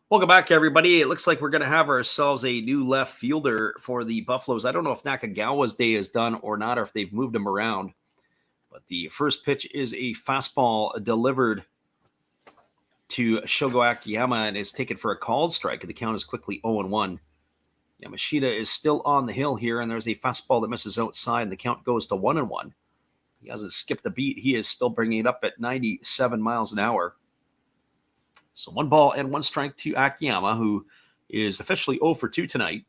[SPEAKER 1] Welcome back, everybody. It looks like we're going to have ourselves a new left fielder for the Buffaloes. I don't know if Nakagawa's day is done or not, or if they've moved him around. But the first pitch is a fastball delivered to Shogo Akiyama and is taken for a called strike. The count is quickly 0-1. Yamashita is still on the hill here, and there's a fastball that misses outside, and the count goes to 1-1. He hasn't skipped a beat. He is still bringing it up at 97 miles an hour. So 1 ball and 1 strike to Akiyama, who is officially 0 for 2 tonight.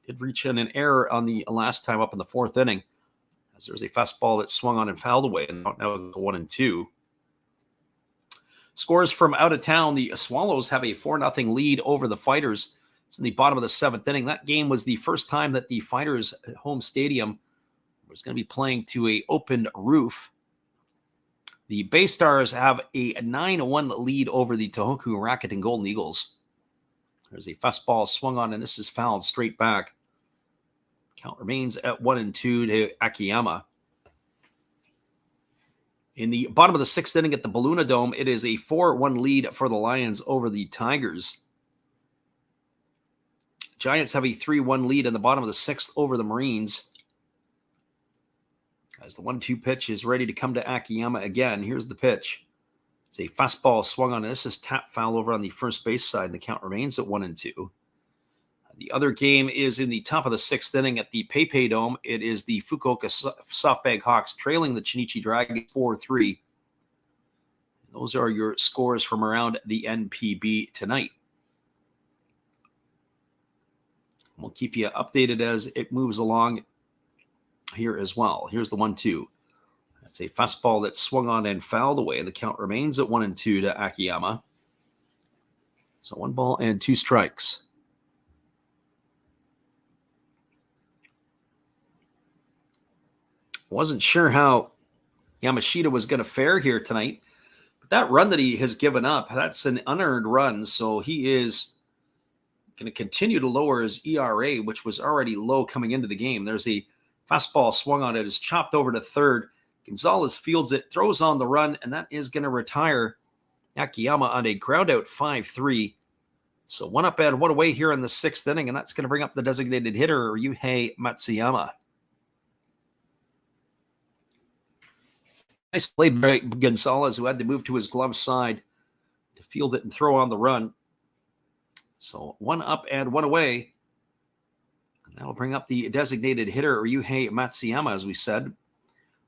[SPEAKER 1] Did reach in an error on the last time up in the 4th inning, as there's a fastball that swung on and fouled away, and now it's 1-2. Scores from out of town. The Swallows have a 4-0 lead over the Fighters. It's in the bottom of the 7th inning. That game was the first time that the Fighters' home stadium was going to be playing to an open roof. The Bay Stars have a 9-1 lead over the Tohoku Rakuten Golden Eagles. There's a fastball swung on, and this is fouled straight back. Count remains at 1-2 to Akiyama. In the bottom of the 6th inning at the Balluna Dome, it is a 4-1 lead for the Lions over the Tigers. Giants have a 3-1 lead in the bottom of the 6th over the Marines. As the 1-2 pitch is ready to come to Akiyama again, here's the pitch. It's a fastball swung on. This is tap foul over on the first base side, and the count remains at 1-2. The other game is in the top of the 6th inning at the PayPay Dome. It is the Fukuoka SoftBank Hawks trailing the Chinichi Dragons 4-3. Those are your scores from around the NPB tonight. We'll keep you updated as it moves along here as well. Here's the 1-2. That's a fastball that swung on and fouled away. The count remains at 1-2 to Akiyama. So 1 ball and 2 strikes. Wasn't sure how Yamashita was going to fare here tonight, but that run that he has given up, that's an unearned run, so he is going to continue to lower his ERA, which was already low coming into the game. There's a fastball swung on it, is chopped over to third. Gonzalez fields it, throws on the run, and that is going to retire Akiyama on a ground out 5-3. So 1 up and 1 away here in the 6th inning, and that's going to bring up the designated hitter, Ryuhei Matsuyama. Nice play by Gonzalez, who had to move to his glove side to field it and throw on the run. So 1 up and 1 away. That'll bring up the designated hitter, Ryuhei Matsuyama, as we said,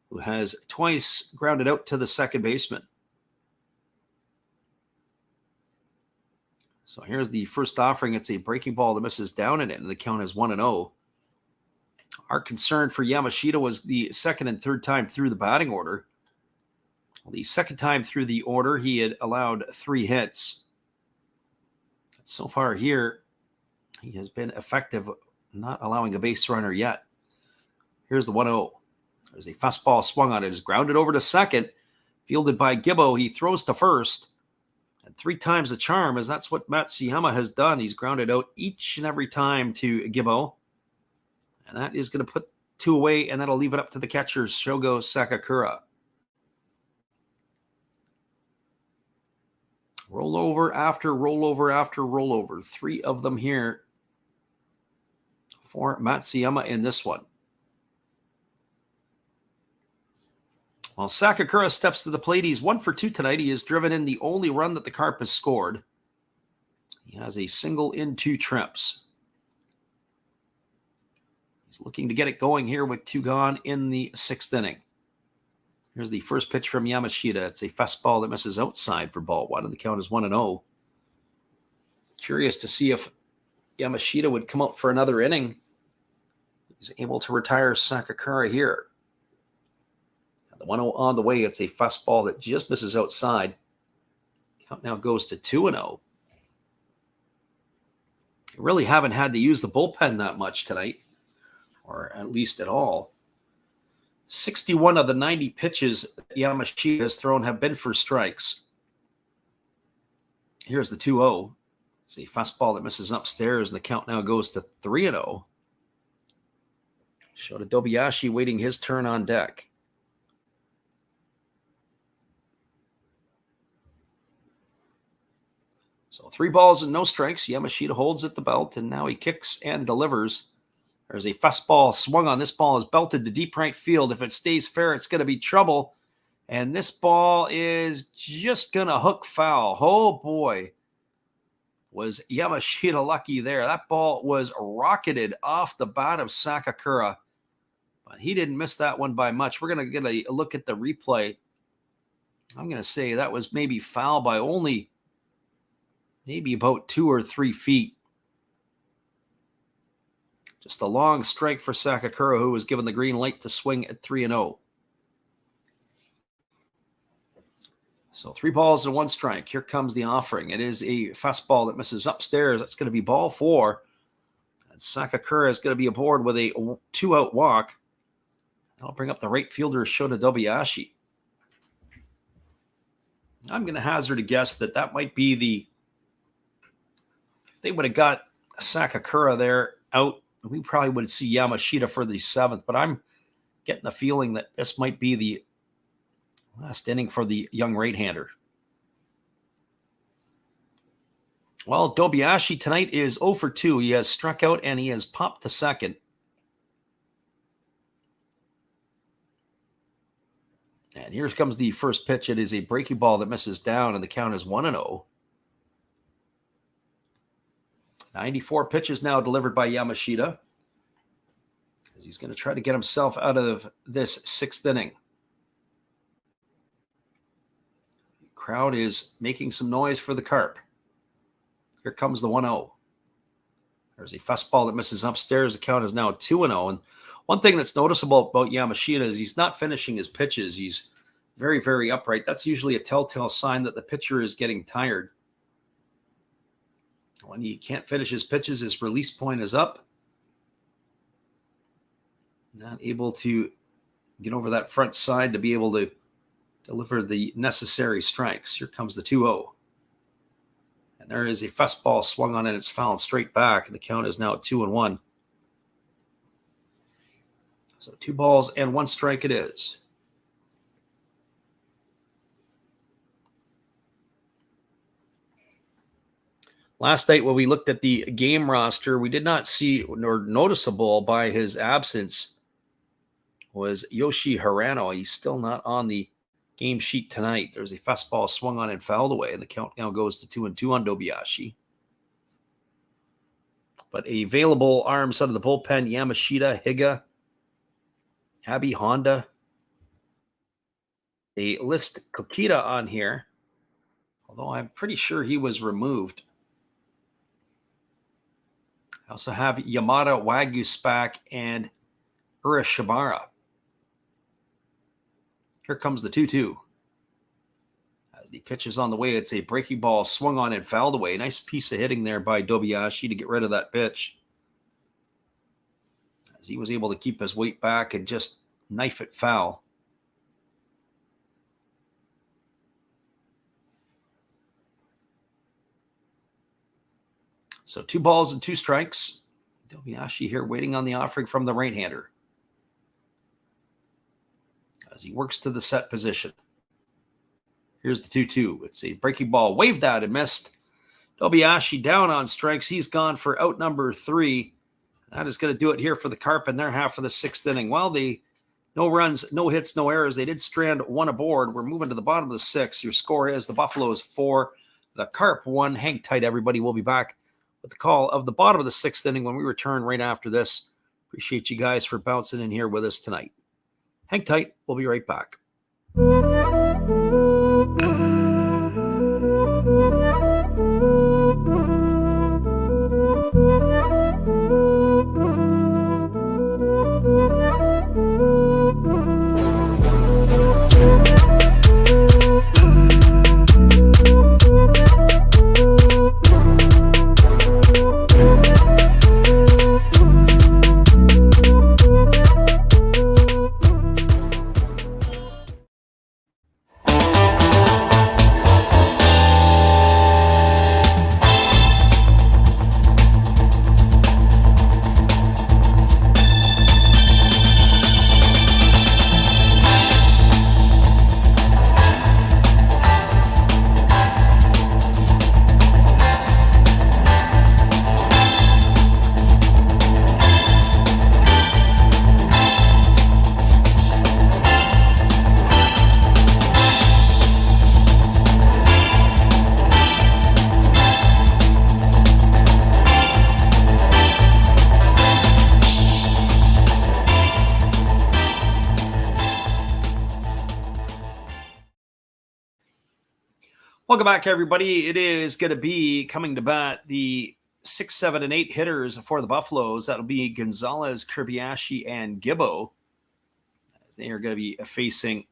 [SPEAKER 1] who has twice grounded out to the second baseman. So here's the first offering. It's a breaking ball that misses down and in, and the count is 1-0. Our concern for Yamashita was the second and third time through the batting order. Well, the second time through the order, he had allowed 3 hits. So far here, he has been effective, not allowing a base runner yet. Here's the 1-0. There's a fastball swung on it. It's grounded over to second. Fielded by Gibbo. He throws to first. And 3 times the charm, as that's what Matsuyama has done. He's grounded out each and every time to Gibbo. And that is going to put 2 away, and that'll leave it up to the catcher, Shogo Sakakura. Rollover after rollover after rollover. 3 of them here for Matsuyama in this one. While Sakakura steps to the plate, he's 1 for 2 tonight. He has driven in the only run that the Carp has scored. He has a single in 2 trips. He's looking to get it going here with 2 gone in the 6th inning. Here's the first pitch from Yamashita. It's a fastball that misses outside for ball 1, and the count is 1-0. Curious to see if Yamashita would come up for another inning. He's able to retire Sakakura here. The 1-0 on the way. It's a fastball that just misses outside. Count now goes to 2-0. Really haven't had to use the bullpen that much tonight, or at least at all. 61 of the 90 pitches that Yamashita has thrown have been for strikes. Here's the 2-0. It's a fastball that misses upstairs, and the count now goes to 3-0. Shota Dobayashi waiting his turn on deck. So 3 balls and no strikes. Yamashita holds at the belt, and now he kicks and delivers. There's a fastball swung on. This ball is belted to deep right field. If it stays fair, it's going to be trouble. And this ball is just going to hook foul. Oh, boy. Was Yamashita lucky there. That ball was rocketed off the bat of Sakakura. But he didn't miss that one by much. We're going to get a look at the replay. I'm going to say that was maybe foul by only maybe about 2 or 3 feet. Just a long strike for Sakakura, who was given the green light to swing at 3-0. So 3 balls and 1 strike. Here comes the offering. It is a fastball that misses upstairs. That's going to be ball 4. And Sakakura is going to be aboard with a 2-out walk. That'll bring up the right fielder, Shota Dobayashi. I'm going to hazard a guess that might be the... If they would have got Sakakura there out, we probably would see Yamashita for the 7th, but I'm getting the feeling that this might be the last inning for the young right-hander. Well, Dobayashi tonight is 0 for 2. He has struck out and he has popped to second. And here comes the first pitch. It is a breaking ball that misses down, and the count is 1-0. 94 pitches now delivered by Yamashita, as he's going to try to get himself out of this 6th inning. The crowd is making some noise for the Carp. Here comes the 1-0. There's a fastball that misses upstairs. The count is now 2-0. And one thing that's noticeable about Yamashita is he's not finishing his pitches. He's very, very upright. That's usually a telltale sign that the pitcher is getting tired. When he can't finish his pitches, his release point is up. Not able to get over that front side to be able to deliver the necessary strikes. Here comes the 2-0. And there is a fastball swung on, and it's fouled straight back. And the count is now 2-1. So 2 balls and 1 strike it is. Last night when we looked at the game roster, we did not see, nor noticeable by his absence, was Yoshi Hirano. He's still not on the game sheet tonight. There's a fastball swung on and fouled away, and the count now goes to 2-2 on Dobayashi. But available arms out of the bullpen: Yamashita, Higa, Abi Honda. They list Kokita on here, although I'm pretty sure he was removed. I also have Yamada Wagyu and Urashimara. Here comes the 2-2. As the pitch is on the way, it's a breaking ball swung on and fouled away. Nice piece of hitting there by Dobiashi to get rid of that pitch. As he was able to keep his weight back and just knife it foul. So 2 balls and 2 strikes. Dobiashi here waiting on the offering from the right-hander as he works to the set position. Here's the 2-2. It's a breaking ball. Waved that and missed. Dobiashi down on strikes. He's gone for out number 3. That is going to do it here for the Carp in their half of the 6th inning. Well, no runs, no hits, no errors. They did strand 1 aboard. We're moving to the bottom of the 6th. Your score is the Buffaloes 4, the Carp 1. Hang tight, everybody. We'll be back with the call of the bottom of the 6th inning when we return right after this. Appreciate you guys for bouncing in here with us tonight. Hang tight. We'll be right back. Welcome back, everybody. It is going to be coming to bat the 6, 7, and 8 hitters for the Buffaloes. That'll be Gonzalez, Kirbiashi, and Gibbo. They are going to be facing,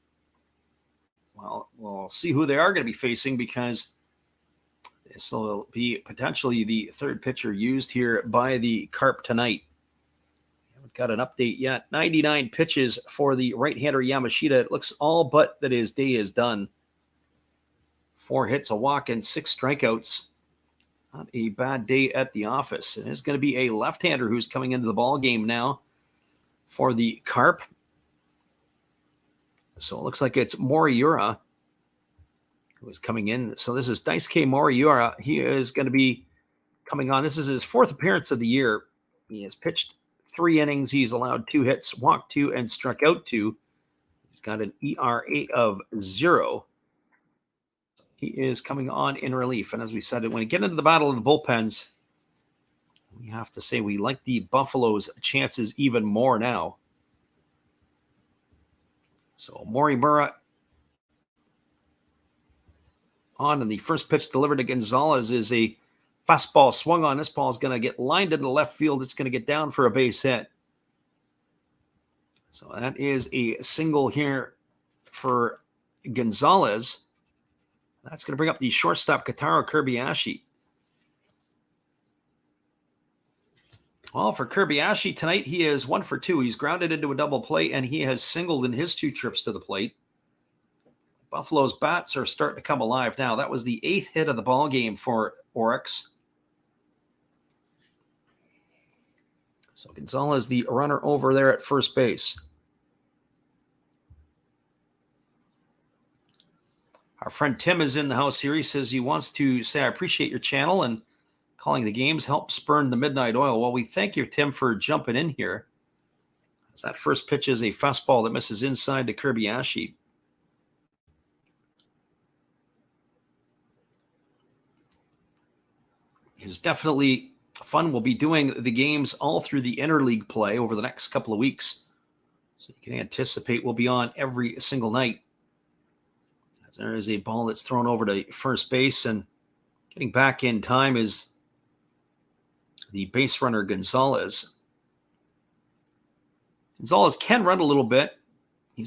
[SPEAKER 1] well, we'll see who they are going to be facing because this will be potentially the 3rd pitcher used here by the Carp tonight. We haven't got an update yet. 99 pitches for the right-hander Yamashita. It looks all but that his day is done. 4 hits, a walk, and 6 strikeouts. Not a bad day at the office. And it's going to be a left-hander who's coming into the ball game now for the Carp. So it looks like it's Moriura who is coming in. So this is Daisuke Moriura. He is going to be coming on. This is his 4th appearance of the year. He has pitched 3 innings. He's allowed 2 hits, walked 2, and struck out 2. He's got an ERA of 0. He is coming on in relief. And as we said, when we get into the battle of the bullpens, we have to say we like the Buffaloes' chances even more now. So Morimura on, and the first pitch delivered to Gonzalez is a fastball swung on. This ball is going to get lined into left field. It's going to get down for a base hit. So that is a single here for Gonzalez. That's going to bring up the shortstop, Kataro Kirbiashi. Well, for Kirbiashi tonight, he is 1 for 2. He's grounded into a double play, and he has singled in his 2 trips to the plate. Buffalo's bats are starting to come alive now. That was the 8th hit of the ball game for Orix. So Gonzalez, the runner over there at first base. Our friend Tim is in the house here. He says he wants to say, I appreciate your channel and calling the games helps burn the midnight oil. Well, we thank you, Tim, for jumping in here. As that first pitch is a fastball that misses inside to Kirbiashi. It is definitely fun. We'll be doing the games all through the Interleague play over the next couple of weeks. So you can anticipate we'll be on every single night. There is a ball that's thrown over to first base, and getting back in time is the base runner Gonzalez. Gonzalez can run a little bit,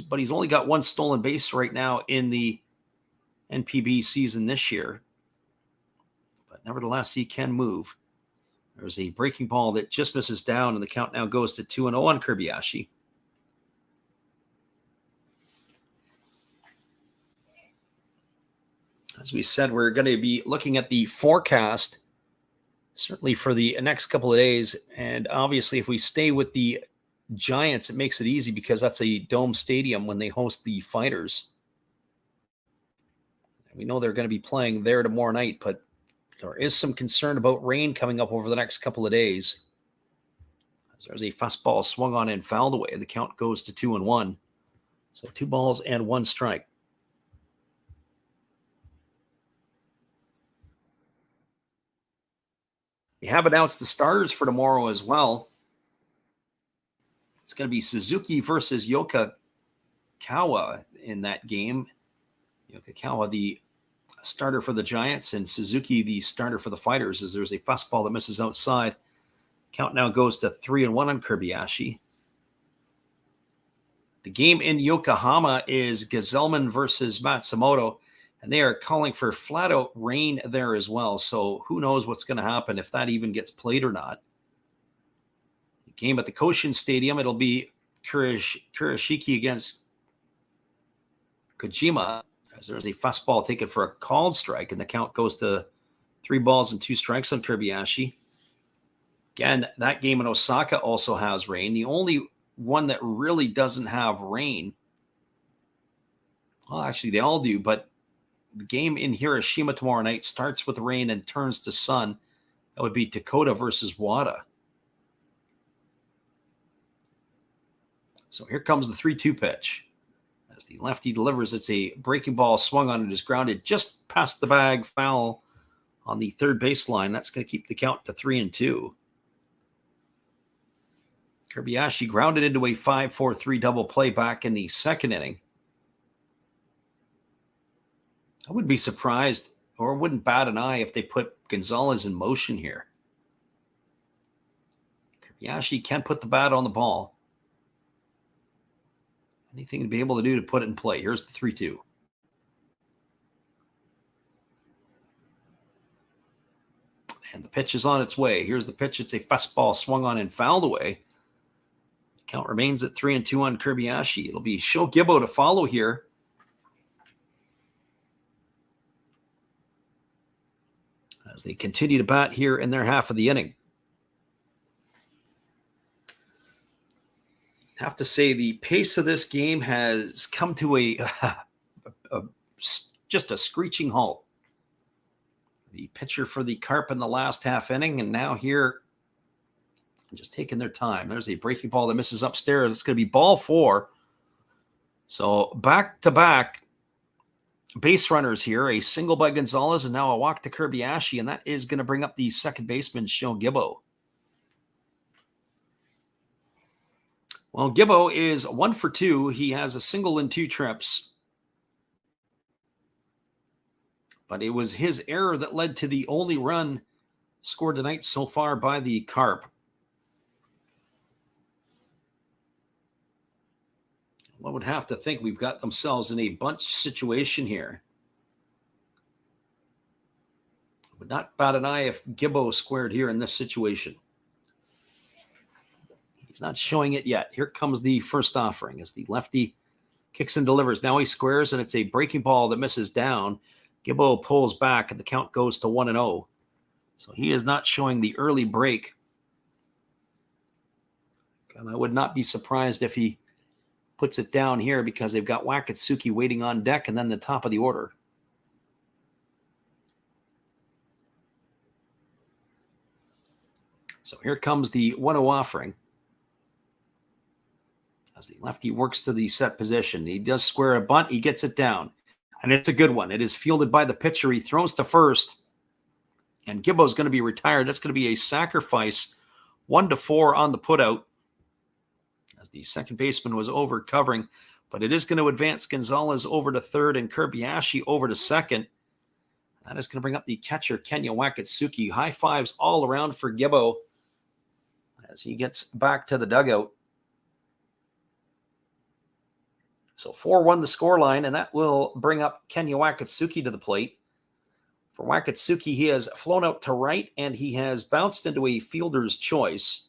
[SPEAKER 1] but he's only got one stolen base right now in the NPB season this year. But nevertheless, he can move. There's a breaking ball that just misses down, and the count now goes to 2-0 on Kobayashi. As we said, we're going to be looking at the forecast, certainly for the next couple of days. And obviously, if we stay with the Giants, it makes it easy because that's a dome stadium when they host the Fighters. We know they're going to be playing there tomorrow night, but there is some concern about rain coming up over the next couple of days. As there's a fastball swung on and fouled away. The count goes to 2-1. So 2 balls and 1 strike. We have announced the starters for tomorrow as well. It's going to be Suzuki versus Yokokawa in that game. Yokokawa, the starter for the Giants, and Suzuki, the starter for the Fighters, as there's a fastball that misses outside. Count now goes to 3-1 on Kobayashi. The game in Yokohama is Gazelman versus Matsumoto, and they are calling for flat-out rain there as well. So who knows what's going to happen if that even gets played or not. The game at the Koshin Stadium, it'll be Kurashiki against Kojima, as there's a fastball taken for a called strike, and the count goes to 3 balls and 2 strikes on Kobayashi. Again, that game in Osaka also has rain. The only one that really doesn't have rain, well, actually they all do, but the game in Hiroshima tomorrow night starts with rain and turns to sun. That would be Dakota versus Wada. So here comes the 3-2 pitch. As the lefty delivers, it's a breaking ball swung on. It is grounded just past the bag, foul on the third baseline. That's going to keep the count to 3-2. Kobayashi grounded into a 5-4-3 double play back in the second inning. I wouldn't be surprised or wouldn't bat an eye if they put Gonzalez in motion here. Kobayashi can't put the bat on the ball. Anything to be able to do to put it in play. Here's the 3-2. And the pitch is on its way. Here's the pitch. It's a fastball swung on and fouled away. Count remains at 3-2 on Kobayashi. It'll be Sho Gibbo to follow here. As they continue to bat here in their half of the inning. I have to say the pace of this game has come to just a screeching halt. The pitcher for the Carp in the last half inning, and now here, just taking their time. There's a breaking ball that misses upstairs. It's going to be ball 4. So back-to-back base runners here, a single by Gonzalez and now a walk to Kobayashi, and that is going to bring up the second baseman, Sho Gibbo. Well, Gibbo is 1 for 2. He has a single in 2 trips. But it was his error that led to the only run scored tonight so far by the Carp. One would have to think we've got themselves in a bunch situation here. Would not bat an eye if Gibbo squared here in this situation. He's not showing it yet. Here comes the first offering as the lefty kicks and delivers. Now he squares, and it's a breaking ball that misses down. Gibbo pulls back, and the count goes to 1-0. So he is not showing the early break. And I would not be surprised if he puts it down here because they've got Wakatsuki waiting on deck and then the top of the order. So here comes the 1-0 offering. As the lefty works to the set position, he does square a bunt. He gets it down, and it's a good one. It is fielded by the pitcher. He throws to first, and Gibbo's going to be retired. That's going to be a sacrifice, 1-4 on the putout, as the second baseman was over covering, but it is going to advance Gonzalez over to third and Kobayashi over to second. That is going to bring up the catcher, Kenya Wakatsuki. High fives all around for Gibbo. as he gets back to the dugout. So 4-1 the scoreline, and that will bring up Kenya Wakatsuki to the plate. For Wakatsuki, he has flown out to right, and he has bounced into a fielder's choice.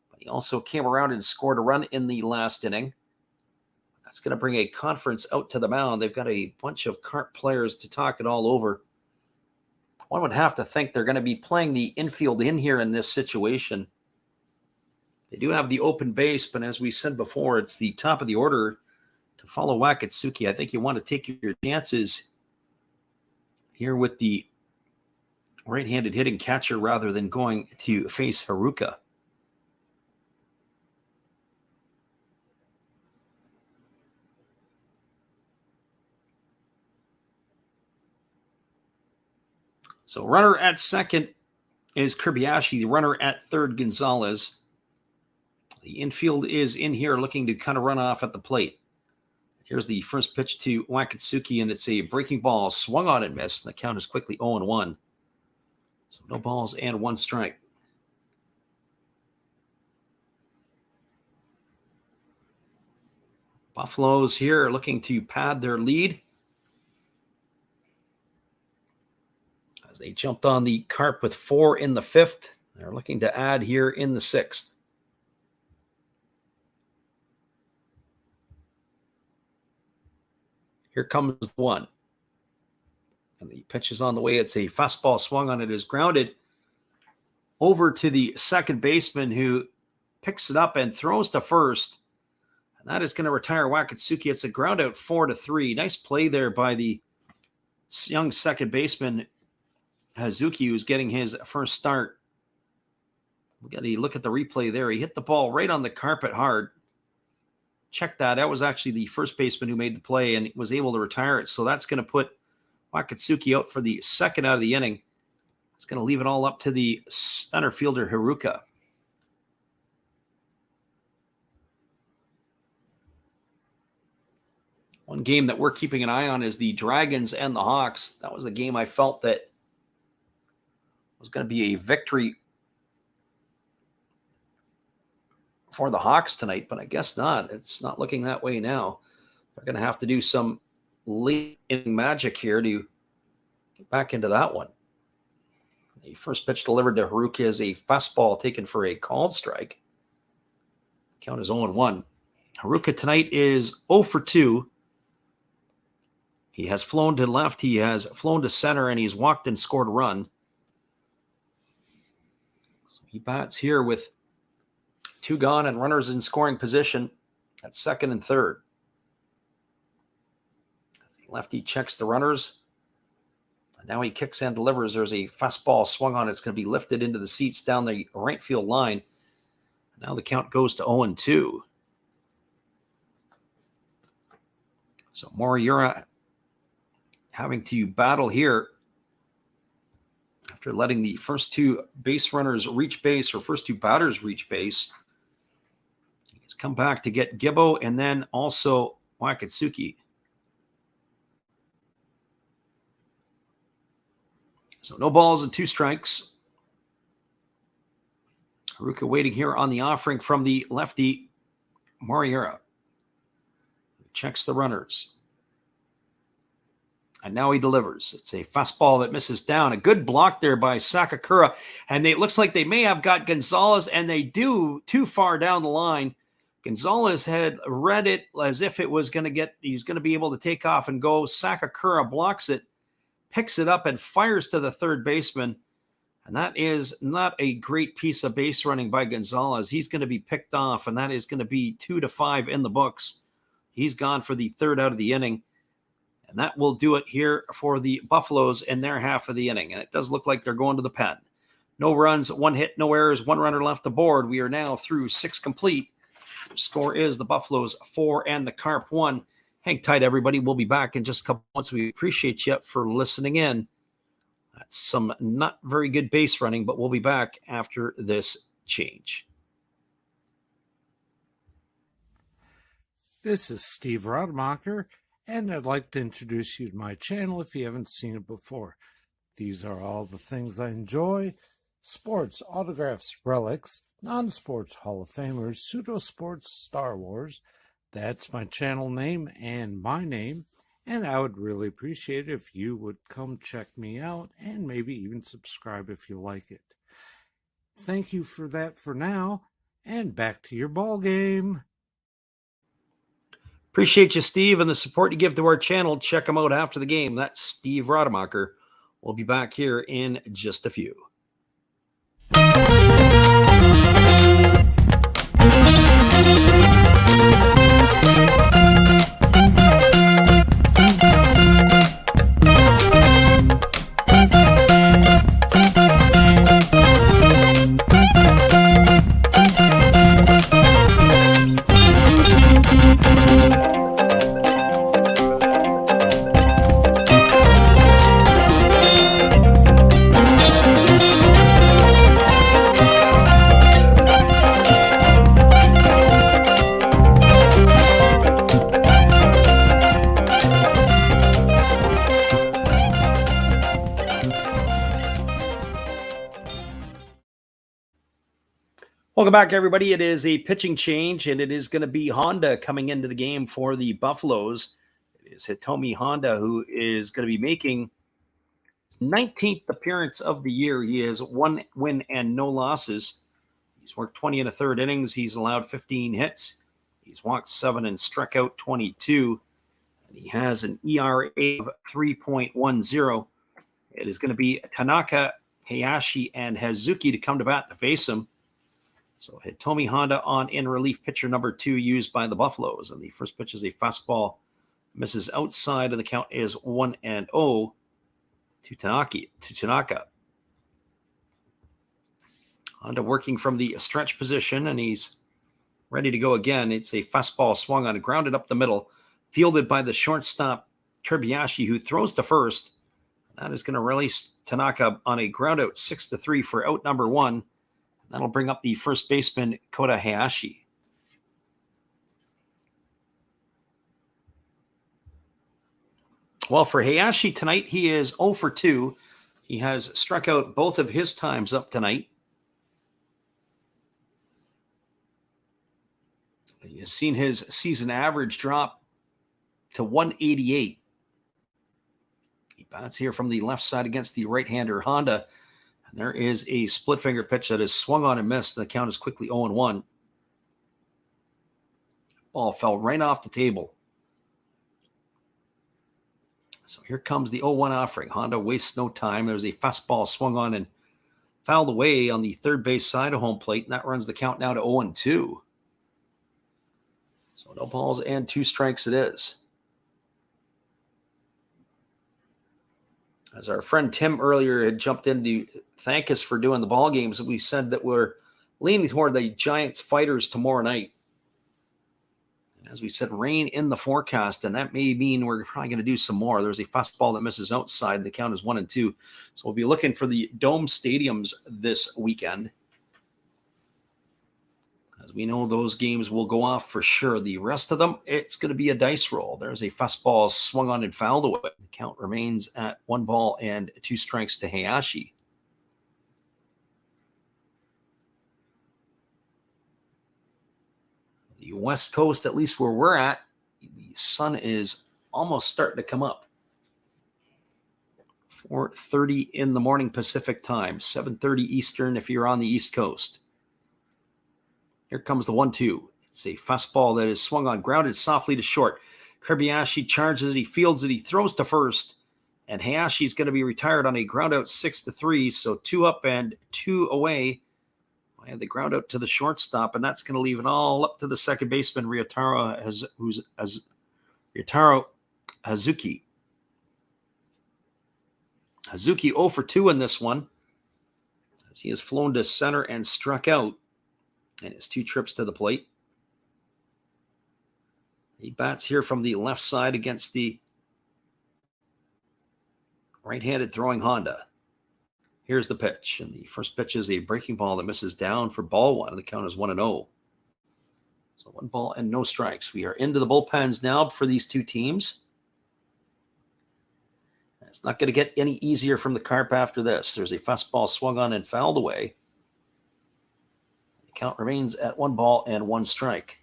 [SPEAKER 1] But he also came around and scored a run in the last inning. That's going to bring a conference out to the mound. They've got a bunch of Carp players to talk it all over. One would have to think they're going to be playing the infield in here in this situation. They do have the open base, but as we said before, it's the top of the order to follow Wakatsuki. I think you want to take your chances here with the right-handed hitting catcher rather than going to face Haruka. So runner at second is Kirbiashi. The runner at third, Gonzalez. The infield is in here looking to kind of run off at the plate. Here's the first pitch to Wakatsuki, and it's a breaking ball. Swung on and missed. The count is quickly 0-1. So no balls and one strike. Buffaloes here are looking to pad their lead as they jumped on the Carp with 4 in the 5th. They're looking to add here in the 6th. Here comes the one. And the pitch is on the way. It's a fastball swung on. It is grounded over to the second baseman, who picks it up and throws to first. And that is going to retire Wakatsuki. It's a ground out 4-3. Nice play there by the young second baseman, Hazuki, who's getting his first start. We got to look at the replay there. He hit the ball right on the carpet hard. Check that. That was actually the first baseman who made the play and was able to retire it. So that's going to put Wakatsuki out for the second out of the inning. It's going to leave it all up to the center fielder, Haruka. One game that we're keeping an eye on is the Dragons and the Hawks. That was the game I felt that was going to be a victory for the Hawks tonight, but I guess not. It's not looking that way now. They're going to have to do some late inning magic here to get back into that one. The first pitch delivered to Haruka is a fastball taken for a called strike. Count is 0-1. Haruka tonight is 0 for 2. He has flown to left, he has flown to center, and he's walked and scored a run. So he bats here with 2 gone and runners in scoring position at second and third. The lefty checks the runners. And now he kicks and delivers. There's a fastball swung on. It's going to be lifted into the seats down the right field line. Now the count goes to 0-2. So Moriura having to battle here after letting the first 2 base runners reach base, or first 2 batters reach base. He's come back to get Gibbo and then also Wakatsuki. So no balls and 2 strikes. Haruka waiting here on the offering from the lefty, Moriura. Checks the runners. And now he delivers. It's a fastball that misses down. A good block there by Sakakura. And it looks like they may have got Gonzalez, and they do, too far down the line. Gonzalez had read it as if it was going to get, he's going to be able to take off and go. Sakakura blocks it, picks it up, and fires to the third baseman. And that is not a great piece of base running by Gonzalez. He's going to be picked off, and that is going to be 2-5 in the books. He's gone for the third out of the inning. And that will do it here for the Buffaloes in their half of the inning. And it does look like they're going to the pen. No runs, 1 hit, no errors, 1 runner left aboard. We are now through 6 complete. The score is the Buffaloes 4 and the Carp 1. Hang tight, everybody. We'll be back in just a couple months. We appreciate you for listening in. That's some not very good base running, but we'll be back after this change.
[SPEAKER 2] This is Steve Rademacher, and I'd like to introduce you to my channel if you haven't seen it before. These are all the things I enjoy: sports, autographs, relics, non-sports Hall of Famers, pseudo-sports, Star Wars. That's my channel name and my name, and I would really appreciate it if you would come check me out and maybe even subscribe if you like it. Thank you for that for now, and back to your ball game.
[SPEAKER 1] Appreciate you, Steve, and the support you give to our channel. Check him out after the game. That's Steve Rademacher. We'll be back here in just a few. Welcome back, everybody. It is a pitching change, and it is going to be Honda coming into the game for the Buffaloes. It is Hitomi Honda who is going to be making his 19th appearance of the year. He has 1 win and no losses. He's worked 20 and a third innings. He's allowed 15 hits. He's walked 7 and struck out 22. And he has an ERA of 3.10. It is going to be Tanaka, Hayashi, and Hazuki to come to bat to face him. So Hitomi Honda on in relief, pitcher number 2 used by the Buffaloes. And the first pitch is a fastball. Misses outside, and the count is 1-0 to Tanaka. Honda working from the stretch position, and he's ready to go again. It's a fastball swung on, grounded up the middle, fielded by the shortstop Kobayashi, who throws to first. That is going to release Tanaka on a ground out 6-3 for out number 1. That'll bring up the first baseman, Kota Hayashi. Well, for Hayashi tonight, he is 0 for 2. He has struck out both of his times up tonight. You've seen his season average drop to 188. He bats here from the left side against the right-hander Honda. And there is a split finger pitch that is swung on and missed. The count is quickly 0-1. Ball fell right off the table. So here comes the 0-1 offering. Honda wastes no time. There's a fastball swung on and fouled away on the third base side of home plate. And that runs the count now to 0-2. So no balls and 2 strikes it is. As our friend Tim earlier had jumped in to thank us for doing the ball games, we said that we're leaning toward the Giants Fighters tomorrow night. And as we said, rain in the forecast, and that may mean we're probably going to do some more. There's a fastball that misses outside. The count is 1-2. So we'll be looking for the dome stadiums this weekend. As we know, those games will go off for sure. The rest of them, it's going to be a dice roll. There's a fastball swung on and fouled away. The count remains at 1 ball and 2 strikes to Hayashi. The West Coast, at least where we're at, the sun is almost starting to come up. 4:30 in the morning Pacific time, 7:30 Eastern if you're on the East Coast. Here comes the 1-2. It's a fastball that is swung on, grounded softly to short. Kobayashi charges it, he fields it, he throws to first, and Hayashi's going to be retired on a ground out 6-3, so 2 up and 2 away. I had the ground out to the shortstop, and that's going to leave it all up to the second baseman, Ryotaro Hazuki. Hazuki 0 for 2 in this one, as he has flown to center and struck out in his 2 trips to the plate. He bats here from the left side against the right-handed throwing Honda. Here's the pitch, and the first pitch is a breaking ball that misses down for ball 1, and the count is 1-0. So 1 ball and no strikes. We are into the bullpens now for these 2 teams. It's not going to get any easier from the Carp after this. There's a fastball swung on and fouled away. The count remains at 1 ball and 1 strike.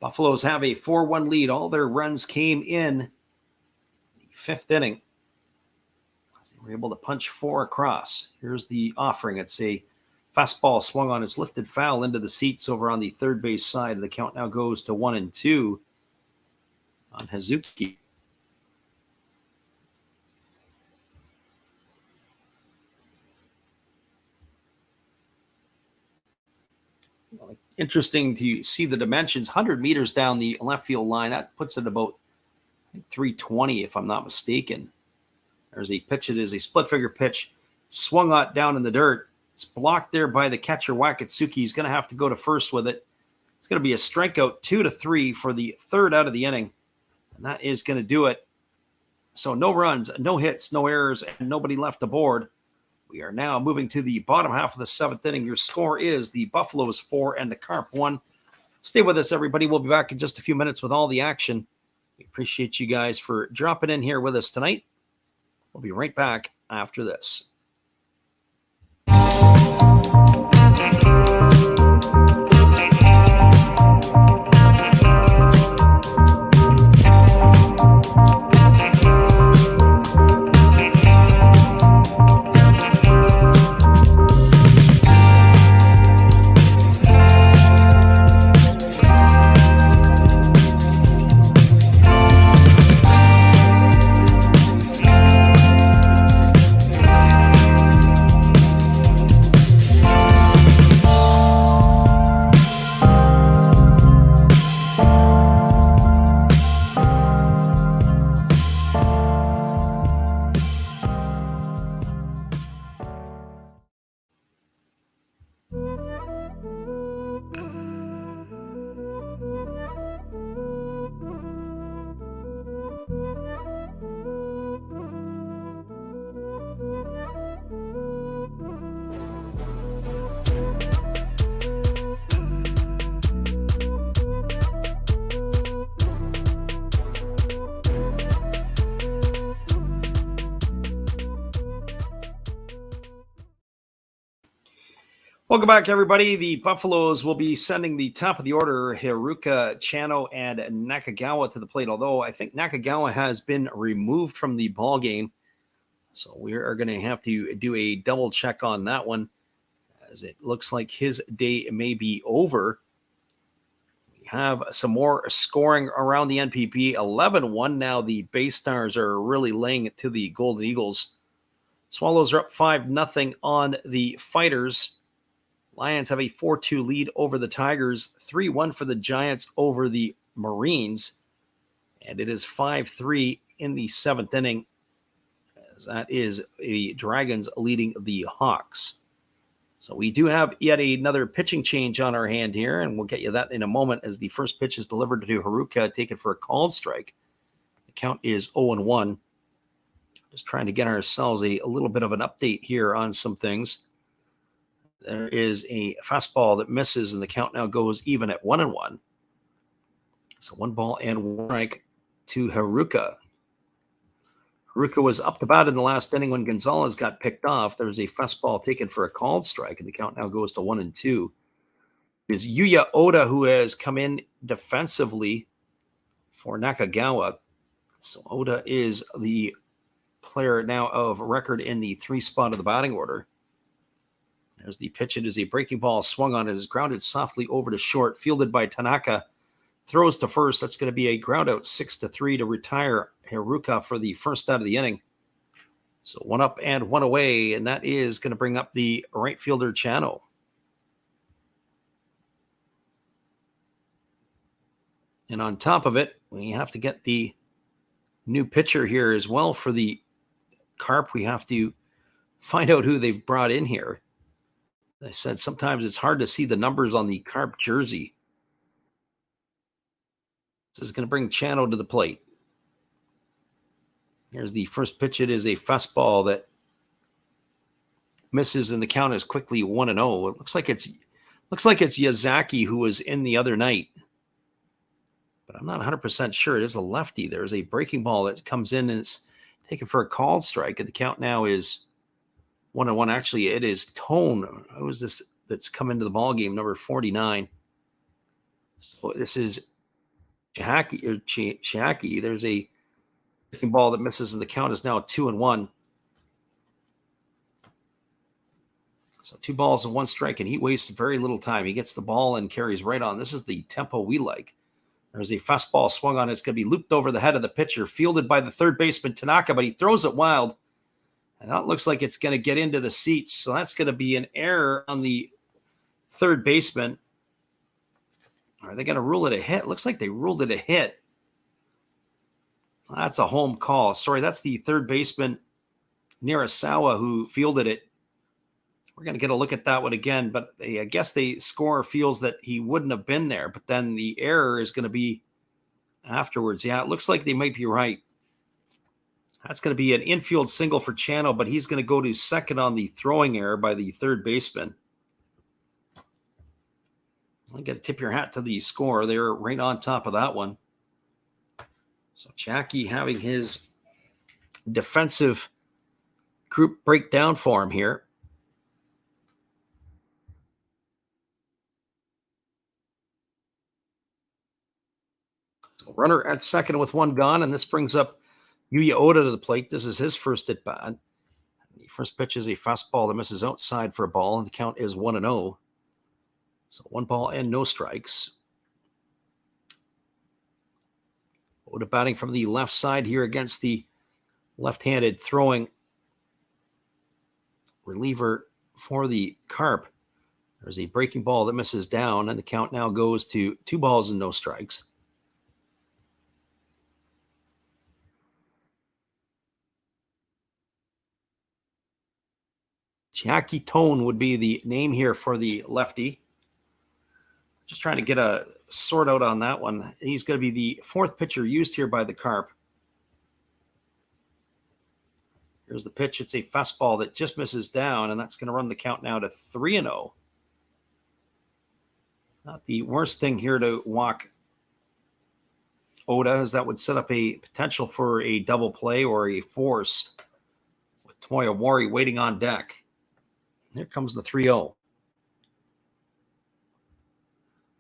[SPEAKER 1] Buffaloes have a 4-1 lead. All their runs came in the 5th inning. They were able to punch 4 across. Here's the offering. It's a fastball swung on. It's lifted foul into the seats over on the third base side. The count now goes to 1-2 on Hazuki. Interesting to see the dimensions. 100 meters down the left field line. That puts it about 320, if I'm not mistaken. There's a pitch. It is a split figure pitch. Swung out down in the dirt. It's blocked there by the catcher, Wakatsuki. He's going to have to go to first with it. It's going to be a strikeout, 2-3 for the 3rd out of the inning. And that is going to do it. So no runs, no hits, no errors, and nobody left aboard. We are now moving to the bottom half of the 7th inning. Your score is the Buffaloes 4 and the Carp 1. Stay with us, everybody. We'll be back in just a few minutes with all the action. We appreciate you guys for dropping in here with us tonight. We'll be right back after this. Welcome back, everybody. The Buffaloes will be sending the top of the order, Haruka, Chano, and Nakagawa to the plate, although I think Nakagawa has been removed from the ball game. So we are going to have to do a double check on that one, as it looks like his day may be over. We have some more scoring around the NPB. 11-1 now. The Bay Stars are really laying it to the Golden Eagles. Swallows are up 5-0 on the Fighters. Lions have a 4-2 lead over the Tigers, 3-1 for the Giants over the Marines, and it is 5-3 in the 7th inning, as that is the Dragons leading the Hawks. So we do have yet another pitching change on our hand here, and we'll get you that in a moment as the first pitch is delivered to Haruka, taken for a called strike. The count is 0-1. Just trying to get ourselves a little bit of an update here on some things. There is a fastball that misses, and the count now goes even at 1-1. So 1 ball and 1 strike to Haruka. Haruka was up to bat in the last inning when Gonzalez got picked off. There was a fastball taken for a called strike, and the count now goes to 1-2. It is Yuya Oda who has come in defensively for Nakagawa. So Oda is the player now of record in the 3 spot of the batting order. There's the pitch. It is a breaking ball swung on. It is grounded softly over to short, fielded by Tanaka. Throws to first. That's going to be a ground out, 6-3 to retire Haruka for the first out of the inning. So 1 up and 1 away, and that is going to bring up the right fielder Chano. And on top of it, we have to get the new pitcher here as well for the Carp. We have to find out who they've brought in here. I said sometimes it's hard to see the numbers on the Carp jersey. This is going to bring Chano to the plate. Here's the first pitch. It is a fastball that misses, and the count is quickly 1-0. It looks like it's Yazaki who was in the other night, but I'm not 100% sure. It is a lefty. There's a breaking ball that comes in and it's taken for a called strike, and the count now is 1-1. Actually, it is Tone. Who is this that's come into the ball game? Number 49. So this is Chiaki. There's a breaking ball that misses, and the count is now 2-1. So 2 balls and 1 strike, and he wastes very little time. He gets the ball and carries right on. This is the tempo we like. There's a fastball swung on. It's going to be looped over the head of the pitcher, fielded by the third baseman, Tanaka, but he throws it wild. And that looks like it's going to get into the seats. So that's going to be an error on the third baseman. Are they going to rule it a hit? Looks like they ruled it a hit. That's a home call. Sorry, that's the third baseman, Nirasawa, who fielded it. We're going to get a look at that one again, but I guess the scorer feels that he wouldn't have been there, but then the error is going to be afterwards. Yeah, it looks like they might be right. That's going to be an infield single for Chano, but he's going to go to second on the throwing error by the third baseman. I got to tip your hat to the scorer. They're right on top of that one. So Jackie having his defensive group break down for him here. So runner at second with 1 gone, and this brings up Yuya Oda to the plate. This is his first at bat. The first pitch is a fastball that misses outside for a ball, and the count is 1-0. So 1 ball and no strikes. Oda batting from the left side here against the left-handed throwing reliever for the Carp. There's a breaking ball that misses down, and the count now goes to 2 balls and no strikes. Jackie Tone would be the name here for the lefty. Just trying to get a sort out on that one. He's going to be the 4th pitcher used here by the Carp. Here's the pitch. It's a fastball that just misses down, and that's going to run the count now to 3-0. Not the worst thing here to walk Oda, as that would set up a potential for a double play or a force with Tomoya Wari waiting on deck. Here comes the 3-0.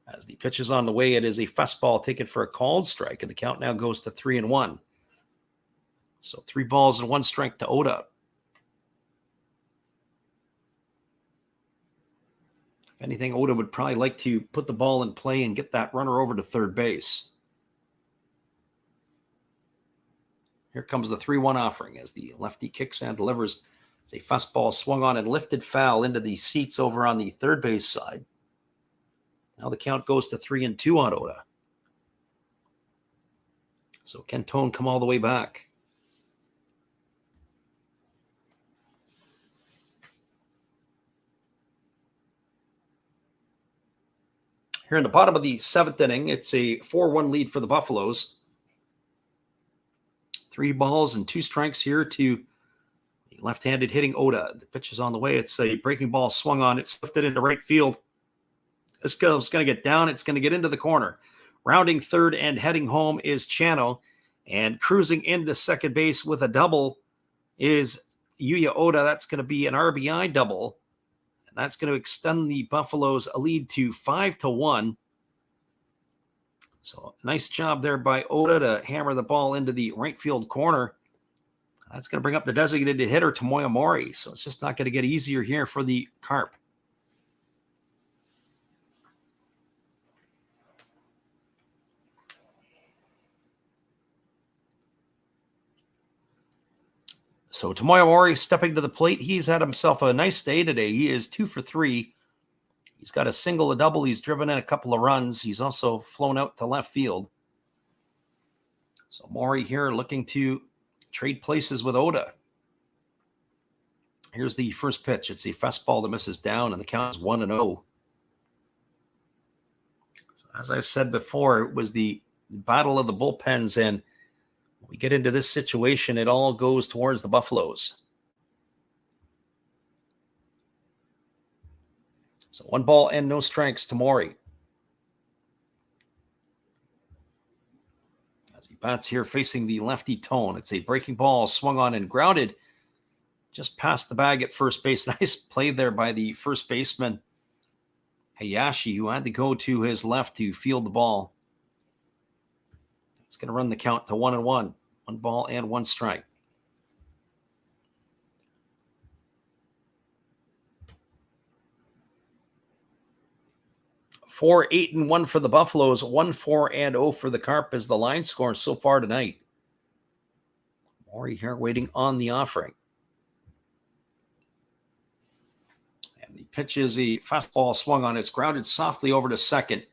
[SPEAKER 1] As the pitch is on the way, it is a fastball taken for a called strike, and the count now goes to 3-1. So 3 balls and 1 strike to Oda. If anything, Oda would probably like to put the ball in play and get that runner over to third base. Here comes the 3-1 offering as the lefty kicks and delivers. It's a fastball swung on and lifted foul into the seats over on the third base side. Now the count goes to 3-2 on Oda. So can Tone come all the way back? Here in the bottom of the 7th inning, it's a 4-1 lead for the Buffaloes. 3 balls and 2 strikes here to the left-handed hitting Oda. The pitch is on the way. It's a breaking ball swung on. It's lifted into right field. This goes going to get down. It's going to get into the corner. Rounding third and heading home is Chano. And cruising into second base with a double is Yuya Oda. That's going to be an RBI double. And that's going to extend the Buffaloes a lead to 5-1. So nice job there by Oda to hammer the ball into the right field corner. That's going to bring up the designated hitter, Tomoya Mori. So it's just not going to get easier here for the Carp. So Tomoya Mori stepping to the plate. He's had himself a nice day today. He is 2 for 3. He's got a single, a double. He's driven in a couple of runs. He's also flown out to left field. So Mori here looking to trade places with Oda. Here's the first pitch. It's a fastball that misses down, and the count is 1-0. So as I said before, it was the battle of the bullpens, and when we get into this situation, it all goes towards the Buffaloes. So 1 ball and no strikes to Maury. As he bats here facing the lefty Tone. It's a breaking ball swung on and grounded just past the bag at first base. Nice play there by the first baseman, Hayashi, who had to go to his left to field the ball. It's going to run the count to 1-1. 1 ball and 1 strike. Four, 8-1 for the Buffaloes. 1-4-0 for the Carp is the line score so far tonight. Maury here waiting on the offering. And the pitch is a fastball swung on. It's grounded softly over to second.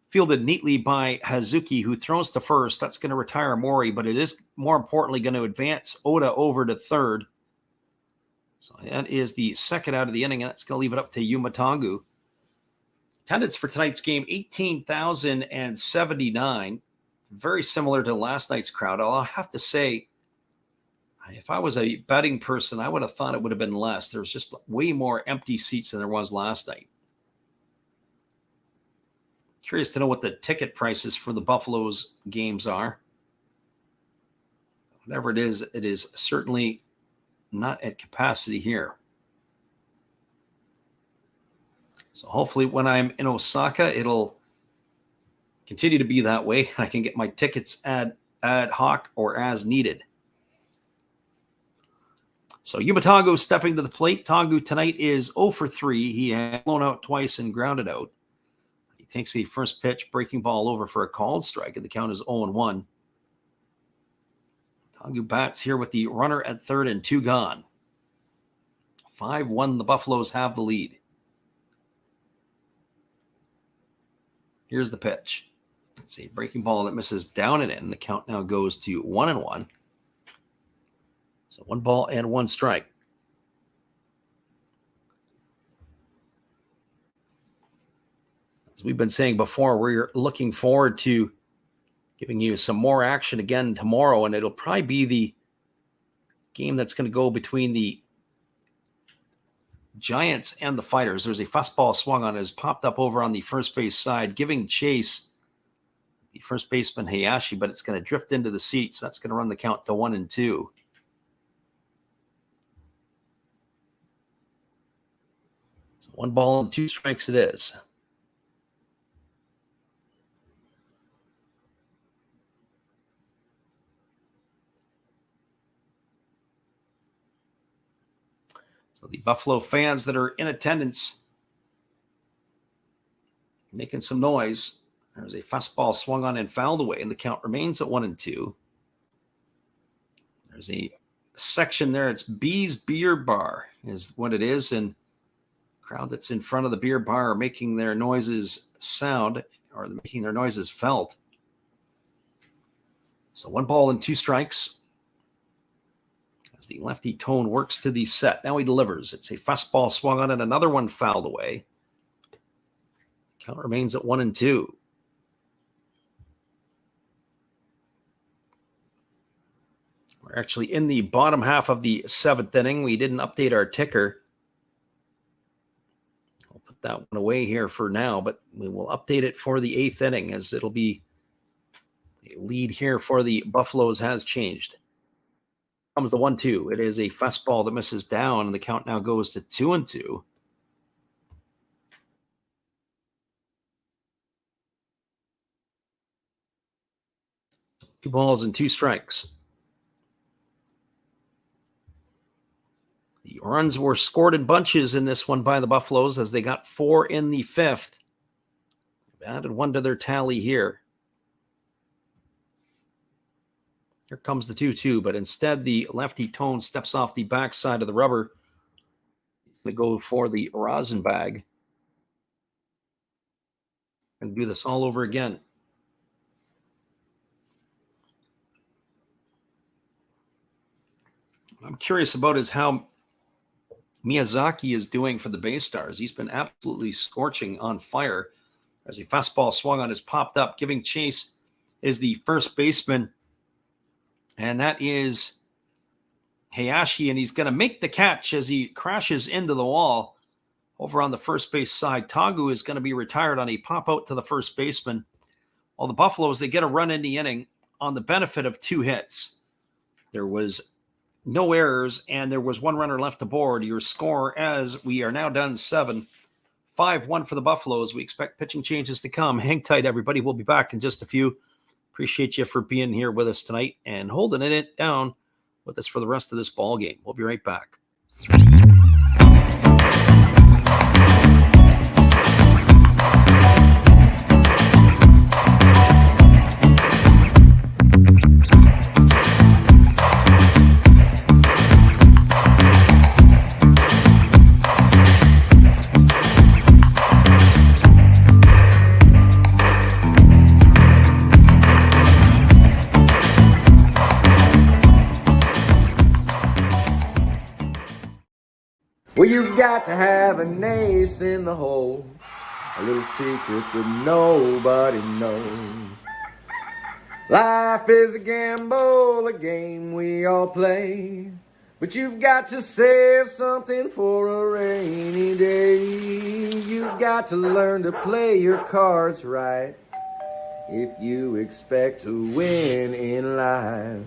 [SPEAKER 1] Fielded neatly by Hazuki, who throws to first. That's going to retire Maury, but it is more importantly going to advance Oda over to third. So that is the second out of the inning, and that's going to leave it up to Yumatangu. Attendance for tonight's game, 18,079. Very similar to last night's crowd. I'll have to say, if I was a betting person, I would have thought it would have been less. There's just way more empty seats than there was last night. Curious to know what the ticket prices for the Buffaloes games are. Whatever it is certainly not at capacity here. So hopefully when I'm in Osaka, it'll continue to be that way. I can get my tickets ad hoc or as needed. So Yumatangu stepping to the plate. Tangu tonight is 0 for 3. He had blown out twice and grounded out. He takes the first pitch, breaking ball over for a called strike, and the count is 0-1. Tangu bats here with the runner at third and 2 gone. 5-1, the Buffaloes have the lead. Here's the pitch. Let's see, breaking ball that misses down and in. The count now goes to 1-1. So 1 ball and 1 strike. As we've been saying before, we're looking forward to giving you some more action again tomorrow, and it'll probably be the game that's going to go between the Giants and the Fighters. There's a fastball swung on, has popped up over on the first base side, giving chase the first baseman Hayashi, but it's going to drift into the seats. That's going to run the count to 1-2. So 1 ball and 2 strikes it is. So the Buffalo fans that are in attendance making some noise. There's a fastball swung on and fouled away, and the count remains at 1-2. There's a section there. It's B's Beer Bar is what it is, and the crowd that's in front of the beer bar are making their noises sound, or making their noises felt. So 1 ball and 2 strikes. As the lefty Tone works to the set. Now he delivers. It's a fastball swung on and another one fouled away. Count remains at 1-2. We're actually in the bottom half of the 7th inning. We didn't update our ticker. I'll put that one away here for now, but we will update it for the 8th inning, as it'll be a lead here for the Buffaloes has changed. Comes the 1-2. It is a fastball that misses down, and the count now goes to 2-2. Two balls and 2 strikes. The runs were scored in bunches in this one by the Buffaloes, as they got 4 in the 5th. They've added 1 to their tally here. Here comes the 2-2, but instead the lefty Tone steps off the backside of the rubber. He's going to go for the rosin bag and do this all over again. What I'm curious about is how Miyazaki is doing for the Bay Stars. He's been absolutely scorching on fire. As a fastball swung on, has popped up. Giving chase is the first baseman, and that is Hayashi, and he's going to make the catch as he crashes into the wall. Over on the first base side, Tagu is going to be retired on a pop out to the first baseman. While the Buffaloes, they get a run in the inning on the benefit of 2 hits. There was no errors, and there was 1 runner left aboard. Your score, as we are now done 7, 5-1 for the Buffaloes. We expect pitching changes to come. Hang tight, everybody. We'll be back in just a few. Appreciate you for being here with us tonight and holding it down with us for the rest of this ball game. We'll be right back.
[SPEAKER 3] Well, you've got to have an ace in the hole, a little secret that nobody knows. Life is a gamble, a game we all play, but you've got to save something for a rainy day. You've got to learn to play your cards right if you expect to win in life.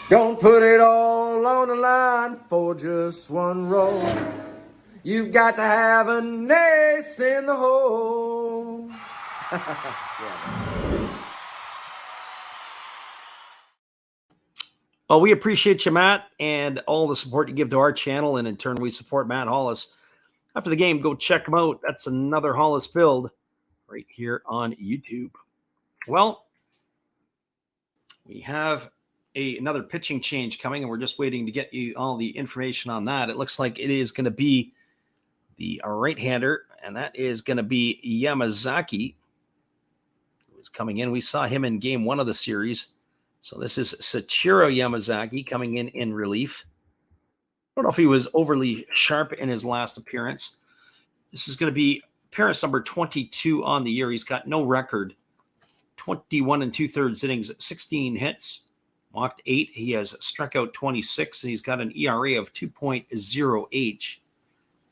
[SPEAKER 3] Don't put it all on the line for just one roll. You've got to have an ace in the hole.
[SPEAKER 1] Well, we appreciate you, Matt, and all the support you give to our channel, and in turn, we support Matt Hollis. After the game, go check him out. That's another Hollis build right here on YouTube. Well, we have another pitching change coming, and we're just waiting to get you all the information on that. It looks like it is going to be the right-hander, and that is going to be Yamazaki, who's coming in. We saw him in game 1 of the series. So this is Sachiro Yamazaki coming in relief. I don't know if he was overly sharp in his last appearance. This is going to be appearance number 22 on the year. He's got no record. 21 2/3 innings, 16 hits. Walked 8. He has struck out 26, and he's got an ERA of 2.08.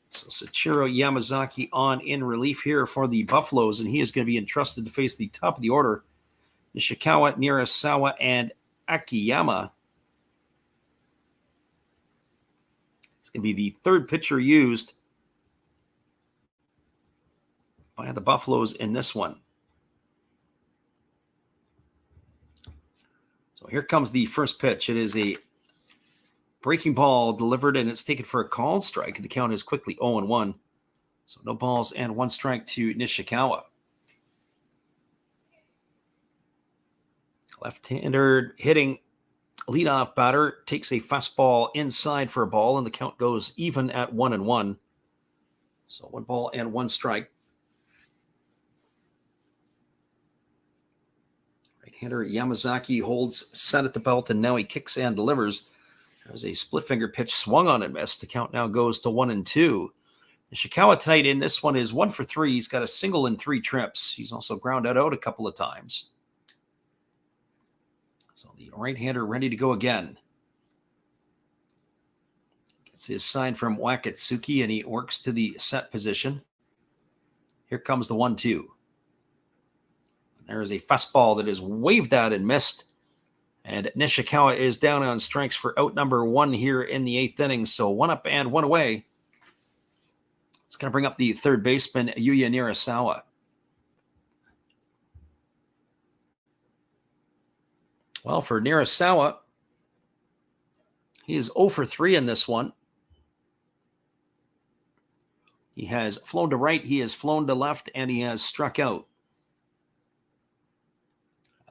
[SPEAKER 1] So Sachiro Yamazaki on in relief here for the Buffaloes, and he is going to be entrusted to face the top of the order, Nishikawa, Nirasawa, and Akiyama. It's going to be the third pitcher used by the Buffaloes in this one. So here comes the first pitch. It is a breaking ball delivered, and it's taken for a called strike. The count is quickly 0-1. So no balls and 1 strike to Nishikawa. Left-hander hitting leadoff batter takes a fastball inside for a ball, and the count goes even at 1-1. So 1 ball and 1 strike. Right-hander Yamazaki holds set at the belt, and now he kicks and delivers. There's a split finger pitch swung on and missed. The count now goes to 1-2. Nishikawa tonight in this one is 1 for 3. He's got a single in 3 trips. He's also grounded out a couple of times. So the right-hander ready to go again. Gets his sign from Wakatsuki, and he works to the set position. Here comes the 1-2. There is a fastball that is waved at and missed. And Nishikawa is down on strikes for out number 1 here in the 8th inning. So 1 up and 1 away. It's going to bring up the third baseman, Yuya Nirasawa. Well, for Nirasawa, he is 0 for 3 in this one. He has flown to right, he has flown to left, and he has struck out.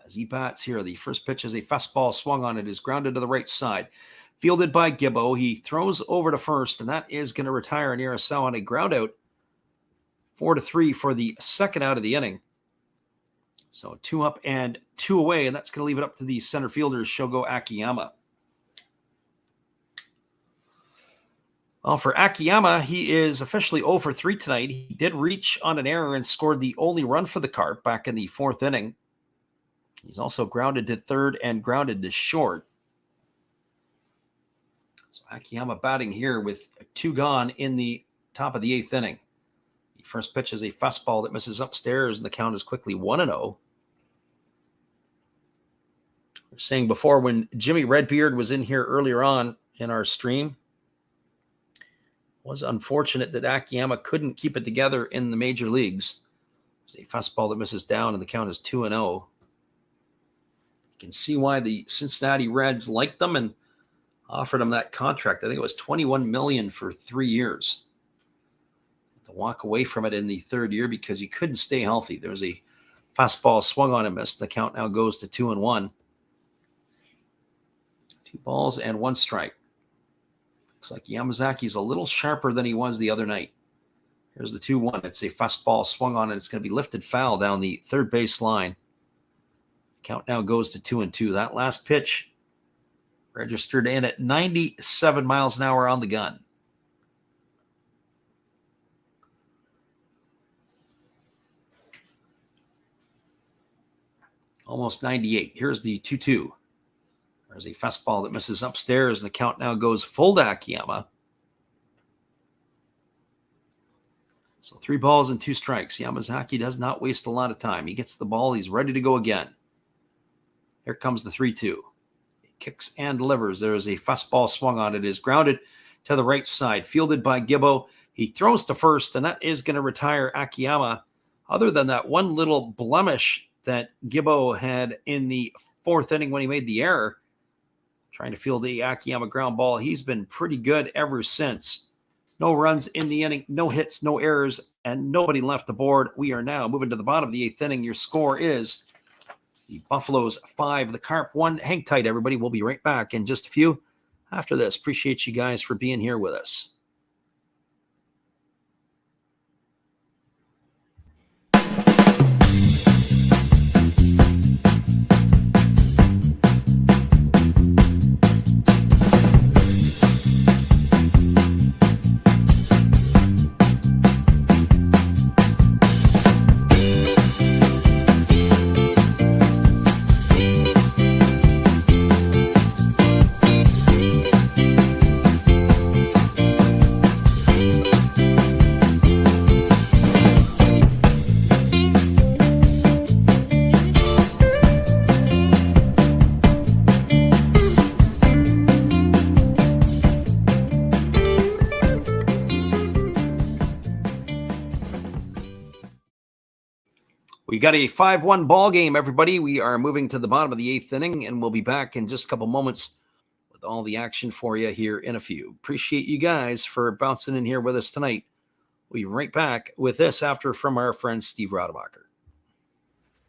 [SPEAKER 1] As he bats here, the first pitch is a fastball swung on. It is grounded to the right side. Fielded by Gibbo. He throws over to first, and that is going to retire Nirasawa on a ground out. 4-3 for the second out of the inning. So 2 up and 2 away, and that's going to leave it up to the center fielder, Shogo Akiyama. Well, for Akiyama, he is officially 0 for 3 tonight. He did reach on an error and scored the only run for the Carp back in the 4th inning. He's also grounded to third and grounded to short. So Akiyama batting here with 2 gone in the top of the 8th inning. The first pitch is a fastball that misses upstairs, and the count is quickly 1-0. We were saying before, when Jimmy Redbeard was in here earlier on in our stream, it was unfortunate that Akiyama couldn't keep it together in the major leagues. There's a fastball that misses down, and the count is 2-0. You can see why the Cincinnati Reds liked them and offered him that contract. I think it was $21 million for 3 years. To walk away from it in the third year because he couldn't stay healthy. There was a fastball swung on and missed. The count now goes to 2-1. 2 balls and 1 strike. Looks like Yamazaki's a little sharper than he was the other night. Here's the 2-1. It's a fastball swung on, and it's going to be lifted foul down the third base line. Count now goes to 2-2. That last pitch registered in at 97 miles an hour on the gun. Almost 98. Here's the 2-2. There's a fastball that misses upstairs, and the count now goes full to Akiyama. So 3 balls and 2 strikes. Yamazaki does not waste a lot of time. He gets the ball. He's ready to go again. Here comes the 3-2. He kicks and delivers. There is a fastball swung on. It is grounded to the right side, fielded by Gibbo. He throws to first, and that is going to retire Akiyama. Other than that one little blemish that Gibbo had in the 4th inning when he made the error, trying to field the Akiyama ground ball, he's been pretty good ever since. No runs in the inning, no hits, no errors, and nobody left the board. We are now moving to the bottom of the 8th inning. Your score is the Buffaloes 5, the Carp 1. Hang tight, everybody. We'll be right back in just a few after this. Appreciate you guys for being here with us. We got a 5-1 ball game, everybody. We are moving to the bottom of the 8th inning, and we'll be back in just a couple moments with all the action for you here in a few. Appreciate you guys for bouncing in here with us tonight. We'll be right back with this after from our friend Steve Rademacher.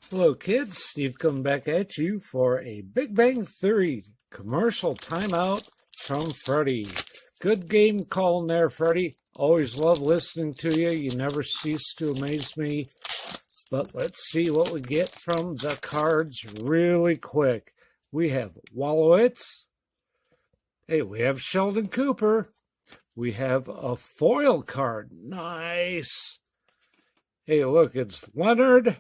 [SPEAKER 2] Hello, kids. Steve coming back at you for a Big Bang Theory commercial timeout from Freddie. Good game calling there, Freddie. Always love listening to you. You never cease to amaze me. But let's see what we get from the cards really quick. We have Wallowitz. Hey, we have Sheldon Cooper. We have a foil card. Nice. Hey, look, it's Leonard.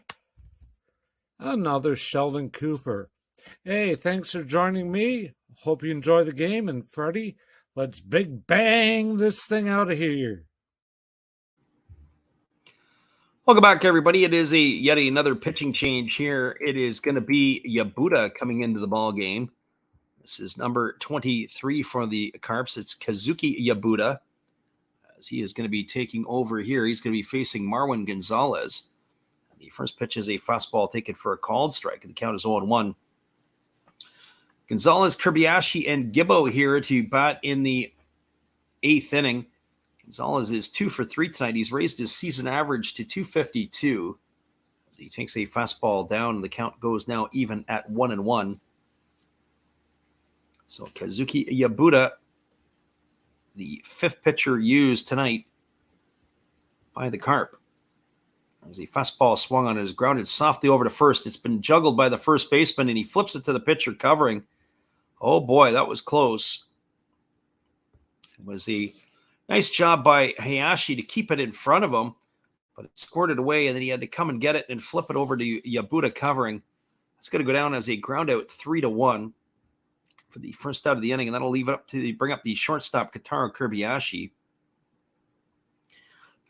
[SPEAKER 2] Another Sheldon Cooper. Hey, thanks for joining me. Hope you enjoy the game. And Freddie, let's big bang this thing out of here.
[SPEAKER 1] Welcome back, everybody. It is yet another pitching change here. It is going to be Yabuda coming into the ball game. This is number 23 for the Carps. It's Kazuki Yabuda, as he is going to be taking over here. He's going to be facing Marwin Gonzalez. The first pitch is a fastball taken for a called strike, and the count is 0-1. Gonzalez, Kirbiashi, and Gibbo here to bat in the 8th inning. Gonzalez is 2 for 3 tonight. He's raised his season average to 252. He takes a fastball down, and the count goes now even at 1-1. So Kazuki Yabuda, the 5th pitcher used tonight by the Carp. As the fastball swung on, it is grounded softly over to first. It's been juggled by the first baseman, and he flips it to the pitcher covering. Oh boy, that was close. It was a nice job by Hayashi to keep it in front of him, but it squirted away, and then he had to come and get it and flip it over to Yabuda covering. It's going to go down as a ground out 3-1 for the first out of the inning, and that'll leave it up to bring up the shortstop, Kataro Kirbiashi.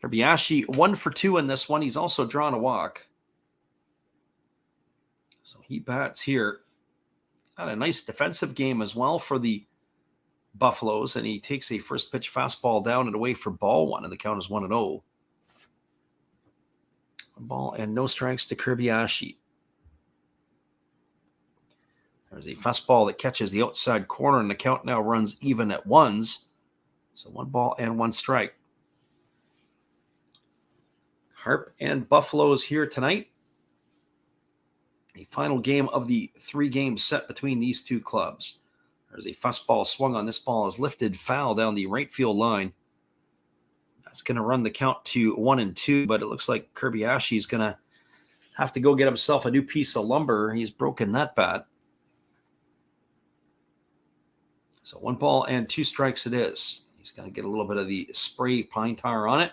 [SPEAKER 1] Kobayashi 1 for 2 in this one. He's also drawn a walk. So he bats here. Had a nice defensive game as well for the Buffaloes, and he takes a first pitch fastball down and away for ball one, and the count is 1-0. Ball and no strikes to Kobayashi. There's a fastball that catches the outside corner, and the count now runs even at ones. So 1 ball and 1 strike. Carp and Buffaloes here tonight. A final game of the 3-game set between these two clubs. There's a fastball swung on. This ball is lifted foul down the right field line. That's going to run the count to 1-2, but it looks like Kobayashi is going to have to go get himself a new piece of lumber. He's broken that bat. So 1 ball and 2 strikes it is. He's going to get a little bit of the spray pine tar on it.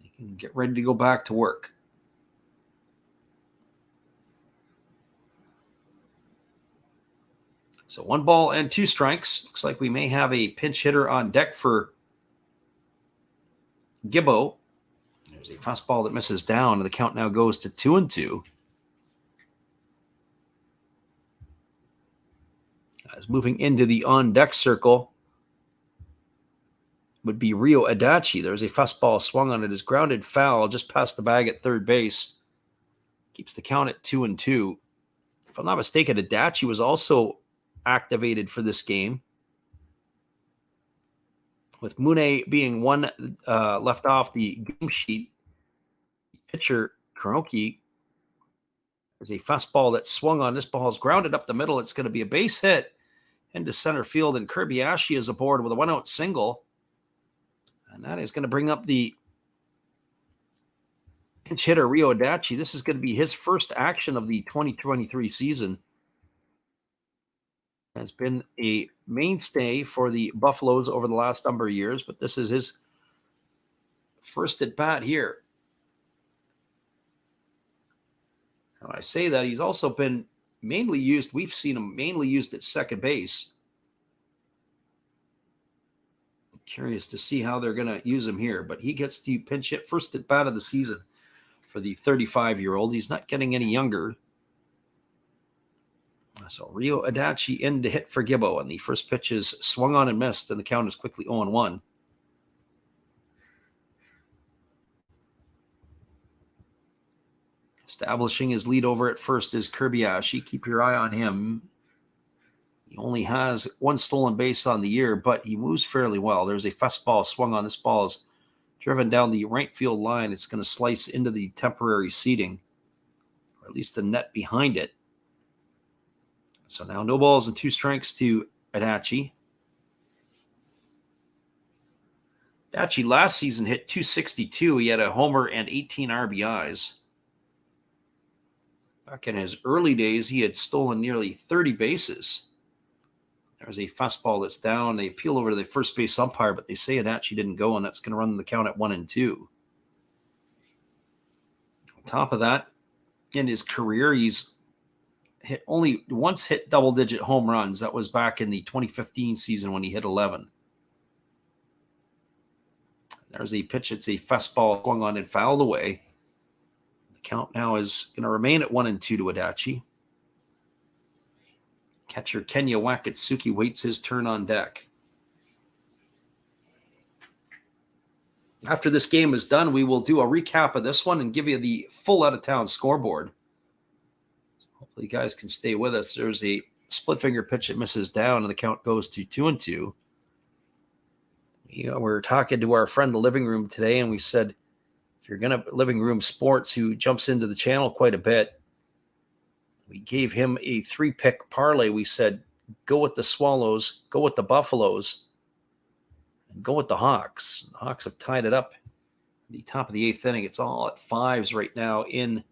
[SPEAKER 1] He can get ready to go back to work. So 1 ball and 2 strikes. Looks like we may have a pinch hitter on deck for Gibbo. There's a fastball that misses down, and the count now goes to 2-2. As moving into the on-deck circle would be Rio Adachi. There's a fastball swung on it. Is grounded foul just past the bag at third base. Keeps the count at 2-2. If I'm not mistaken, Adachi was also activated for this game, with Mune being one left off the game sheet. Pitcher Kroenke, there's a fastball that swung on. This ball is grounded up the middle. It's going to be a base hit into center field, and Kobayashi is aboard with a 1-out single, and that is going to bring up the pinch hitter Rio Adachi. This is going to be his first action of the 2023 season. Has been a mainstay for the Buffaloes over the last number of years, but this is his first at bat here. Now, I say that he's also been mainly used. We've seen him mainly used at second base. I'm curious to see how they're going to use him here, but he gets to pinch hit first at bat of the season for the 35-year-old. He's not getting any younger. So Rio Adachi in to hit for Gibbo, and the first pitch is swung on and missed, and the count is quickly 0-1. Establishing his lead over at first is Kobayashi. Keep your eye on him. He only has 1 stolen base on the year, but he moves fairly well. There's a fastball swung on. This ball is driven down the right field line. It's going to slice into the temporary seating, or at least the net behind it. So now no balls and 2 strikes to Adachi. Adachi last season hit .262. He had a homer and 18 RBIs. Back in his early days, he had stolen nearly 30 bases. There's a fastball that's down. They appeal over to the first base umpire, but they say Adachi didn't go, and that's going to run the count at 1-2. On top of that, in his career, he's only once hit double-digit home runs. That was back in the 2015 season when he hit 11. There's a pitch. It's a fastball swung on and fouled away. The count now is going to remain at 1-2 to Adachi. Catcher Kenya Wakatsuki waits his turn on deck. After this game is done, we will do a recap of this one and give you the full out-of-town scoreboard. Hopefully you guys can stay with us. There's a split finger pitch that misses down, and the count goes to 2-2. We're talking to our friend in the living room today, and we said, if you're going to living room sports, who jumps into the channel quite a bit, we gave him a 3-pick parlay. We said, go with the Swallows, go with the Buffaloes, and go with the Hawks. The Hawks have tied it up at the top of the 8th inning. It's all at 5s right now in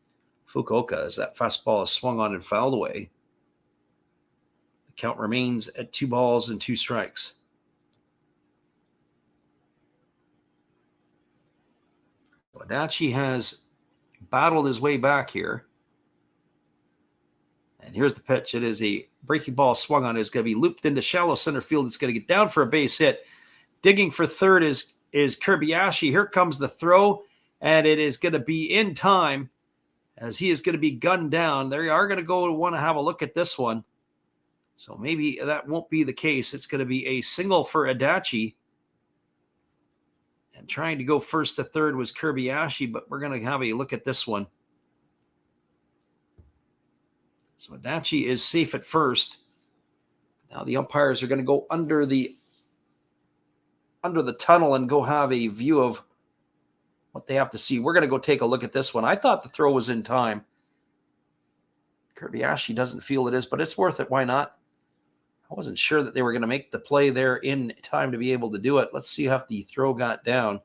[SPEAKER 1] Fukuoka as that fastball is swung on and fouled away. The count remains at 2 balls and 2 strikes. Adachi has battled his way back here. And here's the pitch. It is a breaking ball swung on. It's going to be looped into shallow center field. It's going to get down for a base hit. Digging for third is is Kobayashi. Here comes the throw, and it is going to be in time as he is going to be gunned down. They are going to want to have a look at this one. So maybe that won't be the case. It's going to be a single for Adachi. And trying to go first to third was Kobayashi, but we're going to have a look at this one. So Adachi is safe at first. Now the umpires are going to go under the tunnel and go have a view of what they have to see. We're going to go take a look at this one. I thought the throw was in time. Kobayashi doesn't feel it is, but it's worth it. Why not? I wasn't sure that they were going to make the play there in time to be able to do it. Let's see how the throw got down.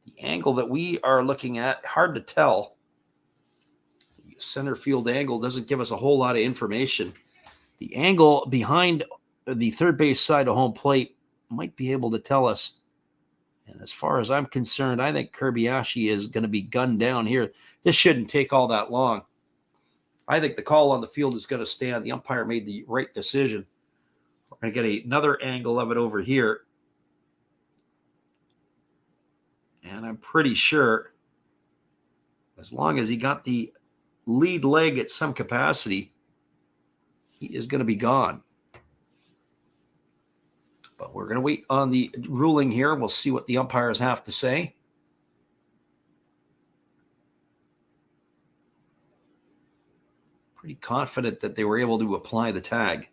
[SPEAKER 1] The angle that we are looking at, hard to tell. The center field angle doesn't give us a whole lot of information. The angle behind the third base side of home plate might be able to tell us. And as far as I'm concerned, I think Kobayashi is going to be gunned down here. This shouldn't take all that long. I think the call on the field is going to stand. The umpire made the right decision. We're going to get another angle of it over here. And I'm pretty sure as long as he got the lead leg at some capacity, he is going to be gone. But we're going to wait on the ruling here. We'll see what the umpires have to say. Pretty confident that they were able to apply the tag.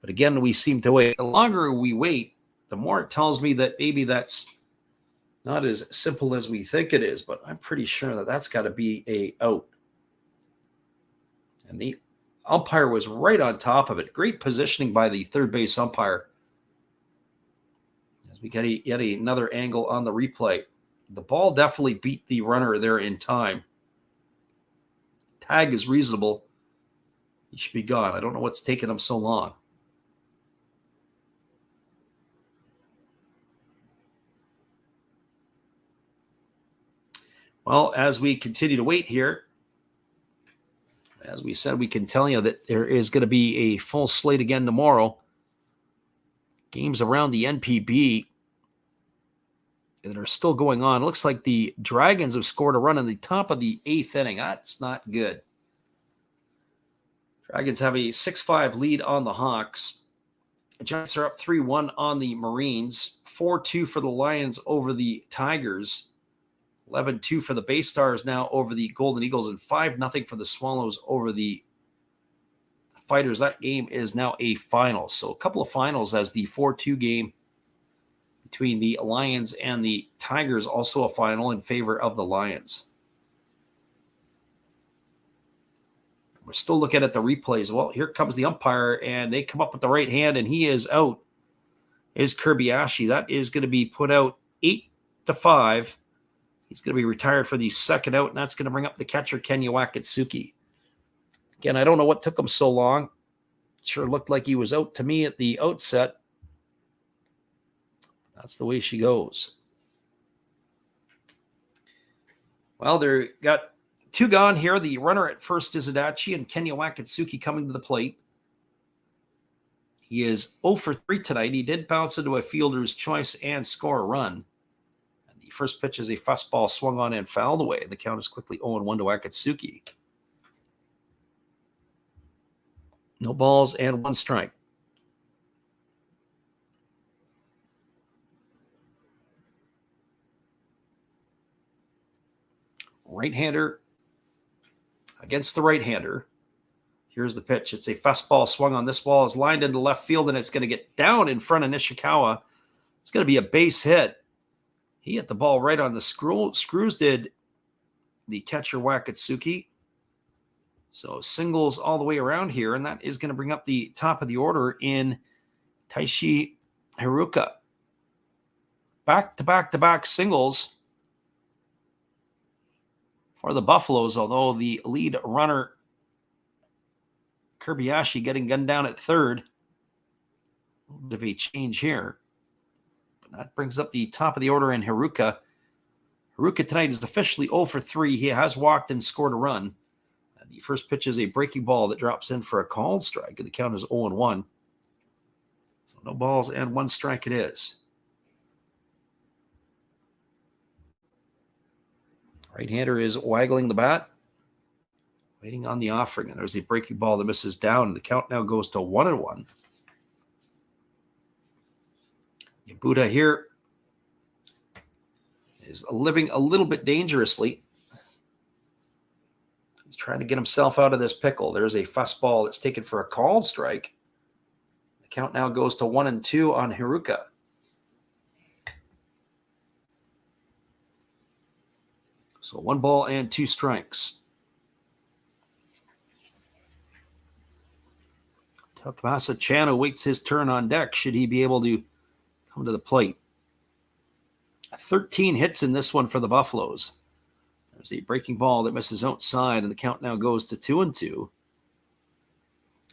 [SPEAKER 1] But again, we seem to wait. The longer we wait, the more it tells me that maybe that's not as simple as we think it is. But I'm pretty sure that that's got to be a out. And the umpire was right on top of it. Great positioning by the third base umpire. As we get yet another angle on the replay. The ball definitely beat the runner there in time. Tag is reasonable. He should be gone. I don't know what's taking him so long. Well, as we continue to wait here, as we said, we can tell you that there is going to be a full slate again tomorrow. Games around the NPB that are still going on. It looks like the Dragons have scored a run in the top of the 8th inning. That's not good. Dragons have a 6-5 lead on the Hawks. The Giants are up 3-1 on the Marines. 4-2 for the Lions over the Tigers. 11-2 for the Bay Stars now over the Golden Eagles, and 5-0 for the Swallows over the Fighters. That game is now a final. So a couple of finals as the 4-2 game between the Lions and the Tigers, also a final in favor of the Lions. We're still looking at the replays. Well, here comes the umpire, and they come up with the right hand, and he is out. Is Kobayashi. That is going to be put out 8-5. He's going to be retired for the second out, and that's going to bring up the catcher, Kenya Wakatsuki. Again, I don't know what took him so long. Sure looked like he was out to me at the outset. That's the way she goes. Well, they got two gone here. The runner at first is Adachi, and Kenya Wakatsuki coming to the plate. He is 0 for 3 tonight. He did bounce into a fielder's choice and score a run. And the first pitch is a fastball swung on and fouled away. The count is quickly 0-1 to Wakatsuki. No balls and 1 strike. Right-hander against the right-hander. Here's the pitch. It's a fastball swung on. This ball is lined into left field, and it's going to get down in front of Nishikawa. It's going to be a base hit. He hit the ball right on the screws, did the catcher Wakatsuki. So singles all the way around here, and that is going to bring up the top of the order in Taishi Haruka. Back-to-back-to-back singles for the Buffaloes, although the lead runner, Kobayashi, getting gunned down at third. A little bit of a change here. But that brings up the top of the order in Haruka. Haruka tonight is officially 0 for 3. He has walked and scored a run. The first pitch is a breaking ball that drops in for a called strike, and the count is 0-1. So no balls and 1 strike it is. Right-hander is waggling the bat, waiting on the offering. And there's a breaking ball that misses down, and the count now goes to 1-1. Yabuda here is living a little bit dangerously. He's trying to get himself out of this pickle. There's a fastball that's taken for a called strike. The count now goes to 1-2 on Haruka. So 1 ball and 2 strikes. Takamasa Chano waits his turn on deck. Should he be able to come to the plate? 13 hits in this one for the Buffaloes. There's a breaking ball that misses outside, and the count now goes to 2-2.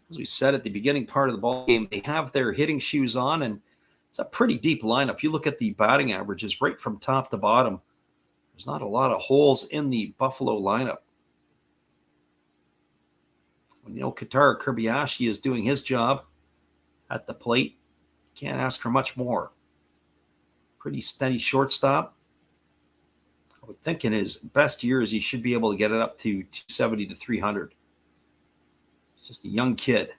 [SPEAKER 1] As we said at the beginning part of the ball game, they have their hitting shoes on, and it's a pretty deep lineup. You look at the batting averages right from top to bottom. There's not a lot of holes in the Buffalo lineup. When Qatar Kobayashi is doing his job at the plate, can't ask for much more. Pretty steady shortstop. I would think in his best years, he should be able to get it up to 270 to 300. It's just a young kid.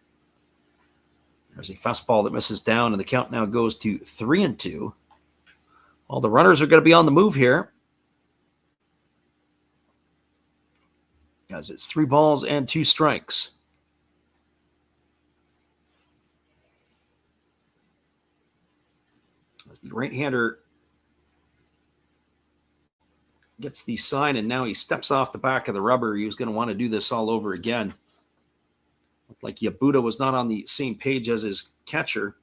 [SPEAKER 1] There's a fastball that misses down, and the count now goes to 3-2. All the runners are going to be on the move here, as it's 3 balls and 2 strikes. As the right-hander gets the sign, and now he steps off the back of the rubber. He was going to want to do this all over again. Looked like Yabuda was not on the same page as his catcher.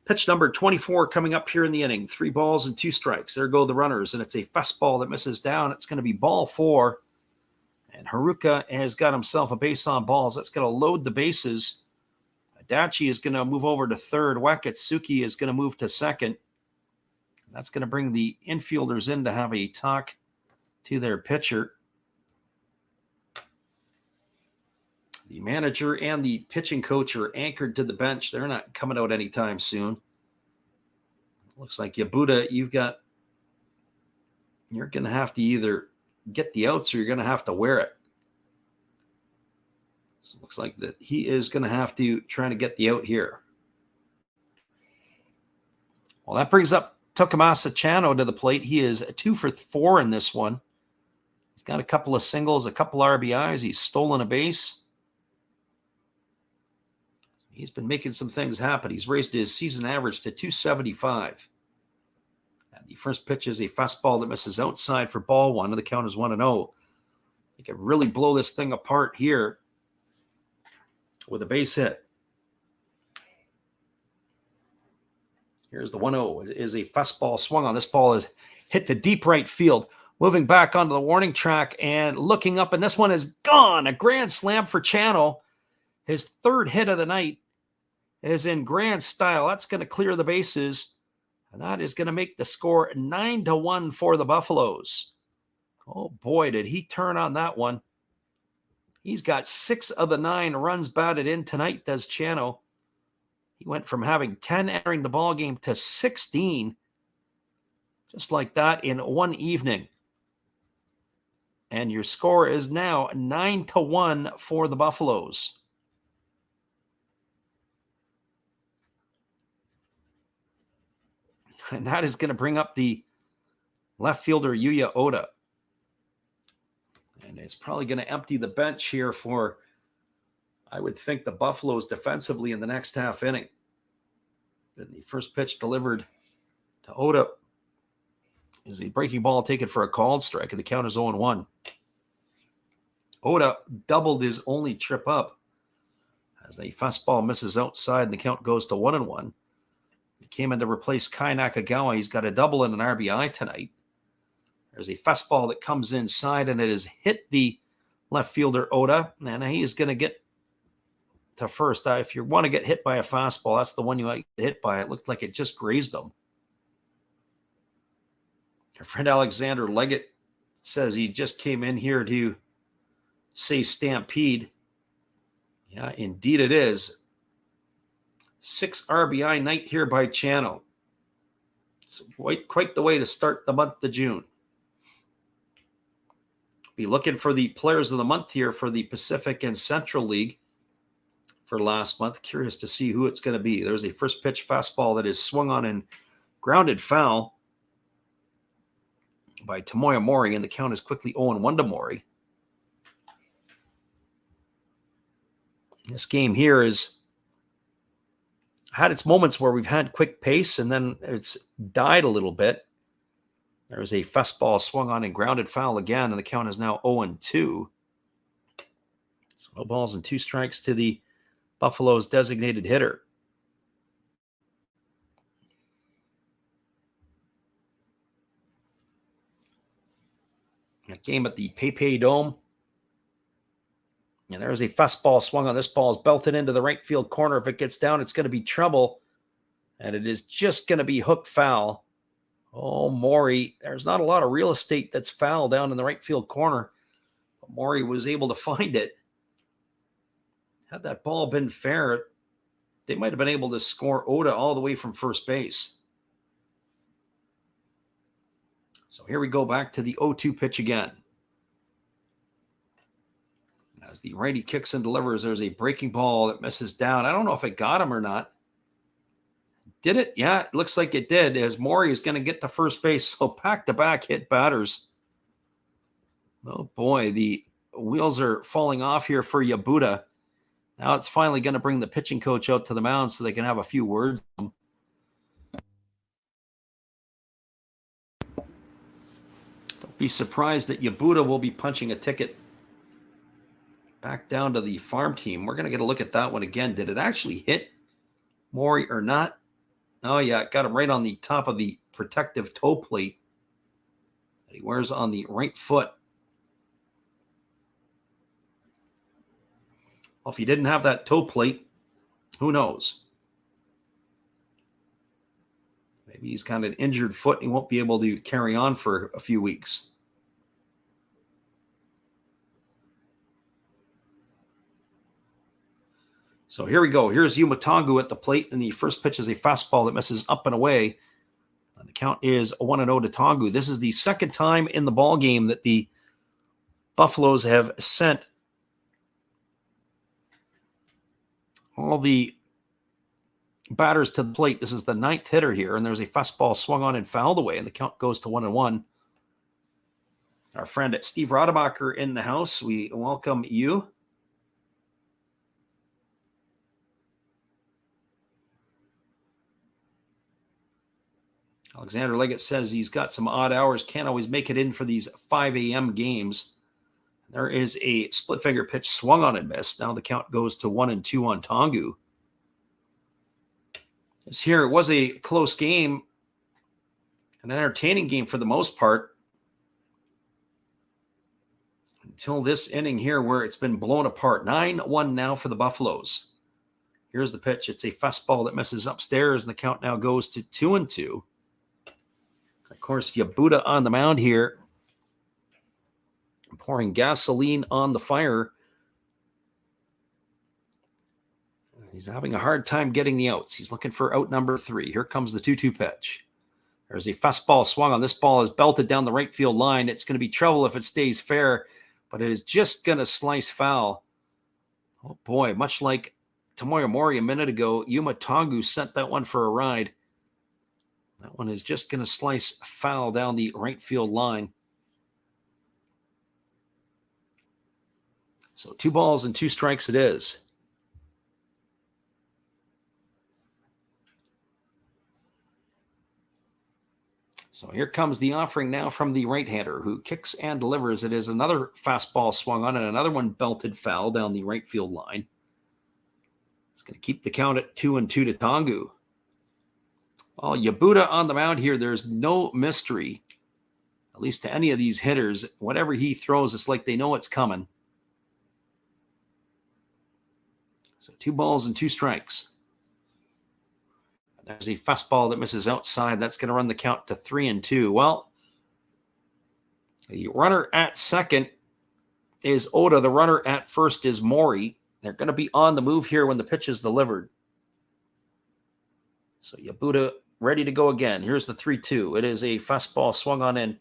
[SPEAKER 1] Pitch number 24 coming up here in the inning. 3 balls and 2 strikes. There go the runners, and it's a fastball that misses down. It's going to be ball 4. And Haruka has got himself a base on balls. That's going to load the bases. Adachi is going to move over to third. Wakatsuki is going to move to second. That's going to bring the infielders in to have a talk to their pitcher. The manager and the pitching coach are anchored to the bench. They're not coming out anytime soon. Looks like Yabuda, you're going to have to either get the outs or you're going to have to wear it. So it looks like that he is going to have to try to get the out here. Well, that brings up Takamasa Chano to the plate. He is 2 for 4 in this one. He's got a couple of singles, a couple RBIs. He's stolen a base. He's been making some things happen. He's raised his season average to 275. And the first pitch is a fastball that misses outside for ball 1, and the count is 1-0. He can really blow this thing apart here with a base hit. Here's the 1-0. It is a fastball swung on. This ball is hit to deep right field. Moving back onto the warning track and looking up, and this one is gone. A grand slam for Chano. His 3rd hit of the night is in grand style. That's going to clear the bases, and that is going to make the score 9-1 for the Buffaloes. Oh boy, did he turn on that one. He's got 6 of the 9 runs batted in tonight, does Chano. He went from having 10 entering the ball game to 16, just like that in one evening. And your score is now 9-1 for the Buffaloes. And that is going to bring up the left fielder Yuya Oda. And it's probably going to empty the bench here for, I would think, the Buffaloes defensively in the next half inning. And the first pitch delivered to Oda is a breaking ball taken for a called strike, and the count is 0-1. Oda doubled his only trip up as the fastball misses outside, and the count goes to 1-1. He came in to replace Kai Nakagawa. He's got a double and an RBI tonight. There's a fastball that comes inside, and it has hit the left fielder Oda, and he is going to get to first. If you want to get hit by a fastball, that's the one you might get hit by. It looked like it just grazed him. Our friend Alexander Leggett says he just came in here to say Stampede. Yeah, indeed it is. 6 RBI night here by Chano. It's quite the way to start the month of June. Be looking for the players of the month here for the Pacific and Central League for last month. Curious to see who it's going to be. There's a first pitch fastball that is swung on and grounded foul by Tomoya Mori, and the count is quickly 0-1 to Mori. This game here has had its moments where we've had quick pace, and then it's died a little bit. There's a fastball swung on and grounded foul again, and the count is now 0-2. So no balls and 2 strikes to the Buffaloes' designated hitter. A game at the PayPay Dome. And there's a fastball swung on. This ball is belted into the right field corner. If it gets down, it's going to be trouble. And it is just going to be hooked foul. Oh, Maury, there's not a lot of real estate that's foul down in the right field corner. But Maury was able to find it. Had that ball been fair, they might have been able to score Oda all the way from first base. So here we go back to the 0-2 pitch again. As the righty kicks and delivers, there's a breaking ball that misses down. I don't know if it got him or not. Did it? Yeah, it looks like it did, as Maury is going to get to first base. So back-to-back hit batters. Oh, boy, the wheels are falling off here for Yabuda. Now it's finally going to bring the pitching coach out to the mound so they can have a few words. Don't be surprised that Yabuda will be punching a ticket back down to the farm team. We're going to get a look at that one again. Did it actually hit Maury or not? Oh, yeah, it got him right on the top of the protective toe plate that he wears on the right foot. Well, if he didn't have that toe plate, who knows? Maybe he's got an injured foot and he won't be able to carry on for a few weeks. So here we go. Here's Yumatangu at the plate, and the first pitch is a fastball that misses up and away. And the count is 1-0 to Tangu. This is the second time in the ball game that the Buffaloes have sent all the batters to the plate. This is the 9th hitter here, and there's a fastball swung on and fouled away, and the count goes to 1-1. Our friend Steve Rademacher in the house. We welcome you. Alexander Leggett says he's got some odd hours, can't always make it in for these 5 a.m. games. There is a split finger pitch swung on and missed. Now the count goes to 1-2 on Tangu. This here, it was a close game, an entertaining game for the most part, until this inning here where it's been blown apart. 9-1 now for the Buffaloes. Here's the pitch. It's a fastball that misses upstairs, and the count now goes to 2-2. Of course, Yabuda on the mound here, pouring gasoline on the fire. He's having a hard time getting the outs. He's looking for out number 3. Here comes the 2-2 pitch. There's a fastball swung on. This ball is belted down the right field line. It's going to be trouble if it stays fair, but it is just going to slice foul. Oh, boy, much like Tomoya Mori a minute ago, Yuma Tangu sent that one for a ride. That one is just going to slice foul down the right field line. So 2 balls and 2 strikes it is. So here comes the offering now from the right-hander who kicks and delivers. It is another fastball swung on and another one belted foul down the right field line. It's going to keep the count at 2-2 to Tangu. Well, Yabuda on the mound here, there's no mystery, at least to any of these hitters. Whatever he throws, it's like they know it's coming. So 2 balls and 2 strikes. There's a fastball that misses outside. That's going to run the count to 3-2. Well, the runner at second is Oda. The runner at first is Mori. They're going to be on the move here when the pitch is delivered. So Yabuda ready to go again. Here's the 3-2. It is a fastball swung on in,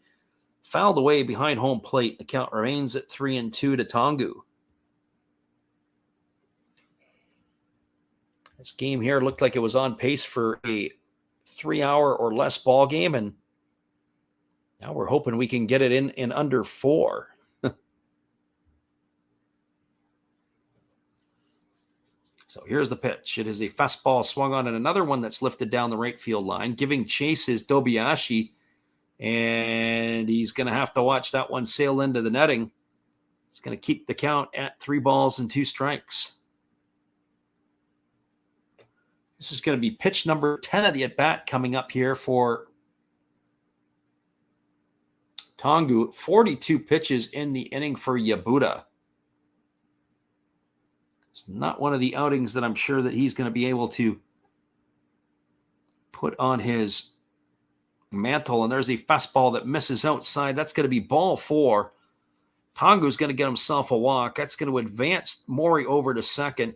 [SPEAKER 1] fouled away behind home plate. The count remains at 3-2 to Tongu. This game here looked like it was on pace for a 3-hour or less ball game, and now we're hoping we can get it in under 4. So here's the pitch. It is a fastball swung on, and another one that's lifted down the right field line. Giving chase is Dobiashi, and he's going to have to watch that one sail into the netting. It's going to keep the count at 3-2 strikes. This is going to be pitch number 10 of the at-bat coming up here for Tongu. 42 pitches in the inning for Yabuda. It's not one of the outings that I'm sure that he's going to be able to put on his mantle. And there's a fastball that misses outside. That's going to be ball 4. Tongu's going to get himself a walk. That's going to advance Mori over to second.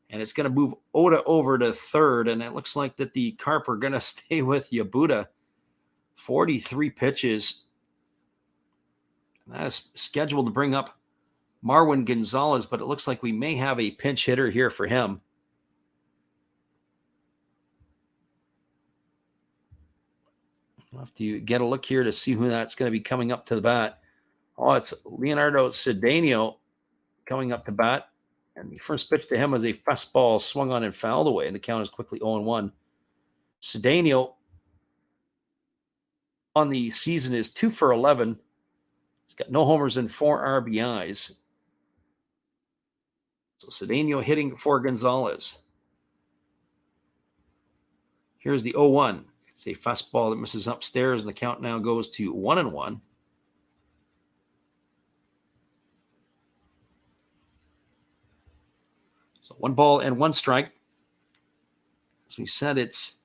[SPEAKER 1] And it's going to move Oda over to third. And it looks like that the Carp are going to stay with Yabuda. 43 pitches. And that is scheduled to bring up Marwin Gonzalez, but it looks like we may have a pinch hitter here for him. We'll have to get a look here to see who that's going to be coming up to the bat. Oh, it's Leonardo Cedeno coming up to bat. And the first pitch to him was a fastball swung on and fouled away, and the count is quickly 0-1. Cedeno on the season is 2 for 11. He's got no homers and 4 RBIs. So Cedeno hitting for Gonzalez. Here's the 0-1. It's a fastball that misses upstairs, and the count now goes to 1-1. So 1 ball and 1 strike. As we said, it's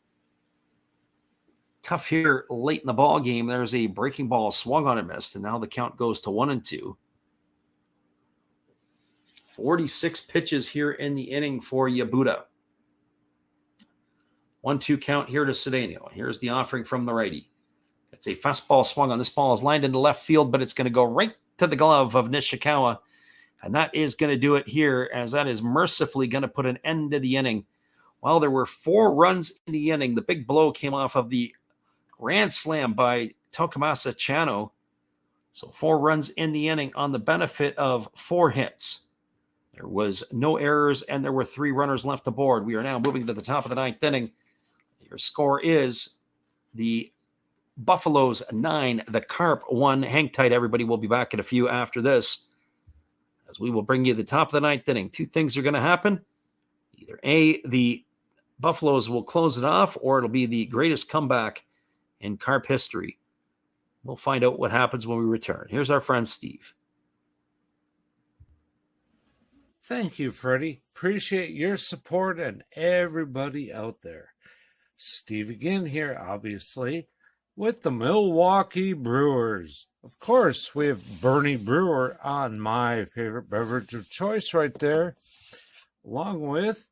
[SPEAKER 1] tough here late in the ball game. There's a breaking ball swung on and missed, and now the count goes to 1-2. 46 pitches here in the inning for Yabuda. 1-2 count here to Cedeno. Here's the offering from the righty. It's a fastball swung on. This ball is lined into left field, but it's going to go right to the glove of Nishikawa. And that is going to do it here, as that is mercifully going to put an end to the inning. While there were 4 runs in the inning, the big blow came off of the grand slam by Tokumasa Chano. So 4 runs in the inning on the benefit of 4 hits. There was no errors, and there were 3 runners left aboard. We are now moving to the top of the 9th inning. Your score is the Buffaloes 9, the Carp 1. Hang tight, everybody. We'll be back in a few after this, as we will bring you the top of the 9th inning. 2 things are going to happen. Either A, the Buffaloes will close it off, or it'll be the greatest comeback in Carp history. We'll find out what happens when we return. Here's our friend Steve.
[SPEAKER 2] Thank you, Freddie. Appreciate your support and everybody out there. Steve again here, obviously, with the Milwaukee Brewers. Of course, we have Bernie Brewer on my favorite beverage of choice right there, along with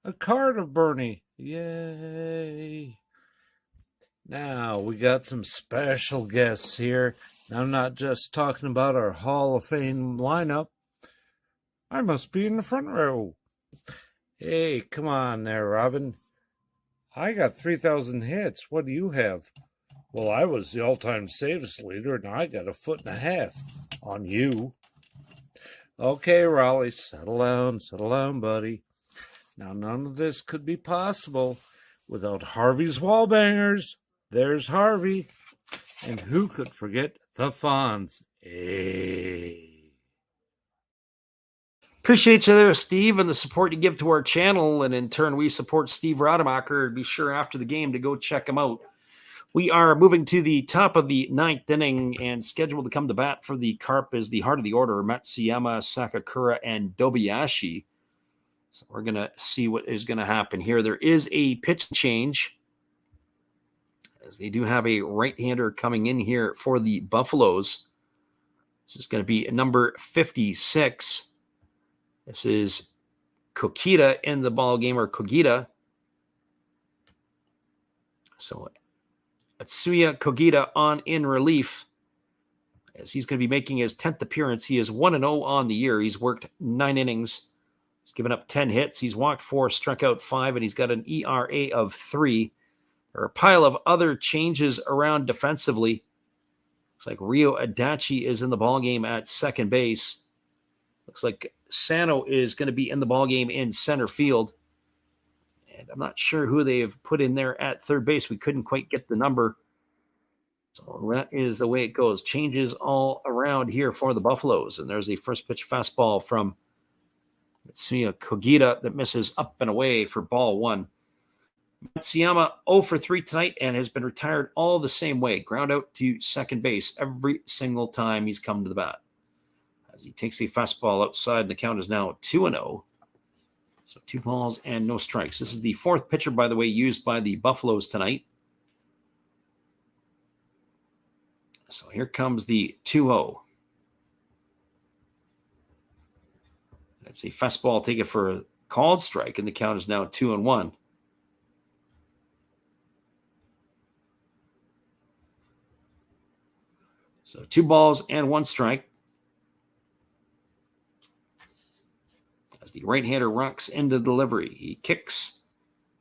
[SPEAKER 2] a card of Bernie. Yay! Now, we got some special guests here. I'm not just talking about our Hall of Fame lineup. I must be in the front row. Hey, come on there, Robin. I got 3,000 hits. What do you have? Well, I was the all-time saves leader, and I got 1.5 feet on you. Okay, Raleigh, settle down, buddy. Now, none of this could be possible without Harvey's Wallbangers. There's Harvey. And who could forget the Fonz? Hey.
[SPEAKER 1] Appreciate you there, Steve, and the support you give to our channel. And in turn, we support Steve Rademacher. Be sure after the game to go check him out. We are moving to the top of the 9th inning, and scheduled to come to bat for the Carp is the heart of the order, Matsuyama, Sakakura, and Dobiashi. So we're going to see what is going to happen here. There is a pitch change, as they do have a right-hander coming in here for the Buffaloes. This is going to be number 56. This is Kokita in the ball game, or Kogita. So Atsuya Kogita on in relief, as he's going to be making his 10th appearance. He is 1-0 on the year. He's worked 9 innings. He's given up 10 hits. He's walked 4, struck out 5, and he's got an ERA of 3. There are a pile of other changes around defensively. Looks like Rio Adachi is in the ballgame at second base. Looks like Sano is going to be in the ballgame in center field. And I'm not sure who they have put in there at third base. We couldn't quite get the number. So that is the way it goes. Changes all around here for the Buffaloes. And there's the first pitch fastball from Atsuya Kogita that misses up and away for ball 1. Matsuyama 0 for 3 tonight and has been retired all the same way. Ground out to second base every single time he's come to the bat. As he takes a fastball outside, and the count is now 2-0. So 2 balls and no strikes. This is the 4th pitcher, by the way, used by the Buffaloes tonight. So here comes the 2-0. That's a fastball taken for a called strike, and the count is now 2-1. So 2 balls and 1 strike. As the right-hander rocks into delivery, he kicks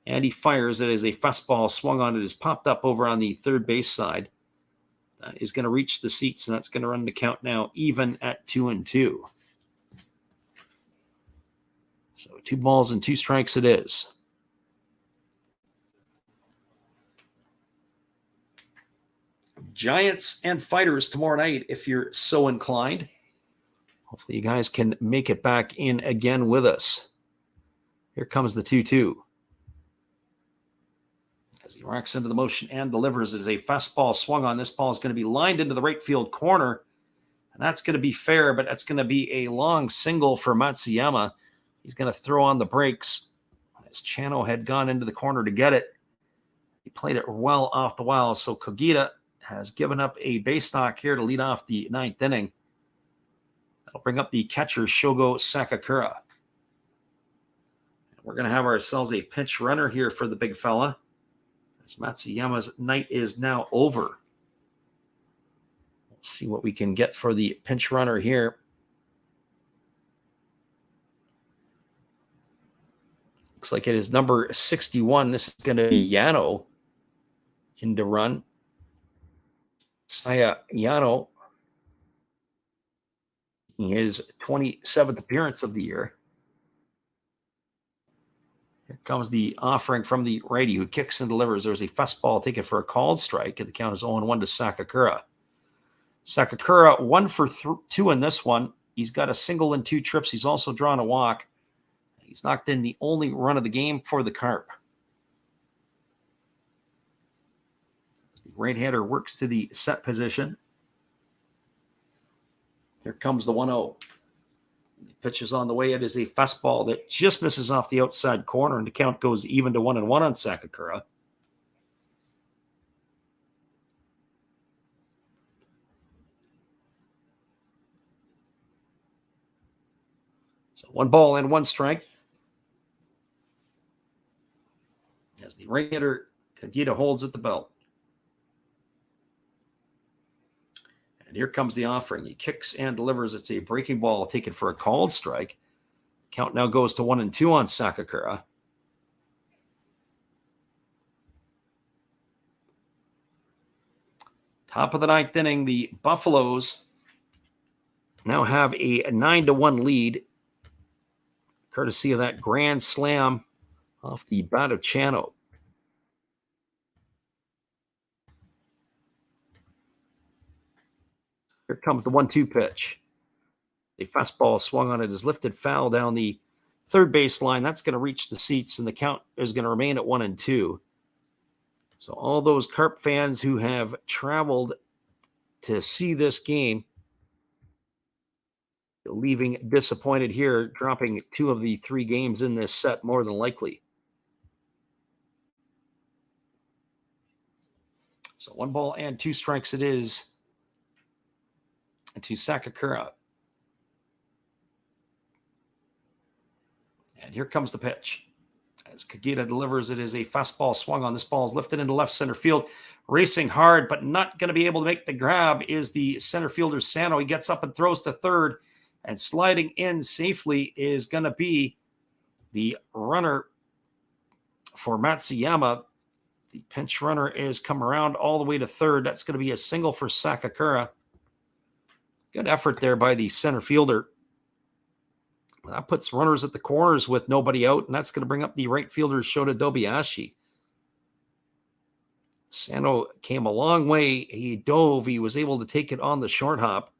[SPEAKER 1] and he fires. It is a fastball swung on. It is popped up over on the third base side. That is going to reach the seats, and that's going to run the count now even at 2-2. So 2 balls and 2 strikes it is. Giants and Fighters tomorrow night, if you're so inclined. Hopefully you guys can make it back in again with us. Here comes the 2-2. As he rocks into the motion and delivers, as a fastball swung on. This ball is going to be lined into the right field corner. And that's going to be fair, but that's going to be a long single for Matsuyama. He's going to throw on the brakes. As Chano had gone into the corner to get it. He played it well off the wall. So Kogita has given up a base knock here to lead off the 9th inning. That'll bring up the catcher, Shogo Sakakura. We're going to have ourselves a pinch runner here for the big fella, as Matsuyama's night is now over. We'll see what we can get for the pinch runner here. Looks like it is number 61. This is going to be Yano in to run. Saya Yano, his 27th appearance of the year. Here comes the offering from the righty, who kicks and delivers. There's a fastball taken for a called strike, and the count is 0-1 to Sakakura. Sakakura 1 for 2 in this one. He's got a single and 2 trips. He's also drawn a walk. He's knocked in the only run of the game for the Carp. As the right-hander works to the set position. Here comes the 1-0. The pitch is on the way. It is a fastball that just misses off the outside corner, and the count goes even to 1-1 on Sakakura. So 1 ball and 1 strike. As the right-hander, Kogita, holds at the belt. And here comes the offering. He kicks and delivers. It's a breaking ball taken for a called strike. Count now goes to 1-2 on Sakakura. Top of the 9th inning, the Buffaloes now have a 9-1 lead, courtesy of that grand slam off the bat of Chano. Here comes the 1-2 pitch. The fastball swung on. It is lifted foul down the third base line. That's going to reach the seats, and the count is going to remain at 1-2. So all those Carp fans who have traveled to see this game, leaving disappointed here, dropping 2 of the 3 games in this set more than likely. So 1 ball and 2 strikes it is. to Sakakura. And here comes the pitch. As Kagita delivers, it is a fastball swung on. This ball is lifted into left center field. Racing hard, but not going to be able to make the grab is the center fielder, Sano. He gets up and throws to third. And sliding in safely is going to be the runner for Matsuyama. The pinch runner is come around all the way to third. That's going to be a single for Sakakura. Good effort there by the center fielder. That puts runners at the corners with nobody out, and that's going to bring up the right fielder, Shota Dobiashi. Sano came a long way. He dove. He was able to take it on the short hop.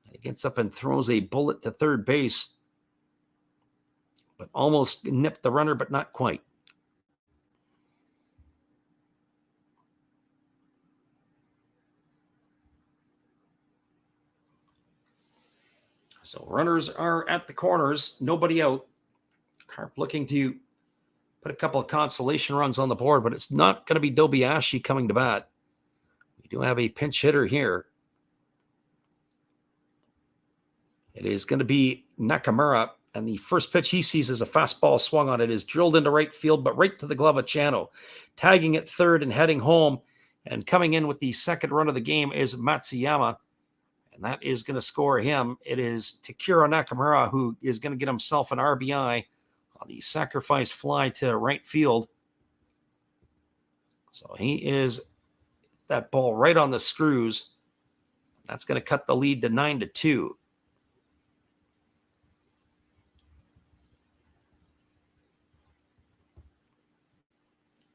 [SPEAKER 1] He gets up and throws a bullet to third base, but almost nipped the runner, but not quite. So runners are at the corners, nobody out. Carp looking to put a couple of consolation runs on the board, but it's not going to be Dobiashi coming to bat. We do have a pinch hitter here. It is going to be Nakamura, and the first pitch he sees is a fastball swung on. It is drilled into right field, but right to the glove of Chano. Tagging at third and heading home, and coming in with the second run of the game is Matsuyama. And that is going to score him. It is Takiro Nakamura who is going to get himself an RBI on the sacrifice fly to right field. So he is that ball right on the screws. That's going to cut the lead to 9-2.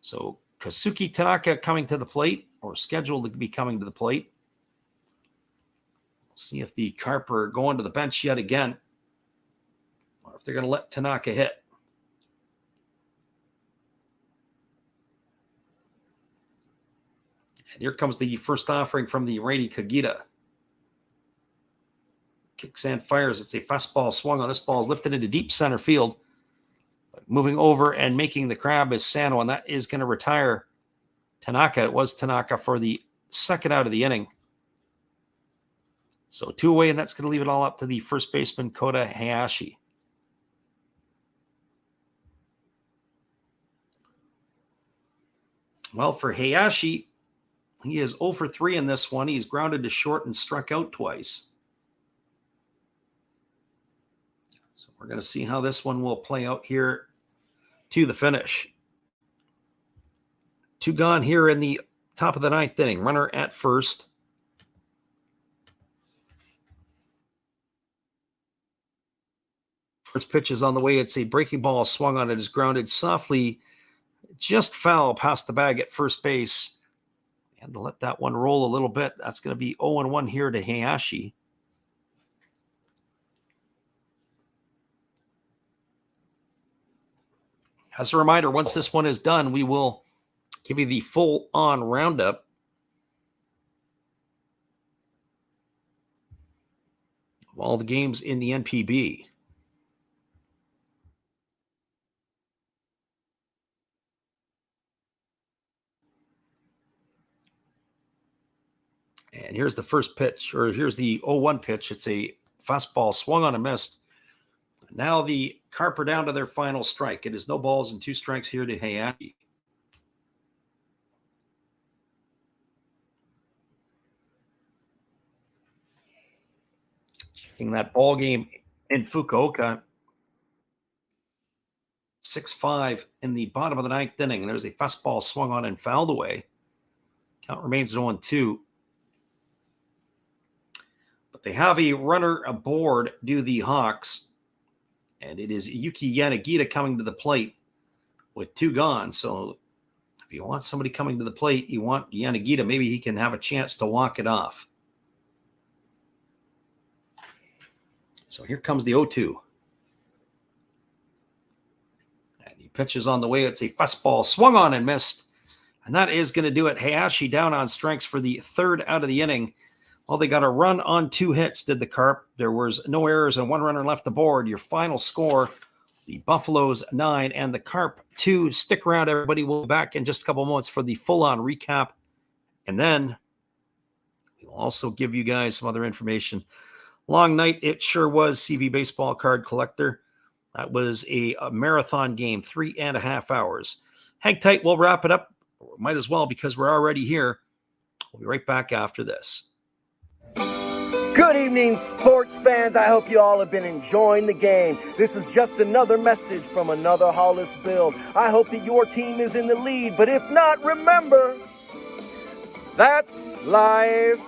[SPEAKER 1] So Kazuki Tanaka coming to the plate, or scheduled to be coming to the plate. See if the Carp are going to the bench yet again, or if they're going to let Tanaka hit. And here comes the first offering from the righty Kagita. Kicks and fires. It's a fastball swung on. This ball is lifted into deep center field. But moving over and making the grab is Sano, and that is going to retire Tanaka. It was Tanaka for the second out of the inning. So 2 away, and that's going to leave it all up to the first baseman, Kota Hayashi. Well, for Hayashi, he is 0 for 3 in this one. He's grounded to short and struck out twice. So we're going to see how this one will play out here to the finish. 2 gone here in the top of the 9th inning. Runner at first. First pitch is on the way. It's a breaking ball swung on. It is grounded softly, just foul past the bag at first base. And to let that one roll a little bit, that's going to be 0-1 here to Hayashi. As a reminder, once this one is done, we will give you the full-on roundup. Of all the games in the NPB. And here's the first pitch, or here's the 0-1 pitch. It's a fastball swung on and missed. Now the Carp are down to their final strike. It is no balls and 2 strikes here to Hayashi. Checking that ball game in Fukuoka. 6-5 in the bottom of the 9th inning. There's a fastball swung on and fouled away. Count remains 0-2. But they have a runner aboard due the Hawks. And it is Yuki Yanagita coming to the plate with 2 gone. So if you want somebody coming to the plate, you want Yanagita. Maybe he can have a chance to walk it off. So here comes the 0-2. And he pitches on the way. It's a fastball swung on and missed. And that is going to do it. Hayashi down on strikes for the 3rd out of the inning. Well, they got a run on 2 hits, did the Carp. There was no errors and 1 runner left aboard. Your final score, the Buffaloes 9 and the Carp 2. Stick around, everybody. We'll be back in just a couple moments for the full-on recap. And then we We'll also give you guys some other information. Long night, it sure was, CV Baseball Card Collector. That was a marathon game, 3.5 hours. Hang tight, we'll wrap it up. Might as well, because we're already here. We'll be right back after this.
[SPEAKER 5] Good evening, sports fans. I hope you all have been enjoying the game. This is just another message from another Hollis build. I hope that your team is in the lead, but if not, remember, that's life.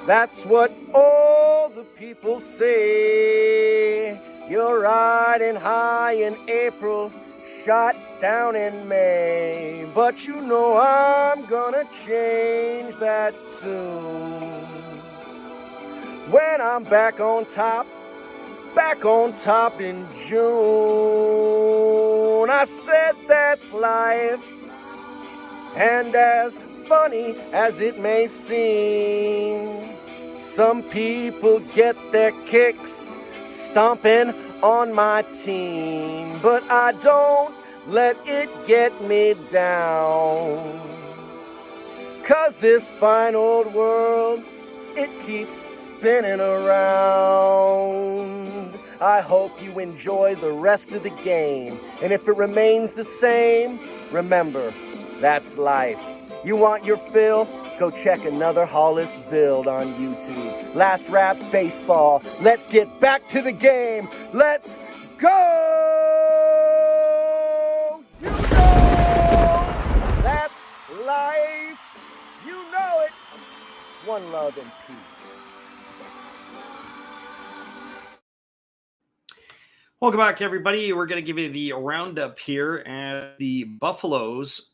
[SPEAKER 5] That's what all the people say. You're riding high in April, shot down in May. But you know I'm gonna change that tune. When I'm back on top in June. I said that's life, and as funny as it may seem, some people get their kicks stomping on my team, but I don't let it get me down. 'Cause this fine old world, it keeps spinning around. I hope you enjoy the rest of the game, and if it remains the same, remember, that's life. You want your fill? Go check another Hollis build on YouTube. Last Raps Baseball. Let's get back to the game. Let's go! You know that's life. You know it. One love and peace.
[SPEAKER 1] Welcome back, everybody. We're going to give you the roundup here as the Buffaloes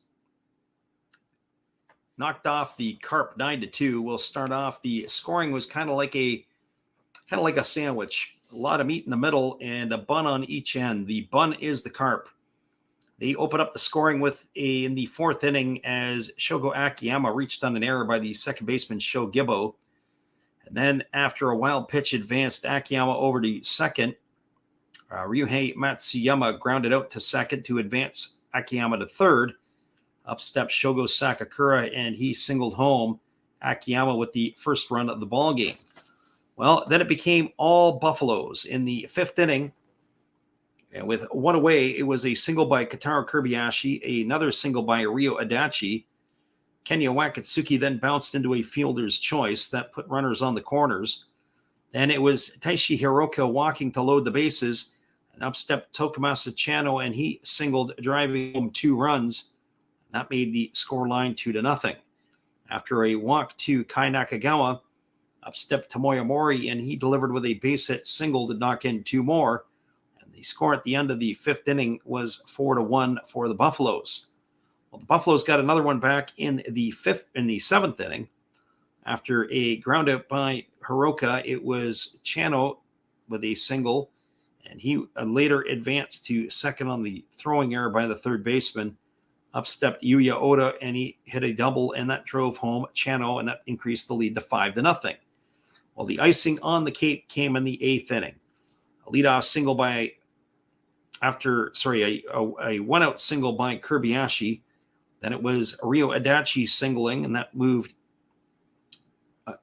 [SPEAKER 1] knocked off the Carp 9-2. We'll start off. The scoring was kind of like a sandwich. A lot of meat in the middle and a bun on each end. The bun is the Carp. They open up the scoring in the fourth inning as Shogo Akiyama reached on an error by the second baseman Sho Gibbo. And then after a wild pitch advanced Akiyama over to second, Ryuhei Matsuyama grounded out to second to advance Akiyama to third. Up stepped Shogo Sakakura, and he singled home Akiyama with the first run of the ball game. Well, then it became all Buffaloes in the fifth inning. And with one away, it was a single by Kotaro Kobayashi, another single by Ryo Adachi. Kenya Wakatsuki then bounced into a fielder's choice that put runners on the corners. Then it was Taishi Hiroka walking to load the bases. And up stepped Tokumasa Chano, and he singled, driving home 2 runs. That made the scoreline 2-0. After a walk to Kai Nakagawa, up stepped Tomoya Mori, and he delivered with a base hit single to knock in 2 more. And the score at the end of the fifth inning was 4-1 for the Buffaloes. Well, the Buffaloes got another one back in the seventh inning. After a ground out by Hiroka, it was Chano with a single, and he later advanced to second on the throwing error by the third baseman. Up stepped Yuya Oda, and he hit a double, and that drove home Chano, and that increased the lead to 5-0. Well, the icing on the cake came in the eighth inning. A leadoff single a one-out single by Kobayashi. Then it was Ryo Adachi singling, and that moved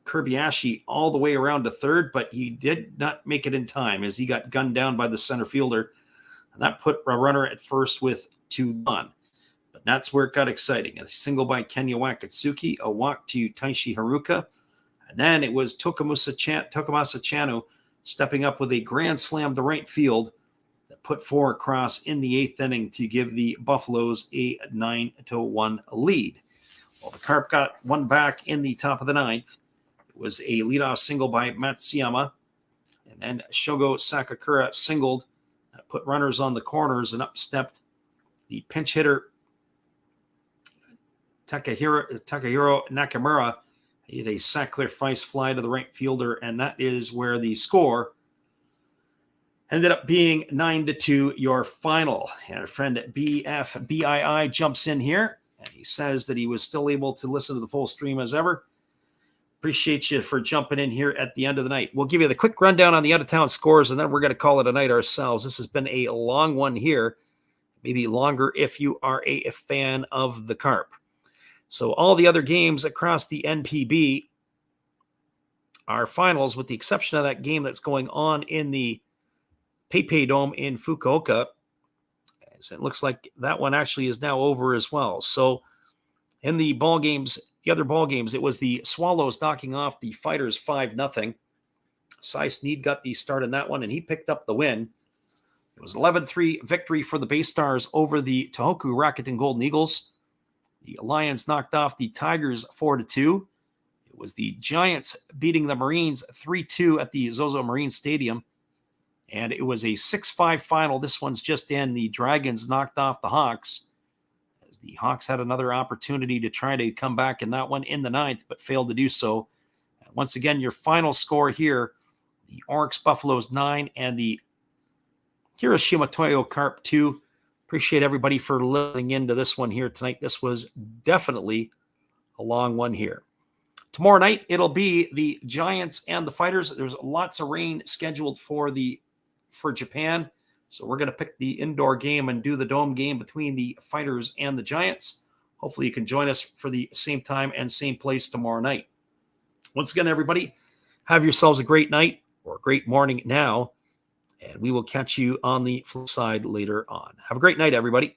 [SPEAKER 1] Kobayashi all the way around to third, but he did not make it in time as he got gunned down by the center fielder. And that put a runner at first with 2 gone. But that's where it got exciting. A single by Kenya Wakatsuki, a walk to Taishi Haruka. And then it was Tokumasa Chano stepping up with a grand slam to right field that put 4 across in the eighth inning to give the Buffaloes a 9-1 lead. Well, the Carp got one back in the top of the ninth. It was a leadoff single by Matsuyama. And then Shogo Sakakura singled, put runners on the corners, and up stepped the pinch hitter Takahiro Nakamura. He had a sacrifice fly to the right fielder, and that is where the score ended up being 9-2, your final. And our friend BFBII jumps in here, and he says that he was still able to listen to the full stream as ever. Appreciate you for jumping in here at the end of the night. We'll give you the quick rundown on the out-of-town scores, and then we're going to call it a night ourselves. This has been a long one here, maybe longer if you are a fan of the Carp. So all the other games across the NPB are finals, with the exception of that game that's going on in the PayPay Dome in Fukuoka. As it looks like that one actually is now over as well. So in the ball games, the other ball games, it was the Swallows knocking off the Fighters 5-0. Cy Sneed got the start in that one, and he picked up the win. It was an 11-3 victory for the Bay Stars over the Tohoku Rakuten Golden Eagles. The Lions knocked off the Tigers 4-2. It was the Giants beating the Marines 3-2 at the Zozo Marine Stadium. And it was a 6-5 final. This one's just in. The Dragons knocked off the Hawks, as the Hawks had another opportunity to try to come back in that one in the 9th, but failed to do so. And once again, your final score here, the Orix Buffaloes 9 and the Hiroshima Carp 2. Appreciate everybody for listening into this one here tonight. This was definitely a long one here. Tomorrow night, it'll be the Giants and the Fighters. There's lots of rain scheduled for Japan. So we're going to pick the indoor game and do the dome game between the Fighters and the Giants. Hopefully you can join us for the same time and same place tomorrow night. Once again, everybody, have yourselves a great night or a great morning now, and we will catch you on the flip side later on. Have a great night, everybody.